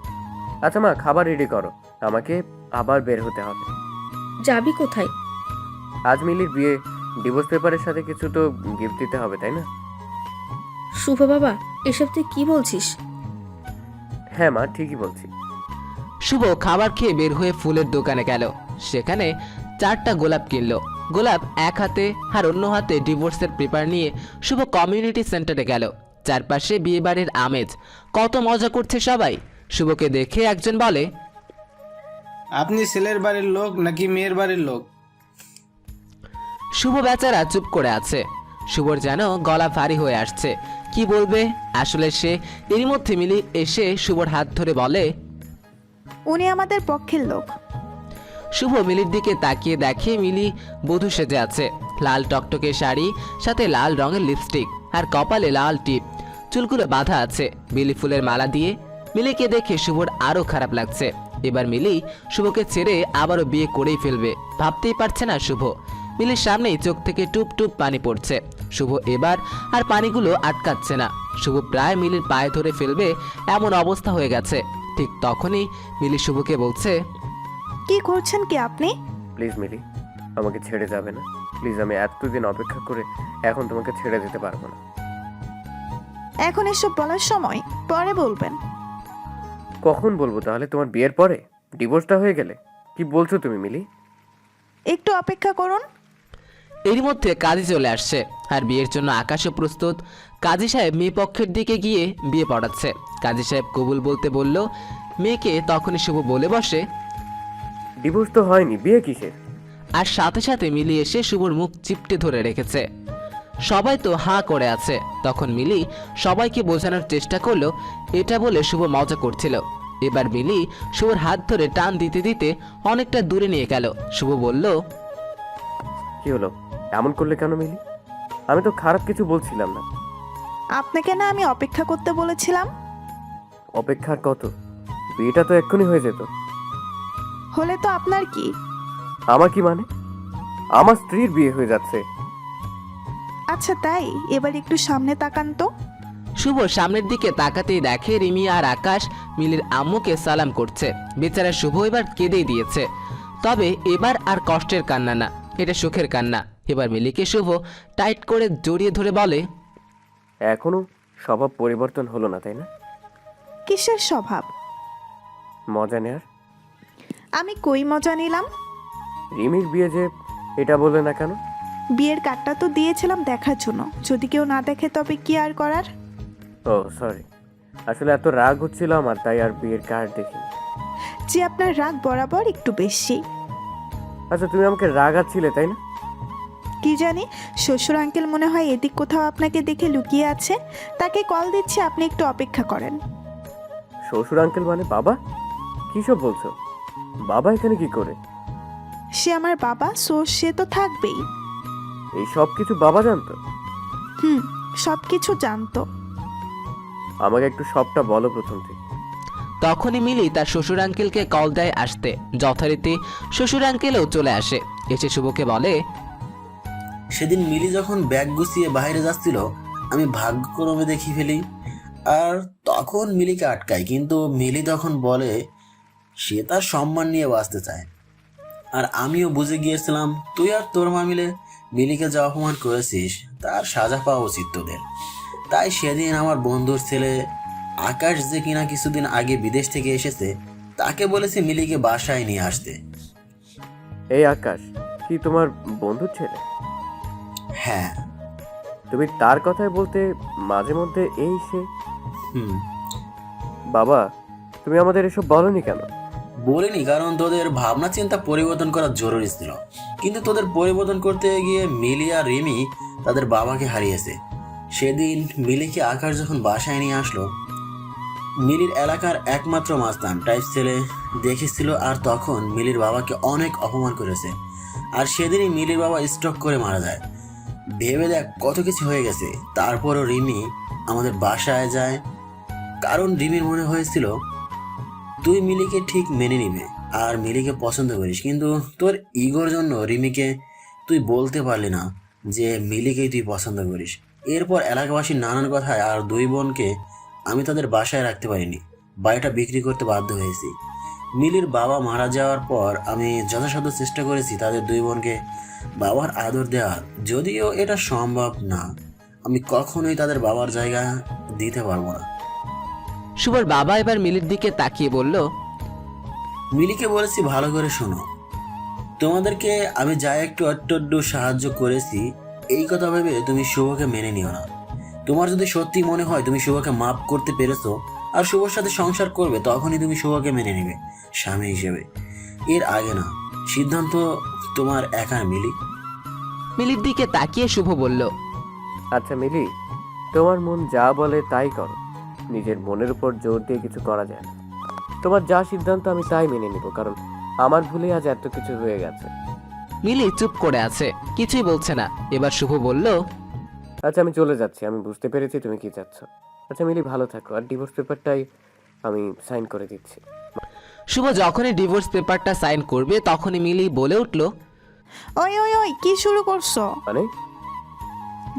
আচ্ছা মা, খাবার রেডি করো, আমাকে আবার বের হতে হবে। যাবি কোথায়? আজ মিলির বিয়ে, ডিভোর্স পেপারের সাথে কিছু তো গিফট দিতে হবে, তাই না? শুভ বাবা, এসব তুই কি বলছিস? হ্যাঁ মা, ঠিকই বলছি। শুভ খাবার খেয়ে বের হয়ে ফুলের দোকানে গেল। সেখানে 4টা গোলাপ কিনলো। গোলাপ এক হাতে আর অন্য হাতে ডিভোর্সের পেপার নিয়ে শুভ কমিউনিটি সেন্টারে গেল। চারপাশে বিয়েবাড়ির আমেজ, কত মজা করছে সবাই। শুভকে দেখে একজন বলে, আপনি ছেলের বাড়ির লোক নাকি মেয়ের বাড়ির লোক? শুভ বেচারা চুপ করে আছে। শুভর যেন গলা ভারী হয়ে আসছে, কি বলবে। আসলে সে এরই মধ্যে মিলি এসে শুভর হাত ধরে বলে, উনি আমাদের পক্ষের লোক। শুভ মিলির দিকে তাকিয়ে দেখে মিলি বধূ সেজে আছে। লাল টকটকে শাড়ি, সাথে লাল রঙের লিপস্টিক আর কপালে লাল টিপ, চুলগুলো বাঁধা আছে বেলি ফুলের মালা দিয়ে। মিলিকে দেখে শুভর আরো খারাপ লাগছে। এবার মিলি শুভকে ছেড়ে আবারও বিয়ে করেই ফেলবে, ভাবতেই পারছে না শুভ। মিলির সামনেই চোখ থেকে টুপ টুপ পানি পড়ছে। শুভ এবার আর পানিগুলো আটকাচ্ছে না। শুভ প্রায় মিলির পায়ে ধরে ফেলবে এমন অবস্থা হয়ে গেছে। ঠিক তখনই মিলি শুভকে বলছে, কি করছেন কি আপনি? প্লিজ মিলি, আমাকে ছেড়ে যাবে না প্লিজ। আমি এতদিন অপেক্ষা করে এখন তোমাকে ছেড়ে যেতে পারবো না। এখন এসব বলার সময়, পরে বলবেন। কখন বলবো তাহলে? তোমার বিয়ের পরে? ডিভোর্সটা হয়ে গেলে? কি বলছো তুমি মিলি? একটু অপেক্ষা করুন। এরই মধ্যে কাজী চলে আসছে আর বিয়ের জন্য আকাশও প্রস্তুত। কাজী সাহেব মেয়ে পক্ষের দিকে গিয়ে বিয়ে পড়াচ্ছে। কাজী সাহেব কবুল বলতে বলল মেয়েকে, তখনই শুভ বলে বসে, ডিভোর্স তো হয়নি, বিয়ে কিসের? আর সাথে সাথে মিলি এসে শুভর মুখ চিপটে ধরে রেখেছে। সবাই তো হাঁ করে আছে। তখন মিলি সবাইকে বোঝানোর চেষ্টা করলো এটা বলে শুভ মজা করছিল। এবার মিলি শুভর হাত ধরে টান দিতে দিতে অনেকটা দূরে নিয়ে গেল। শুভ বলল, কি হলো? এমন করলে কেন মিলি? আমি তো খারাপ কিছু বলছিলাম না। আপনাকে না আমি অপেক্ষা করতে বলেছিলাম? অপেক্ষার কত? বিয়েটা তো এক্ষুনি হয়ে যেত। হলে তো আপনার কি? আমার কি মানে? আমার স্ত্রীর বিয়ে হয়ে যাচ্ছে। আচ্ছা তাই, এবার একটু সামনে তাকান তো। শুভ সামনের দিকে তাকাতেই দেখে রিমি আর আকাশ মিলির আম্মুকে সালাম করছে। বেচারা শুভ এবার কেঁদেই দিয়েছে। তবে এবার আর কষ্টের কান্না না, এটা সুখের কান্না। এবার মিলিকে শুভ টাইট করে জড়িয়ে ধরে বলে, এখনো স্বভাব পরিবর্তন হলো না, তাই না? কিসের স্বভাব? মজা নেয়ার। আমি কই মজা নিলাম? রিমির বিয়ে যে, এটা বললে না কেন? বিয়ের কার্ডটা তো দিয়েছিলাম দেখার জন্য, যদি কেউ না দেখে তবে কি আর করার। ও সরি, আসলে এত রাগ হচ্ছিল আমার, তাই আর বিয়ের কার্ড দেখিনি। যে আপনার রাগ বরাবর একটু বেশি। আচ্ছা তুমি আমাকে রাগাচ্ছিলে তাই না? কি জানি, শ্বশুর আঙ্কেল মনে হয় এদিক কোথাও আপনাকে দেখে লুকিয়ে আছে। তাকে কল দিচ্ছি, আপনি একটু অপেক্ষা করেন। শ্বশুর আঙ্কেল মানে বাবা? কি সব বলছো? বাবা এখানে কি করে? সে আমার বাবা, সো সে তো থাকবেই। এই সব কিছু বাবা জানতো? সব কিছু জানতো। আমাকে একটু সবটা বলো প্রথম থেকে। তখনই মিলি তার শ্বশুর আঙ্কেলকে কল দেয় আসতে। যথারীতি শ্বশুর আঙ্কেলও চলে আসে। এসে শুভকে বলে, সেদিন মিলি যখন ব্যাগ গুছিয়ে বাইরে যাচ্ছিল, আমি ভাগ্যক্রমে দেখি ফেলি আর তখন মিলিকে আটকাই। কিন্তু মিলি তখন বলে সে তার সম্মান নিয়ে বাঁচতে চায়। আর আমিও বুঝে গিয়েছিলাম তুই আর তোর মা মিলে মিলিকে যা অপমান করেছিস তার সাজা পাওয়া উচিত তোদের। তাই সেদিন আমার বন্ধুর ছেলে আকাশ, যে কিনা কিছুদিন আগে বিদেশ থেকে এসেছে, তাকে বলেছে মিলিকে বাসায় নিয়ে আসতে। এই আকাশ কি তোমার বন্ধুর ছেলে? হ্যাঁ। তুমি তার কথাই বলতে মাঝে মধ্যে এই সে। বাবা তুমি আমাদের এসব বলনি কেন? বলিনি কারণ তোদের ভাবনা চিন্তা পরিবর্তন করা জরুরি ছিল। কিন্তু তোদের পরিবর্তন করতে গিয়ে মিলি আর রিমি তাদের বাবাকে হারিয়েছে। সেদিন মিলিকে আকাশ যখন বাসায় নিয়ে আসলো, মিলির এলাকার একমাত্র মাস্তান টাইপ ছেলে দেখেছিল আর তখন মিলির বাবাকে অনেক অপমান করেছে। আর সেদিনই মিলির বাবা স্ট্রোক করে মারা যায়। ভেবে দেখ কত কিছু হয়ে গেছে। তারপরও রিমি আমাদের বাসায় যায় কারণ রিমির মনে হয়েছিল তুই মিলিকে ঠিক মেনে নিবে আর মিলিকে পছন্দ করিস। কিন্তু তোর ইগোর জন্য রিমিকে তুই বলতে পারলি না যে মিলিকেই তুই পছন্দ করিস। এরপর এলাকাবাসীর নানান কথায় আর দুই বোনকে আমি তাদের বাসায় রাখতে পারিনি, বাড়িটা বিক্রি করতে বাধ্য হয়েছি। মিলির বাবা মারা যাওয়ার পর আমি যথাসাধ্য চেষ্টা করেছি তাদের দুই বোনকে বাবার আদর দেওয়ার, যদিও এটা সম্ভব না। আমি কখনোই তাদের বাবার জায়গা দিতে পারবো না। শুভর বাবা এবার মিলির দিকে তাকিয়ে বলল, মিলিকে বলেছি ভালো করে শোনো, তোমাদেরকে আমি যা একটু অট্টু সাহায্য করেছি এই কথা ভেবে তুমি শুভকে মেনে নিও না। তোমার যদি সত্যি মনে হয় তুমি শুভকে মাফ করতে পেরেছো আর শুভর সাথে সংসার করবে, তখনই তুমি শুভকে মেনে নিবে স্বামী হিসেবে, এর আগে না। সিদ্ধান্ত তোমার একার। মিলি মিলির দিকে তাকিয়ে শুভ বলল, আচ্ছা মিলি, তোমার মন যা বলে তাই করো। নিজের মনের উপর জোর দিয়ে কিছু করা যায় না। তোমার যা সিদ্ধান্ত আমি তাই মেনে নিব, কারণ আমার ভুলে আজ এত কিছু হয়ে গেছে। মিলি চুপ করে আছে, কিছুই বলছে না। এবার শুভ বলল, আচ্ছা আমি চলে যাচ্ছি, আমি বুঝতে পেরেছি তুমি কি চাচ্ছ। আচ্ছা মিলি ভালো থাকো, আর ডিভোর্স পেপারটাই আমি সাইন করে দিচ্ছি। শুভ যখনই ডিভোর্স পেপারটা সাইন করবে তখনই মিলি বলে উঠল, ওই ওই ওই কি শুরু করছো? মানে?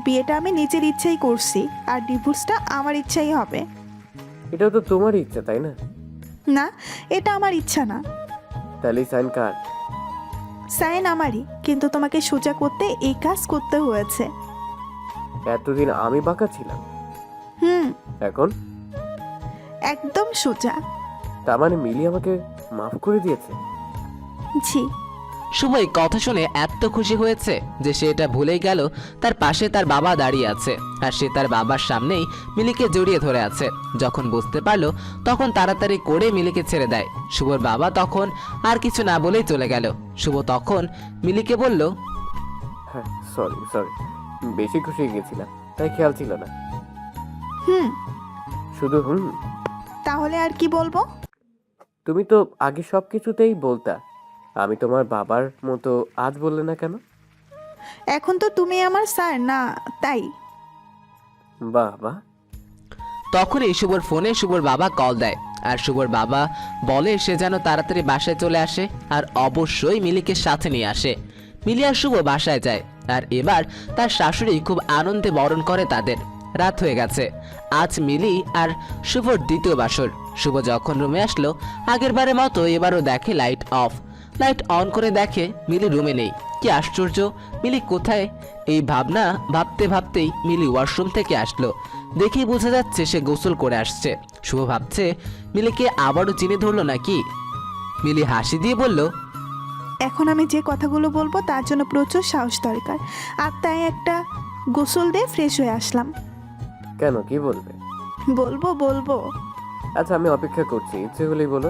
বিয়েটা আমি নিজের ইচ্ছাই করছি আর ডিভোর্সটা আমার ইচ্ছাই হবে। এটা তো তোমারই ইচ্ছা তাই না? না, এটা আমার ইচ্ছা না। তাহলে সাইন কার? সাইন আমারই, কিন্তু তোমাকে সোজা করতে এই কাজ করতে হয়েছে। এতদিন আমি বাঁকা ছিলাম, হুম, এখন একদম সোজা। তার মানে মিলি আমাকে মাফ করে দিয়েছে? জি। শুভ এই কথা শুনে এত খুশি হয়েছে যে সে এটা ভুলেই গেল তার পাশে তার বাবা দাঁড়িয়ে আছে আর সে তার বাবার সামনেই মিলিকে জড়িয়ে ধরে আছে। যখন বুঝতে পারলো তখন তাড়াতাড়ি করে মিলিকে ছেড়ে দেয়। শুভর বাবা তখন আর কিছু না বলেই চলে গেল। শুভ তখন মিলিকে বলল, হ্যাঁ সরি বেশি খুশি হয়ে গেছিলাম, তাই খেয়াল ছিল না। হুম, শুধু তাহলে আর কি বলবো? তুমি তো আগে সব কিছুতেই বলতা, আমি তোমার বাবার মতো আজ বললে না কেন? এখন তো তুমি আমার স্যার না, তাই। বাবা। তখনই শুভর ফোনে শুভর বাবা কল দেয় আর শুভর বাবা বলে সে যেন তাড়াতাড়ি বাসায় চলে আসে আর অবশ্যই মিলিকে সাথে নিয়ে আসে। মিলি আর শুভ বাসায় যায় আর এবার তার শাশুড়ি খুব আনন্দে বরণ করে তাদের। রাত হয়ে গেছে। আজ মিলি আর শুভর দ্বিতীয় বাসর। শুভ যখন রুমে আসলো আগের বারের মতো এবারও দেখে লাইট অফ। লাইট অন করে দেখে মিলি রুমে নেই। কি আশ্চর্য, মিলি কোথায়? এই ভাবনা ভাবতে ভাবতেই মিলি ওয়াশরুম থেকে আসলো। দেখেই বোঝা যাচ্ছে সে গোসল করে আসছে। শুভ ভাবছে মিলিকে আবারও চিনে ধরলো নাকি। মিলি হাসি দিয়ে বলল, এখন আমি যে কথাগুলো বলবো তার জন্য প্রচুর সাহস দরকার, আর তাই একটা গোসল দিয়ে ফ্রেশ হয়ে আসলাম। কেন, কি বলবে? বলবো। আচ্ছা আমি অপেক্ষা করছি, ইচ্ছে হলেই বলো।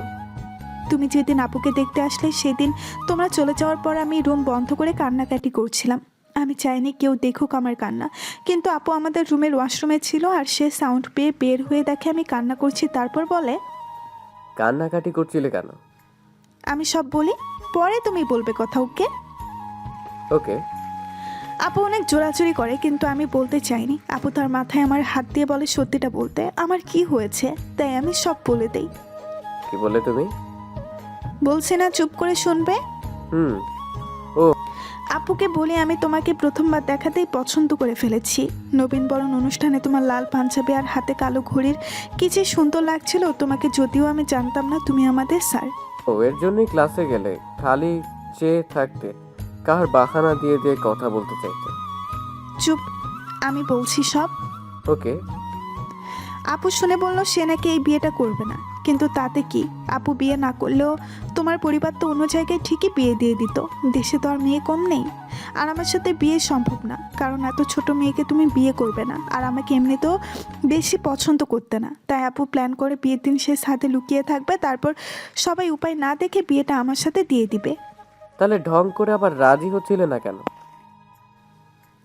তুমি যেদিন আপুকে দেখতে আসলে সেদিন তোমরা চলে যাওয়ার পর আমি রুম বন্ধ করে কান্নাকাটি করছিলাম। আমি চাইনি কেউ দেখুক আমার কান্না, কিন্তু আপু আমাদের রুমের ওয়াশরুমে ছিল আর সে সাউন্ড পেয়ে বের হয়ে দেখে আমি কান্না করছি। তারপর বলে, কান্নাকাটি করছিলে কেন? আমি সব বলি, পরে তুমি বলবে কথা, ওকে? ওকে। আপু অনেক জোরাজুরি করে কিন্তু আমি বলতে চাইনি। আপু তার মাথায় আমার হাত দিয়ে বলে সত্যিটা বলতে, আমার কি হয়েছে, তাই আমি সব বলে দেই। কি বললে তুমি? বলছি না চুপ করে শুনবে? ও আপুকে বলি আমি তোমাকে প্রথমবার দেখাতেই পছন্দ করে ফেলেছি। নবীনবরণ অনুষ্ঠানে তোমার লাল পাঞ্জাবি আর হাতে কালো ঘড়ির কি যে সুন্দর লাগছিল তোমাকে, যদিও আমি জানতাম না তুমি আমাদের স্যার। ও এর জন্যই ক্লাসে গেলে খালি চেয়ে থাকতে, কার বাহানা দিয়ে দিয়ে কথা বলতে চাইতে। চুপ, আমি বলছি সব। ওকে। আপু শুনে বললো সে নাকি এই বিয়েটা করবে না, কিন্তু তাতে কি, আপু বিয়ে না করলেও তোমার পরিবার তো অন্য জায়গায় ঠিকই বিয়ে দিয়ে দিত। দেশে তো আর মেয়ে কম নেই। আর আমার সাথে বিয়ে সম্ভব না, কারণ এত ছোট মেয়েকে তুমি বিয়ে করবে না, আর আমাকে এমনিতেও বেশি পছন্দ করতে না। তাই আপু প্ল্যান করে বিয়ের দিন সে সাথে লুকিয়ে থাকবে, তারপর সবাই উপায় না দেখে বিয়েটা আমার সাথে দিয়ে দিবে। তাহলে ঢং করে আবার রাজি হচ্ছিলে না কেন?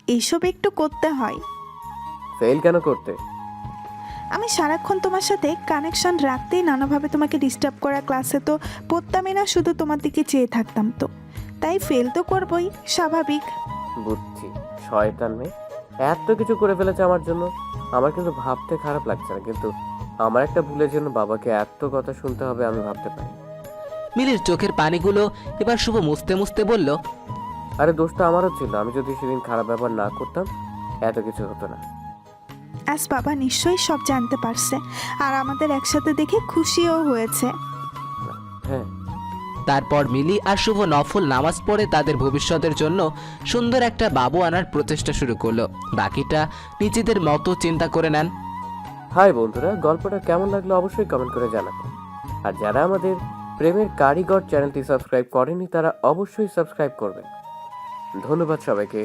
এইসব একটু করতে হয়। ফেল কেন করতে? আমি সারাক্ষণ তোমার সাথে কানেকশন রাখতেই নানাভাবে তোমাকে ডিস্টার্ব করা, ক্লাসে তো পড়তামই না, শুধু তোমার দিকে চেয়ে থাকতাম, তো তাই ফেল তো করবই, স্বাভাবিক। বুঝছি, শয়তান মেয়ে এত কিছু করে ফেলেছে আমার জন্য। আমার কিন্তু ভাবতে খারাপ লাগছে না, কিন্তু আমার একটা ভুলের জন্য বাবাকে এত কথা শুনতে হবে আমি ভাবতে পারি। মিলির চোখের পানিগুলো এবার শুভ মুছতে মুছতে বলল, আরে দোষটা আমারও ছিল, আমি যদি সেদিন খারাপ ব্যবহার না করতাম এত কিছু হতো না। আজ বাবা নিশ্চয়ই সব জানতে পারছে, আর আমাদের একসাথে দেখে খুশিও হয়েছে। হ্যাঁ। তারপর মিলি আর শুভ নফল নামাজ পড়ে তাদের ভবিষ্যতের জন্য সুন্দর একটা বাবু আনার প্রচেষ্টা শুরু করলো। বাকিটা নিজেদের মতো চিন্তা করে নেন। হাই বন্ধুরা, গল্পটা কেমন লাগলো অবশ্যই কমেন্ট করে জানাবেন। আর যারা আমাদের প্রেমের কারিগর চ্যানেলটি সাবস্ক্রাইব করেনি তারা অবশ্যই সাবস্ক্রাইব করবেন। ধন্যবাদ সবাইকে।